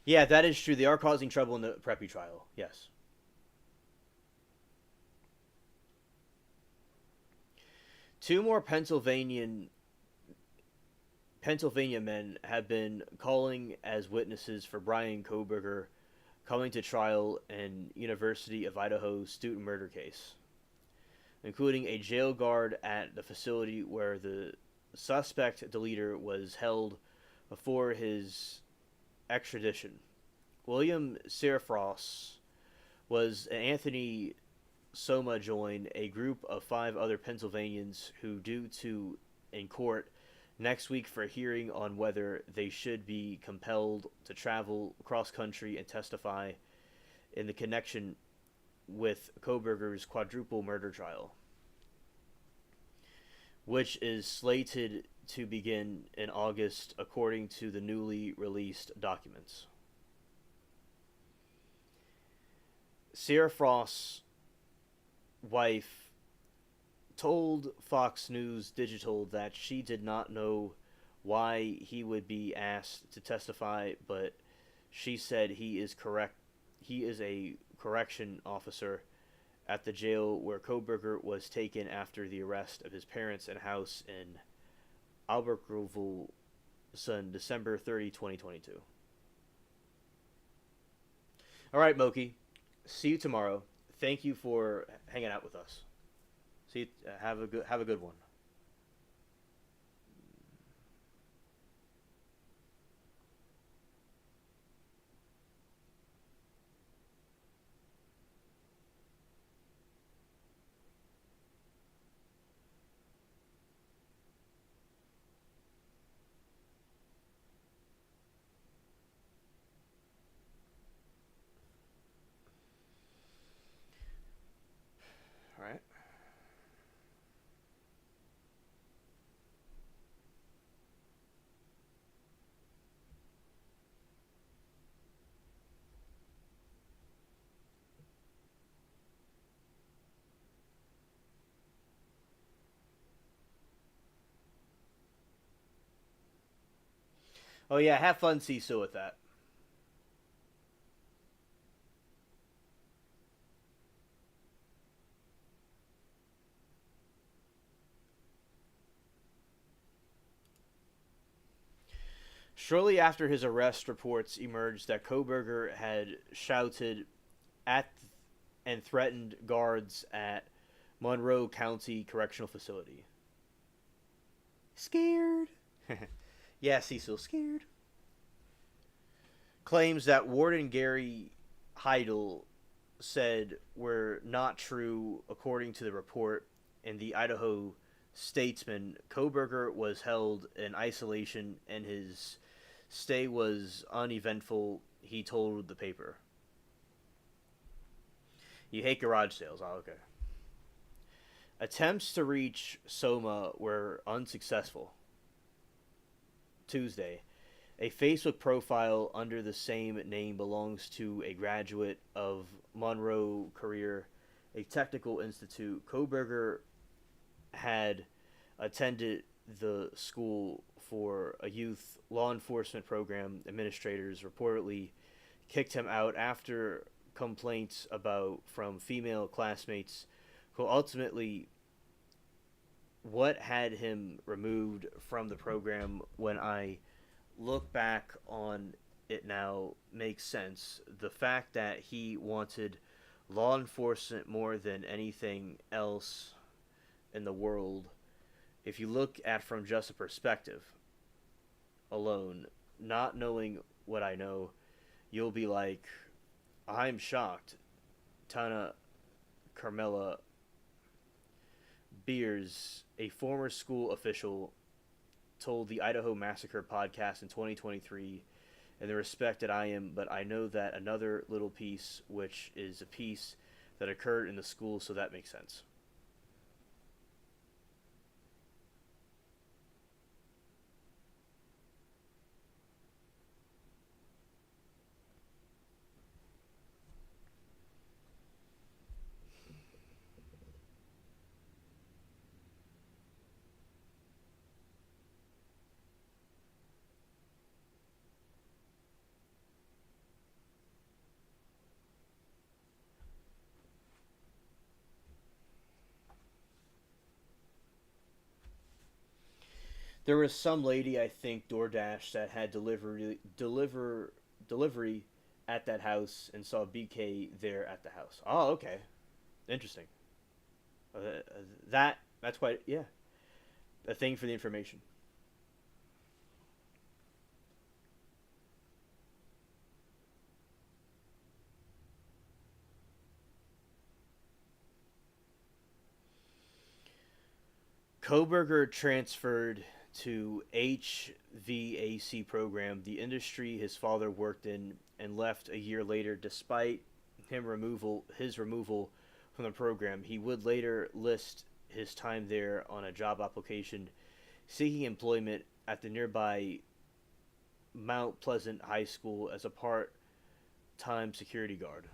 Speaker 1: Yeah, that is true. They are causing trouble in the Preppy trial. Yes. Two more Pennsylvania men have been calling as witnesses for Brian Koberger coming to trial in University of Idaho student murder case, including a jail guard at the facility where the suspect deleter was held before his extradition. William Serafros was Anthony Soma joined a group of five other Pennsylvanians who due to in court next week for a hearing on whether they should be compelled to travel cross country and testify in the connection with Koberger's quadruple murder trial, which is slated to begin in August according to the newly released documents. Sarah Frost's wife told Fox News Digital that she did not know why he would be asked to testify, but she said he is correct. He is a correction officer at the jail where Koberger was taken after the arrest of his parents and house in Albertville, son, December 30, 2022. All right, Moki. See you tomorrow. Thank you for hanging out with us. See, you, have a good one. All right. Oh yeah, have fun, Cecil, with that. Shortly after his arrest, reports emerged that Koberger had shouted at and threatened guards at Monroe County Correctional Facility. Scared? Yeah, Cecil, scared. Claims that Warden Gary Heidel said were not true according to the report in the Idaho Statesman. Koberger was held in isolation and his stay was uneventful, he told the paper. You hate garage sales. Oh, okay. Attempts to reach Soma were unsuccessful. Tuesday, a Facebook profile under the same name belongs to a graduate of Monroe Career, a technical institute. Koberger had attended the school for a youth law enforcement program. Administrators reportedly kicked him out after complaints about from female classmates who ultimately what had him removed from the program. When I look back on it now makes sense. The fact that he wanted law enforcement more than anything else in the world, if you look at from just a perspective alone, not knowing what I know, you'll be like, I'm shocked. Tana Carmela Beers, a former school official, told the Idaho Massacre podcast in 2023, in the respect that I am, but I know that another little piece, which is a piece that occurred in the school, so that makes sense. There was some lady, I think, DoorDash, that had delivery at that house and saw BK there at the house. Oh, okay, interesting. That's quite, yeah, a thing for the information. Koberger transferred to HVAC program, the industry his father worked in, and left a year later despite his removal from the program. He would later list his time there on a job application seeking employment at the nearby Mount Pleasant High School as a part-time security guard.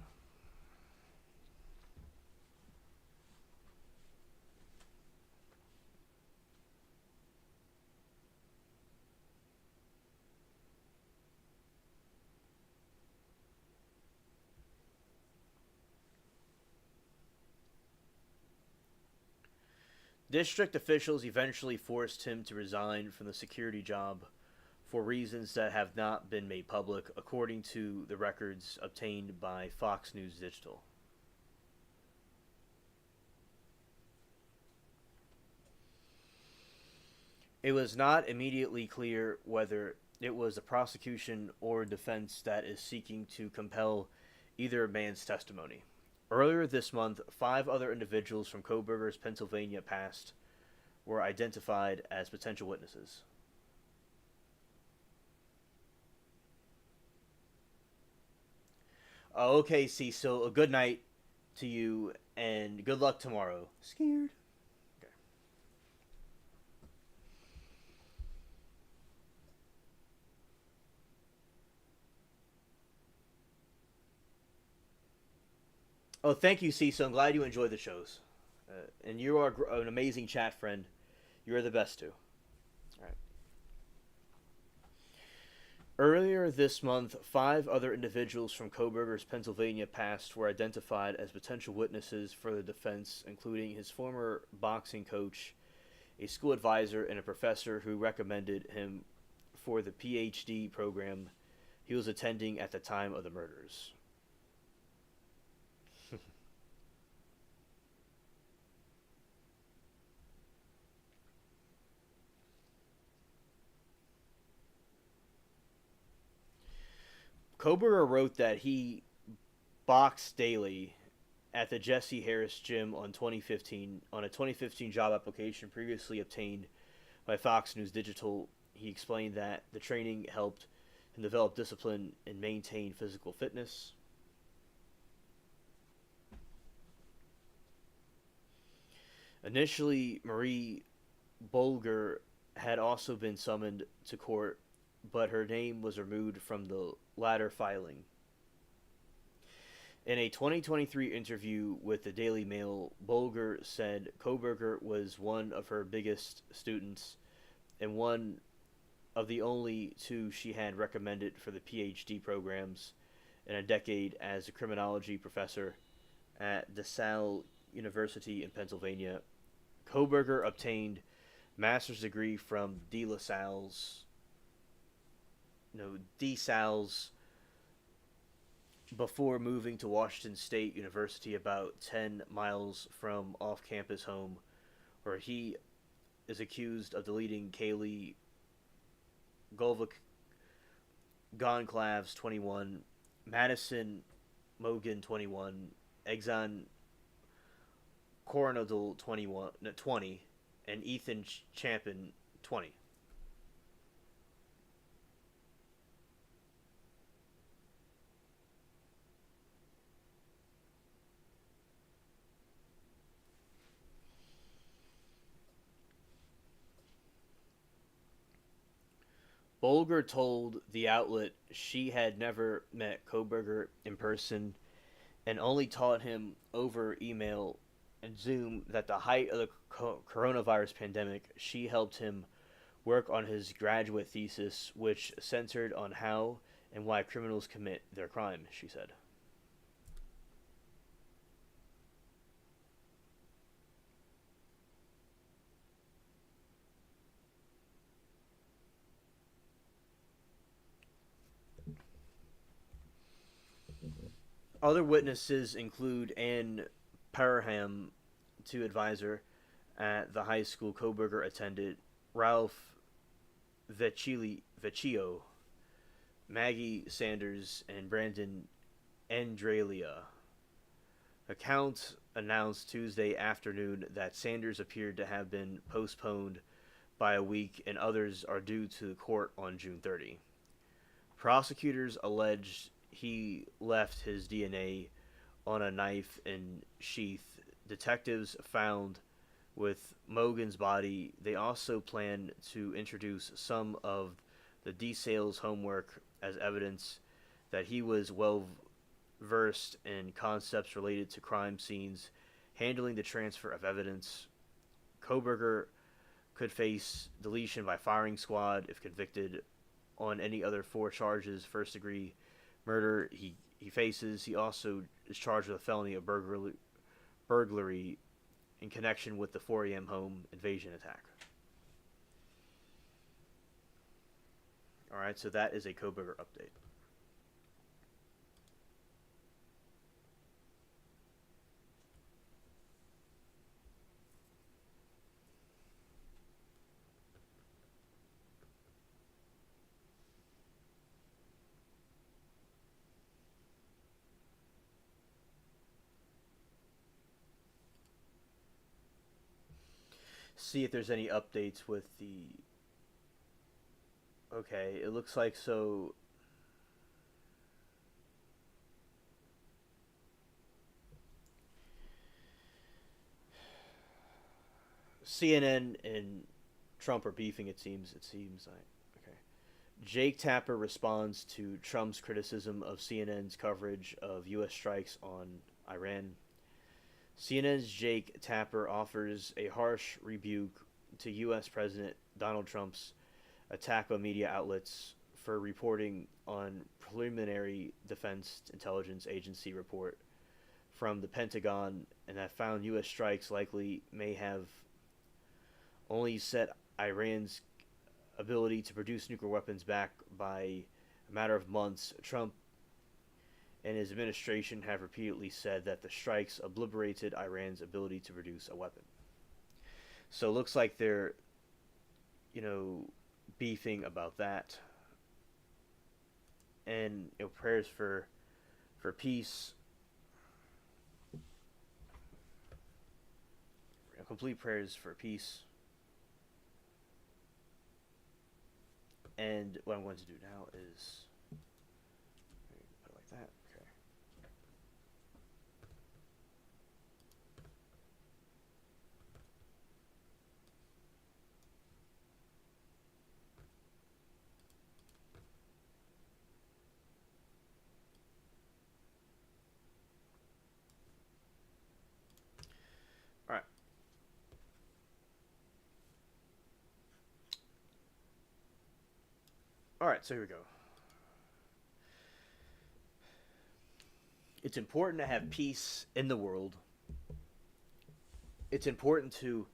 Speaker 1: District officials eventually forced him to resign from the security job for reasons that have not been made public, according to the records obtained by Fox News Digital. It was not immediately clear whether it was the prosecution or defense that is seeking to compel either man's testimony. Earlier this month, 5 other individuals from Kohberger's Pennsylvania past were identified as potential witnesses. Okay, Cecil, a good night to you, and good luck tomorrow. Scared. Okay. Oh, thank you, Cecil. I'm glad you enjoyed the shows. And you are an amazing chat friend. You're the best, too. All right. Earlier this month, 5 other individuals from Kohberger's Pennsylvania past were identified as potential witnesses for the defense, including his former boxing coach, a school advisor, and a professor who recommended him for the PhD program he was attending at the time of the murders. Kohberger wrote that he boxed daily at the Jesse Harris gym on 2015 on a 2015 job application previously obtained by Fox News Digital. He explained that the training helped him develop discipline and maintain physical fitness. Initially, Marie Bolger had also been summoned to court, but her name was removed from the latter filing. In a 2023 interview with the Daily Mail, Bolger said Kohberger was one of her biggest students and one of the only 2 she had recommended for the PhD programs in a decade as a criminology professor at DeSalle University in Pennsylvania. Kohberger obtained master's degree from DeSalle's before moving to Washington State University about 10 miles from off-campus home, where he is accused of deleting Kaylee Goncalves 21, Madison Mogen 21, Exxon Coronadal 20, and Ethan Champin 20. Bolger told the outlet she had never met Kohberger in person and only taught him over email and Zoom. That the height of the coronavirus pandemic, she helped him work on his graduate thesis, which centered on how and why criminals commit their crime, she said. Other witnesses include Ann Parham, 2 advisor at the high school Kohberger attended, Ralph Vecchio, Maggie Sanders, and Brandon Andralia. Accounts announced Tuesday afternoon that Sanders appeared to have been postponed by a week and others are due to court on June 30. Prosecutors alleged he left his DNA on a knife and sheath detectives found with Mogen's body. They also plan to introduce some of the DeSalle's homework as evidence that he was well versed in concepts related to crime scenes, handling the transfer of evidence. Kohberger could face deletion by firing squad if convicted on any other 4 charges. First degree murder he faces. He also is charged with a felony of burglary in connection with the 4 a.m. home invasion attack. All right, so that is a Koberger update. See if there's any updates with the. Okay, it looks like so. CNN and Trump are beefing. It seems. It seems like. Okay. Jake Tapper responds to Trump's criticism of CNN's coverage of U.S. strikes on Iran. CNN's Jake Tapper offers a harsh rebuke to U.S. President Donald Trump's attack on media outlets for reporting on preliminary Defense Intelligence Agency report from the Pentagon and that found U.S. strikes likely may have only set Iran's ability to produce nuclear weapons back by a matter of months. Trump and his administration have repeatedly said that the strikes obliterated Iran's ability to produce a weapon. So it looks like they're, beefing about that. And prayers for peace. Complete prayers for peace. And what I'm going to do now is put it like that. Okay. All right. All right, so here we go. It's important to have peace in the world. It's important to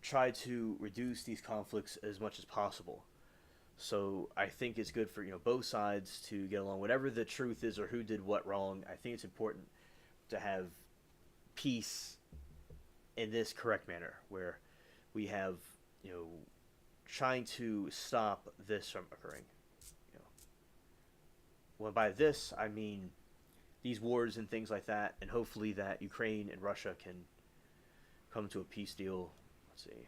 Speaker 1: try to reduce these conflicts as much as possible. So I think it's good for both sides to get along. Whatever the truth is or who did what wrong, I think it's important to have peace in this correct manner, where we have trying to stop this from occurring. Well, by this I mean these wars and things like that, and hopefully that Ukraine and Russia can come to a peace deal. Let's see.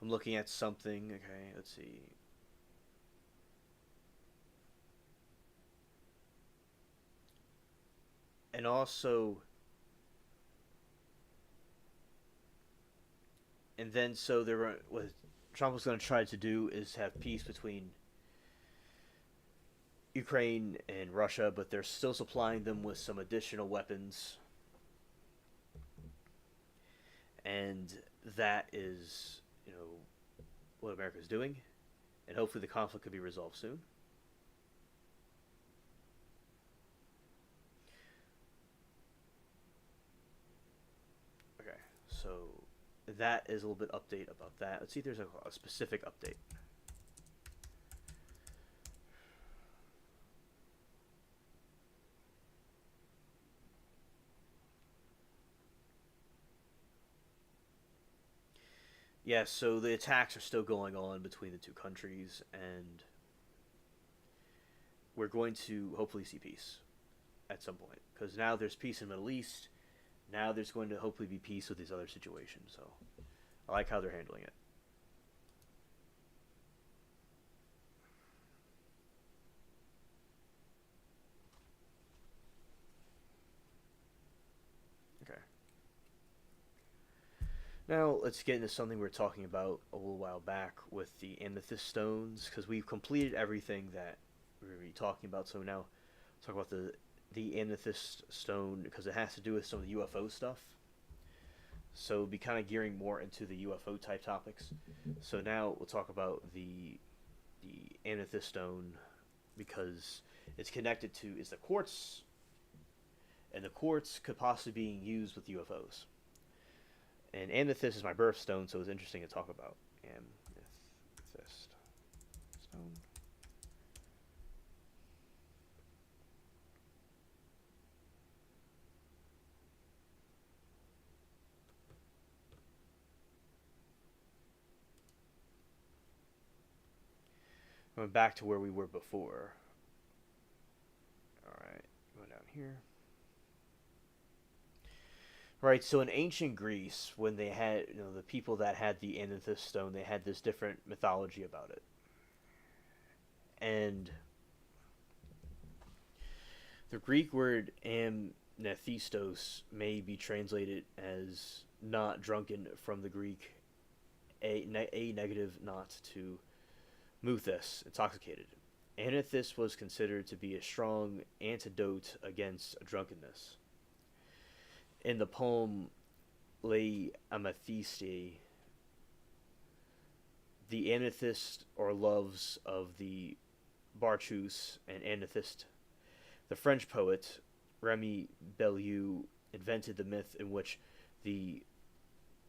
Speaker 1: I'm looking at something. Okay, let's see. And also, and then so there were, what Trump was going to try to do is have peace between Ukraine and Russia, but they're still supplying them with some additional weapons, and that is what America's doing, and hopefully the conflict could be resolved soon. Okay, so that is a little bit update about that. Let's see if there's a specific update. Yeah, so the attacks are still going on between the two countries, and we're going to hopefully see peace at some point. Because now there's peace in the Middle East. Now there's going to hopefully be peace with these other situations. So I like how they're handling it. Okay. Now let's get into something we were talking about a little while back with the amethyst stones, because we've completed everything that we were going to be talking about. So now let's talk about the amethyst stone, because it has to do with some of the UFO stuff. So we'll be kind of gearing more into the UFO type topics. So now we'll talk about the amethyst stone because it's connected to is the quartz, and the quartz could possibly be used with UFOs. And amethyst is my birthstone, so it's interesting to talk about amethyst stone. Going back to where we were before. All right, going down here. Right, so in ancient Greece, when they had, the people that had the amethyst stone, they had this different mythology about it. And the Greek word amnethistos may be translated as not drunken from the Greek a negative not to muthes, intoxicated. Amethyst was considered to be a strong antidote against drunkenness. In the poem Le Amethyste, the amethyst or loves of the Barchus and amethyst, the French poet Remy Belleau invented the myth in which the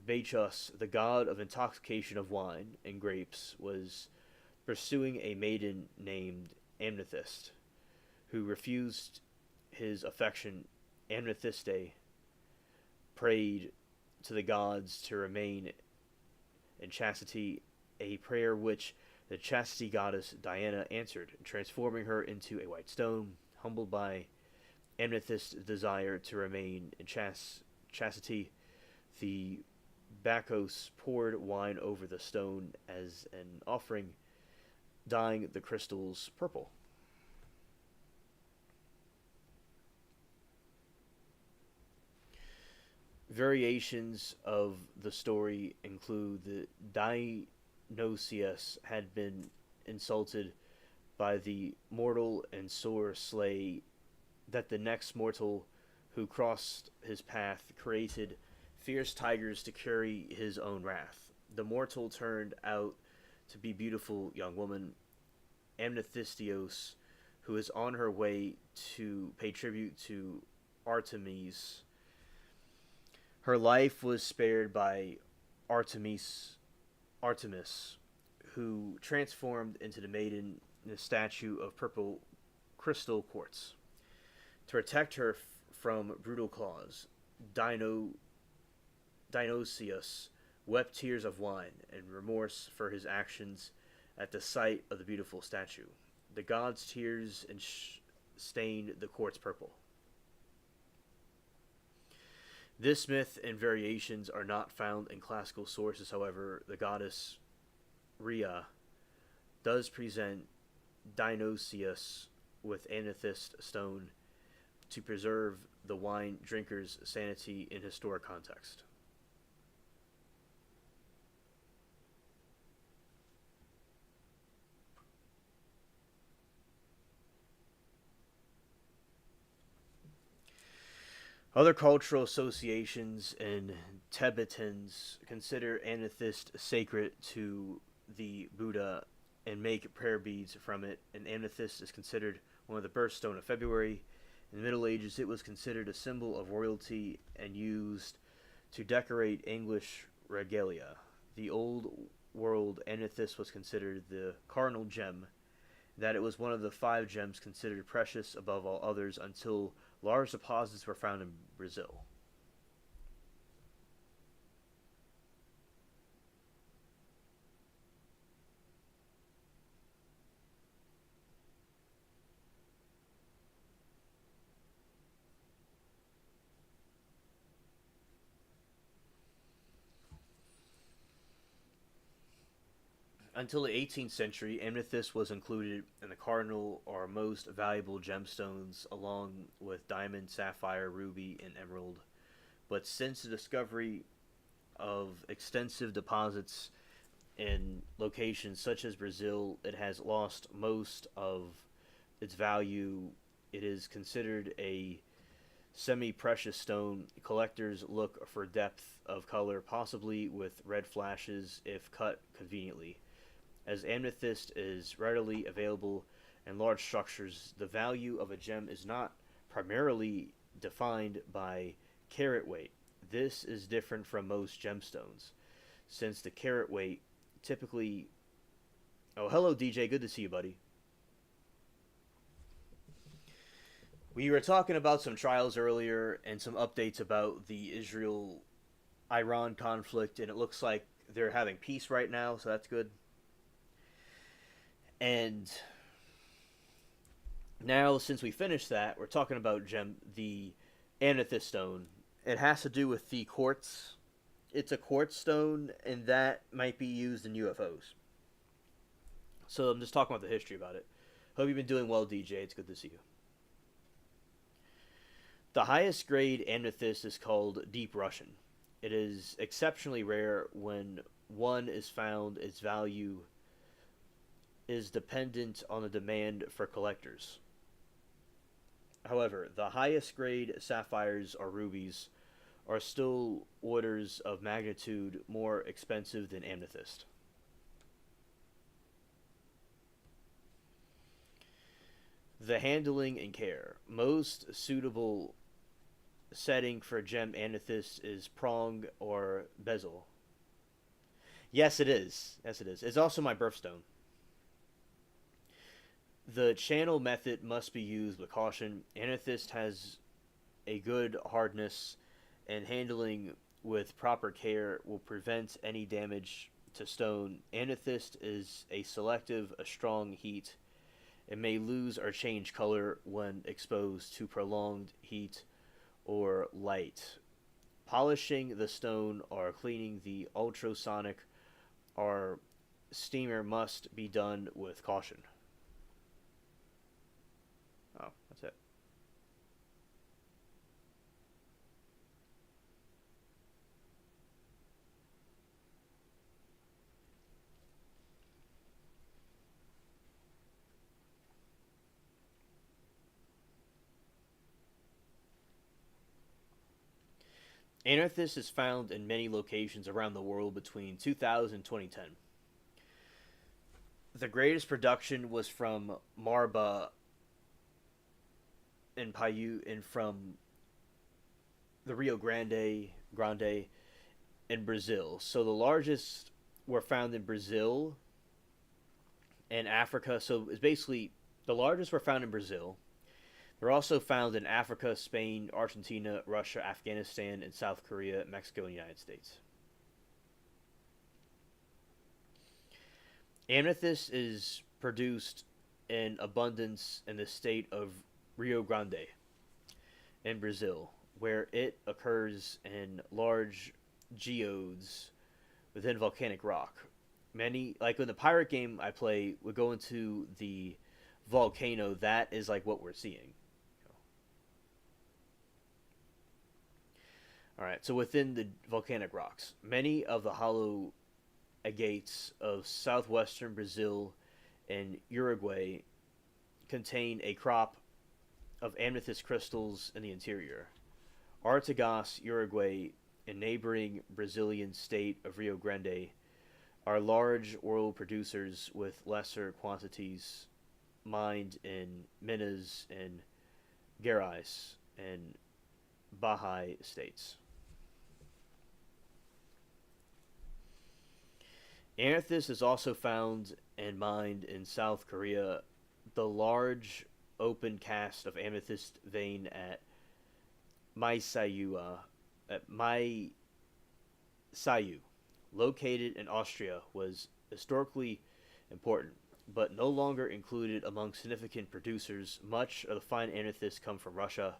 Speaker 1: Bacchus, the god of intoxication of wine and grapes, was pursuing a maiden named Amethyst, who refused his affection. Amethyste prayed to the gods to remain in chastity, a prayer which the chastity goddess Diana answered, transforming her into a white stone. Humbled by Amethyst's desire to remain in chastity, the Bacchus poured wine over the stone as an offering, dyeing the crystals purple. Variations of the story include that Dionysius had been insulted by the mortal and sore slay, that the next mortal who crossed his path created fierce tigers to carry his own wrath. The mortal turned out to be beautiful young woman, Amnethystios, who is on her way to pay tribute to Artemis. Her life was spared by Artemis, who transformed into the maiden in a statue of purple crystal quartz. To protect her from brutal claws, Dionysius wept tears of wine and remorse for his actions at the sight of the beautiful statue. The god's tears stained the quartz purple. This myth and variations are not found in classical sources, however, the goddess Rhea does present Dionysius with amethyst stone to preserve the wine drinker's sanity in historic context. Other cultural associations in Tibetans consider amethyst sacred to the Buddha and make prayer beads from it. And amethyst is considered one of the birthstone of February. In the Middle Ages, it was considered a symbol of royalty and used to decorate English regalia. The Old World amethyst was considered the cardinal gem, that it was one of the 5 gems considered precious above all others until large deposits were found in Brazil. Until the 18th century, amethyst was included in the cardinal or most valuable gemstones along with diamond, sapphire, ruby, and emerald. But since the discovery of extensive deposits in locations such as Brazil, it has lost most of its value. It is considered a semi-precious stone, collectors look for depth of color, possibly with red flashes if cut conveniently. As amethyst is readily available in large structures, the value of a gem is not primarily defined by carat weight. This is different from most gemstones, since the carat weight typically. Oh, hello, DJ. Good to see you, buddy. We were talking about some trials earlier and some updates about the Israel Iran conflict, and it looks like they're having peace right now, so that's good. And now, since we finished that, we're talking about the amethyst stone. It has to do with the quartz. It's a quartz stone, and that might be used in UFOs. So I'm just talking about the history about it. Hope you've been doing well, DJ. It's good to see you. The highest grade amethyst is called Deep Russian. It is exceptionally rare. When one is found, its value is dependent on the demand for collectors. However, the highest grade sapphires or rubies are still orders of magnitude more expensive than amethyst. The handling and care. Most suitable setting for gem amethyst is prong or bezel. Yes, it is. Yes, it is. It's also my birthstone. The channel method must be used with caution. Amethyst has a good hardness, and handling with proper care will prevent any damage to stone. Amethyst is a selective, a strong heat. It may lose or change color when exposed to prolonged heat or light. Polishing the stone or cleaning the ultrasonic or steamer must be done with caution. Oh, that's it. Amethyst is found in many locations around the world between 2000 and 2010. The greatest production was from Marba and Paiute and from the Grande in Brazil. So the largest were found in Brazil and Africa. So it's basically the largest were found in Brazil. They're also found in Africa, Spain, Argentina, Russia, Afghanistan, and South Korea, Mexico, and the United States. Amethyst is produced in abundance in the state of Rio Grande in Brazil, where it occurs in large geodes within volcanic rock. Many, like in the pirate game I play, we go into the volcano. That is like what we're seeing. Alright, so within the volcanic rocks, many of the hollow agates of southwestern Brazil and Uruguay contain a crop of amethyst crystals in the interior. Artigas, Uruguay, and neighboring Brazilian state of Rio Grande are large world producers with lesser quantities mined in Minas and Gerais and Bahia states. Amethyst is also found and mined in South Korea. The large open cast of amethyst vein at Maisayu, located in Austria, was historically important, but no longer included among significant producers. Much of the fine amethyst come from Russia,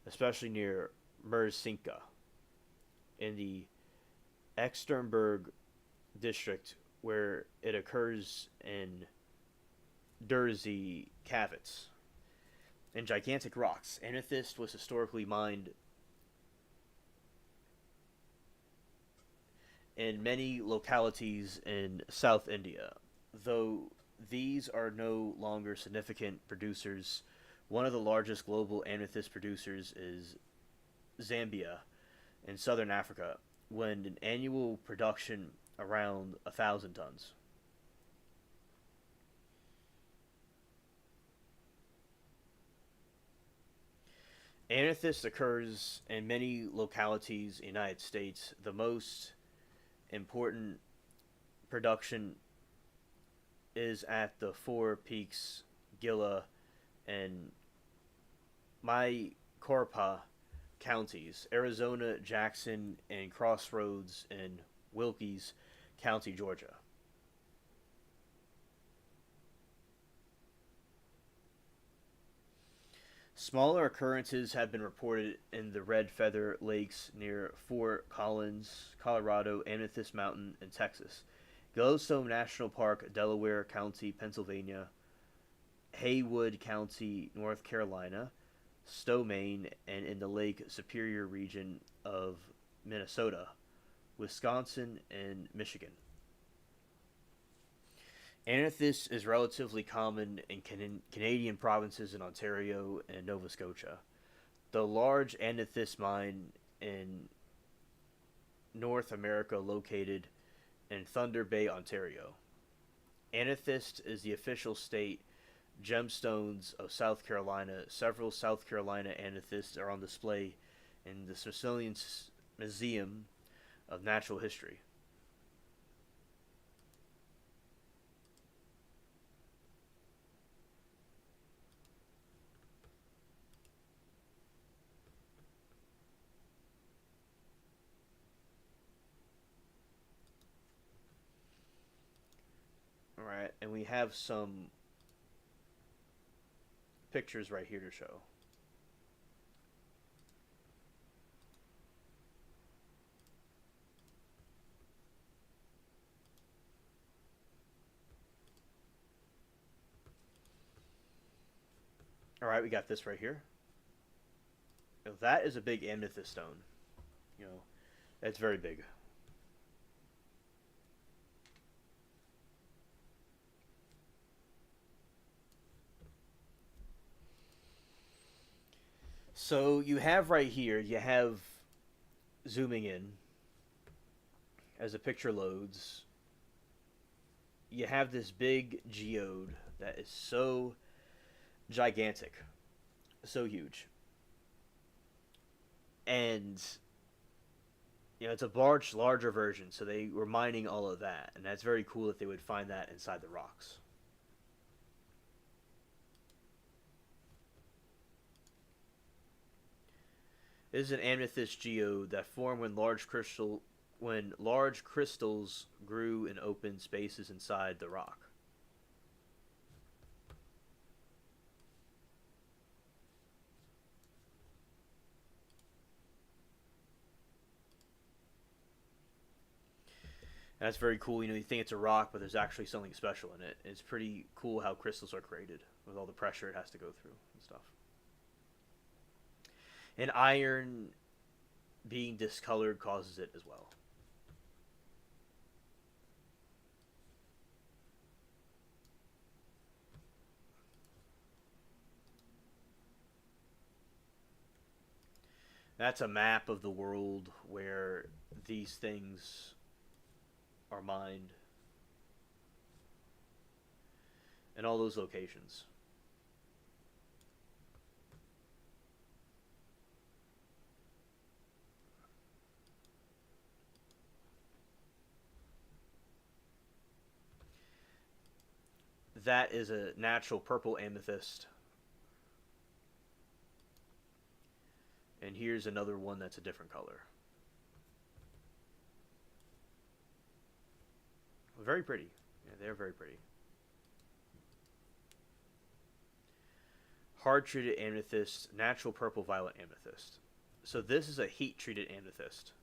Speaker 1: especially near Mersinka, in the Eksternberg district, where it occurs in Durzy cavities and gigantic rocks. Amethyst was historically mined in many localities in South India, though these are no longer significant producers One of the largest global amethyst producers is Zambia in southern Africa, with an annual production around 1,000 tons. Amethyst occurs in many localities in the United States. The most important production is at the Four Peaks, Gila, and Maricopa counties, Arizona, Jackson, and Crossroads in Wilkes County, Georgia. Smaller occurrences have been reported in the Red Feather Lakes near Fort Collins, Colorado, Amethyst Mountain, in Texas, Yellowstone National Park, Delaware County, Pennsylvania, Haywood County, North Carolina, Stowe, Maine, and in the Lake Superior region of Minnesota, Wisconsin, and Michigan. Amethyst is relatively common in Canadian provinces in Ontario and Nova Scotia. The large amethyst mine in North America located in Thunder Bay, Ontario. Amethyst is the official state gemstones of South Carolina. Several South Carolina amethysts are on display in the Smithsonian Museum of Natural History. All right, and we have some pictures right here to show. All right, we got this right here. Now, that is a big amethyst stone. You know, that's very big. So you have right here, you have zooming in as the picture loads, you have this big geode that is so gigantic, so huge. And it's a much larger version, so they were mining all of that, and that's very cool that they would find that inside the rocks. This is an amethyst geode that formed when large crystals grew in open spaces inside the rock. And that's very cool. You think it's a rock, but there's actually something special in it. It's pretty cool how crystals are created with all the pressure it has to go through and stuff. And iron being discolored causes it as well. That's a map of the world where these things are mined in all those locations. That is a natural purple amethyst. And here's another one that's a different color. Very pretty. Yeah, they're very pretty. Hard treated amethyst, natural purple violet amethyst. So this is a heat treated amethyst.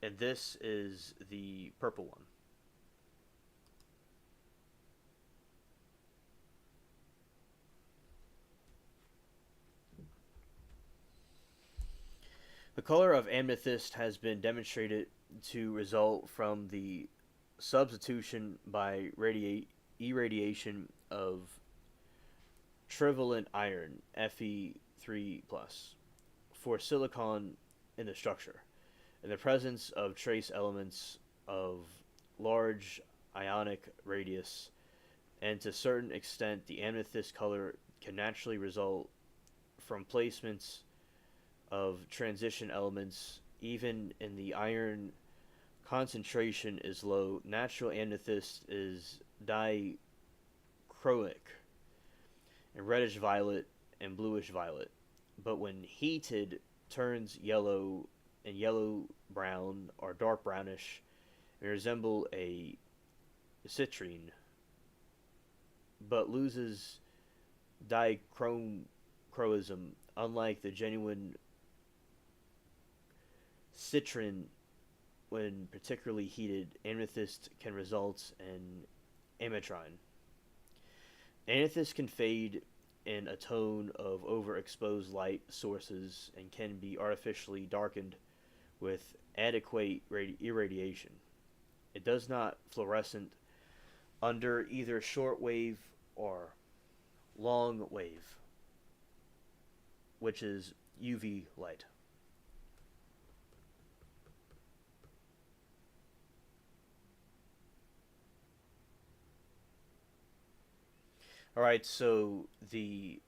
Speaker 1: And this is the purple one. The color of amethyst has been demonstrated to result from the substitution by irradiation of trivalent iron Fe3 plus for silicon in the structure. In the presence of trace elements of large ionic radius, and to a certain extent, the amethyst color can naturally result from placements of transition elements. Even in the iron concentration is low, natural amethyst is dichroic and reddish violet and bluish violet, but when heated turns yellow and yellow brown or dark brownish and resemble a citrine, but loses dichroism. Unlike the genuine citrine, when particularly heated, amethyst can result in ametrine. Amethyst can fade in a tone of overexposed light sources and can be artificially darkened with adequate irradiation. It does not fluorescent under either short wave or long wave, which is UV light. All right, so the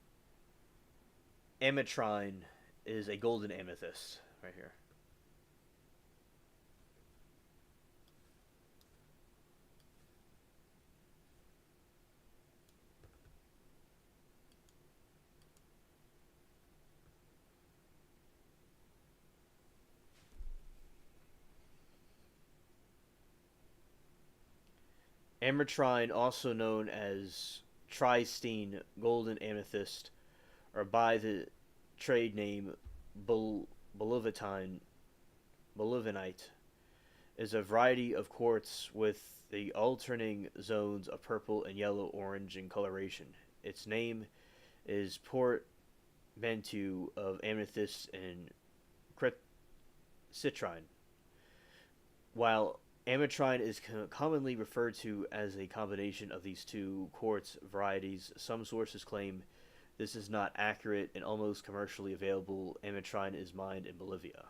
Speaker 1: ametrine is a golden amethyst right here. Ametrine, also known as Tristine golden amethyst, or by the trade name Bolivanite, is a variety of quartz with the alternating zones of purple and yellow orange in coloration. Its name is portmanteau of amethyst and citrine, while ametrine is commonly referred to as a combination of these two quartz varieties. Some sources claim this is not accurate, and almost commercially available ametrine is mined in Bolivia.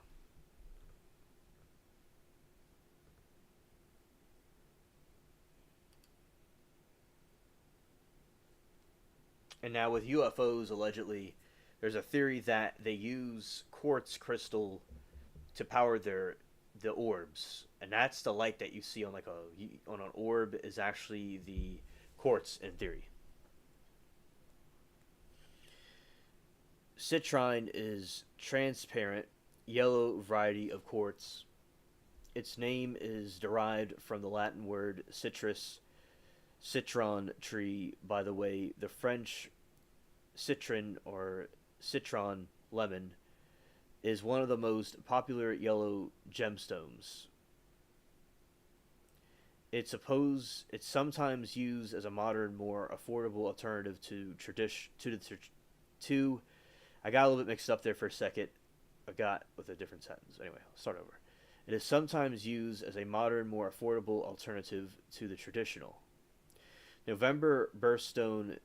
Speaker 1: And now with UFOs, allegedly, there's a theory that they use quartz crystal to power the orbs, and that's the light that you see on on an orb is actually the quartz in theory. Citrine is transparent yellow variety of quartz. Its name is derived from the Latin word citrus, citron tree. By the way, the French citron or citron lemon is one of the most popular yellow gemstones. It's sometimes used as a modern, more affordable alternative to tradition to. I got a little bit mixed up there for a second. I got with a different sentence. Anyway, I'll start over. It is sometimes used as a modern, more affordable alternative to the traditional November birthstone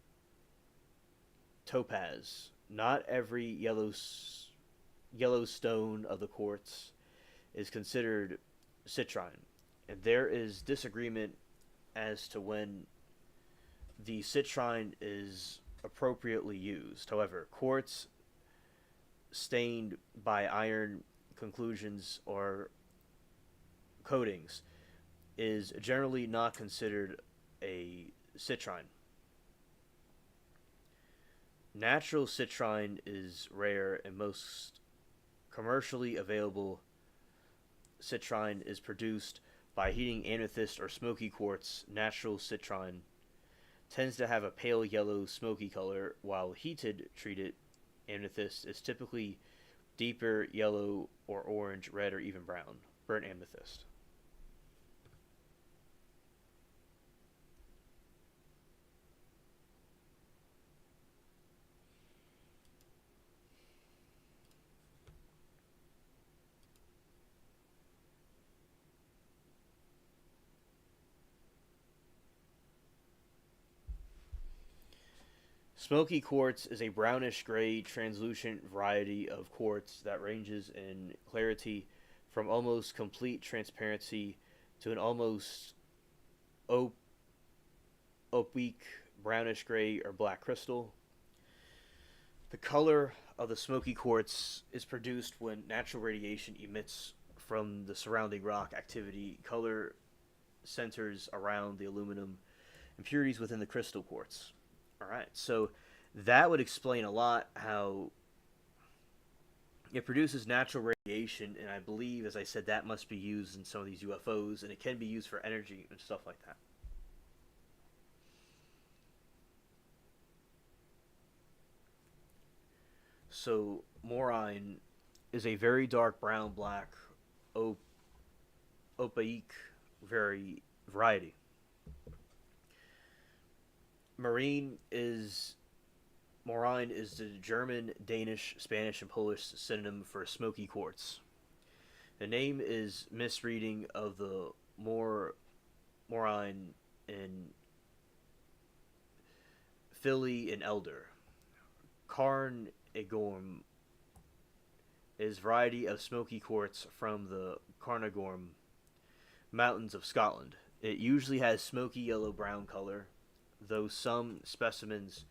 Speaker 1: topaz. Not every yellow stone of the quartz is considered citrine, and there is disagreement as to when the citrine is appropriately used. However, quartz stained by iron conclusions or coatings is generally not considered a citrine. Natural citrine is rare, and most commercially available citrine is produced by heating amethyst or smoky quartz. Natural citrine tends to have a pale yellow smoky color, while heated treated amethyst is typically deeper yellow or orange, red, or even brown. Burnt amethyst. Smoky quartz is a brownish gray translucent variety of quartz that ranges in clarity from almost complete transparency to an almost op- opaque brownish gray or black crystal. The color of the smoky quartz is produced when natural radiation emits from the surrounding rock activity. Color centers around the aluminum impurities within the crystal quartz. All right, so that would explain a lot how it produces natural radiation, and I believe, as I said, that must be used in some of these UFOs, and it can be used for energy and stuff like that. So, morine is a very dark brown black op- opaque variety. Marine is Morine is the German, Danish, Spanish, and Polish synonym for smoky quartz. The name is misreading of the Morine in Philly and Elder. Carn Egorm is variety of smoky quartz from the Carnarvon Mountains of Scotland. It usually has smoky yellow brown color, though some specimens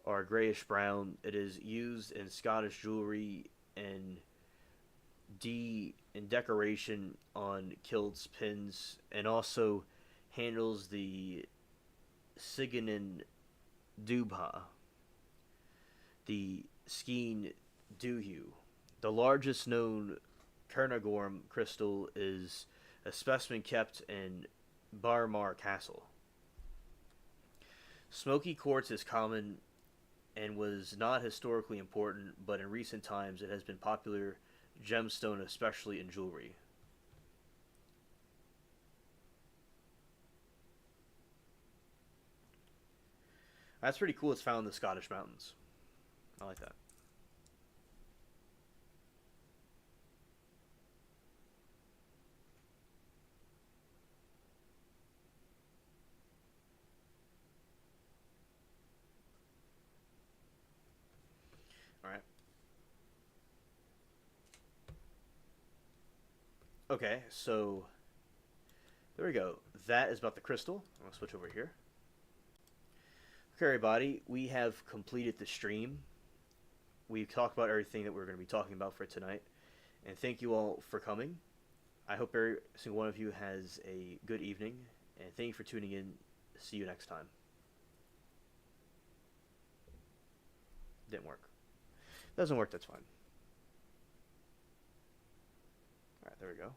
Speaker 1: are grayish brown. It is used in Scottish jewelry and in decoration on kilts, pins, and also handles the Siganin Dubha, the Skeen Duhu. The largest known Carnarvon crystal is a specimen kept in Barmar Castle. Smoky quartz is common and was not historically important, but in recent times it has been popular gemstone, especially in jewelry. That's pretty cool. It's found in the Scottish mountains. I like that. All right. Okay, so there we go. That is about the crystal. I'm gonna switch over here. Okay, everybody, we have completed the stream. We've talked about everything that we're going to be talking about for tonight, and thank you all for coming. I hope every single one of you has a good evening, and thank you for tuning in. See you next time. Didn't work. Doesn't work, that's fine. Alright, there we go.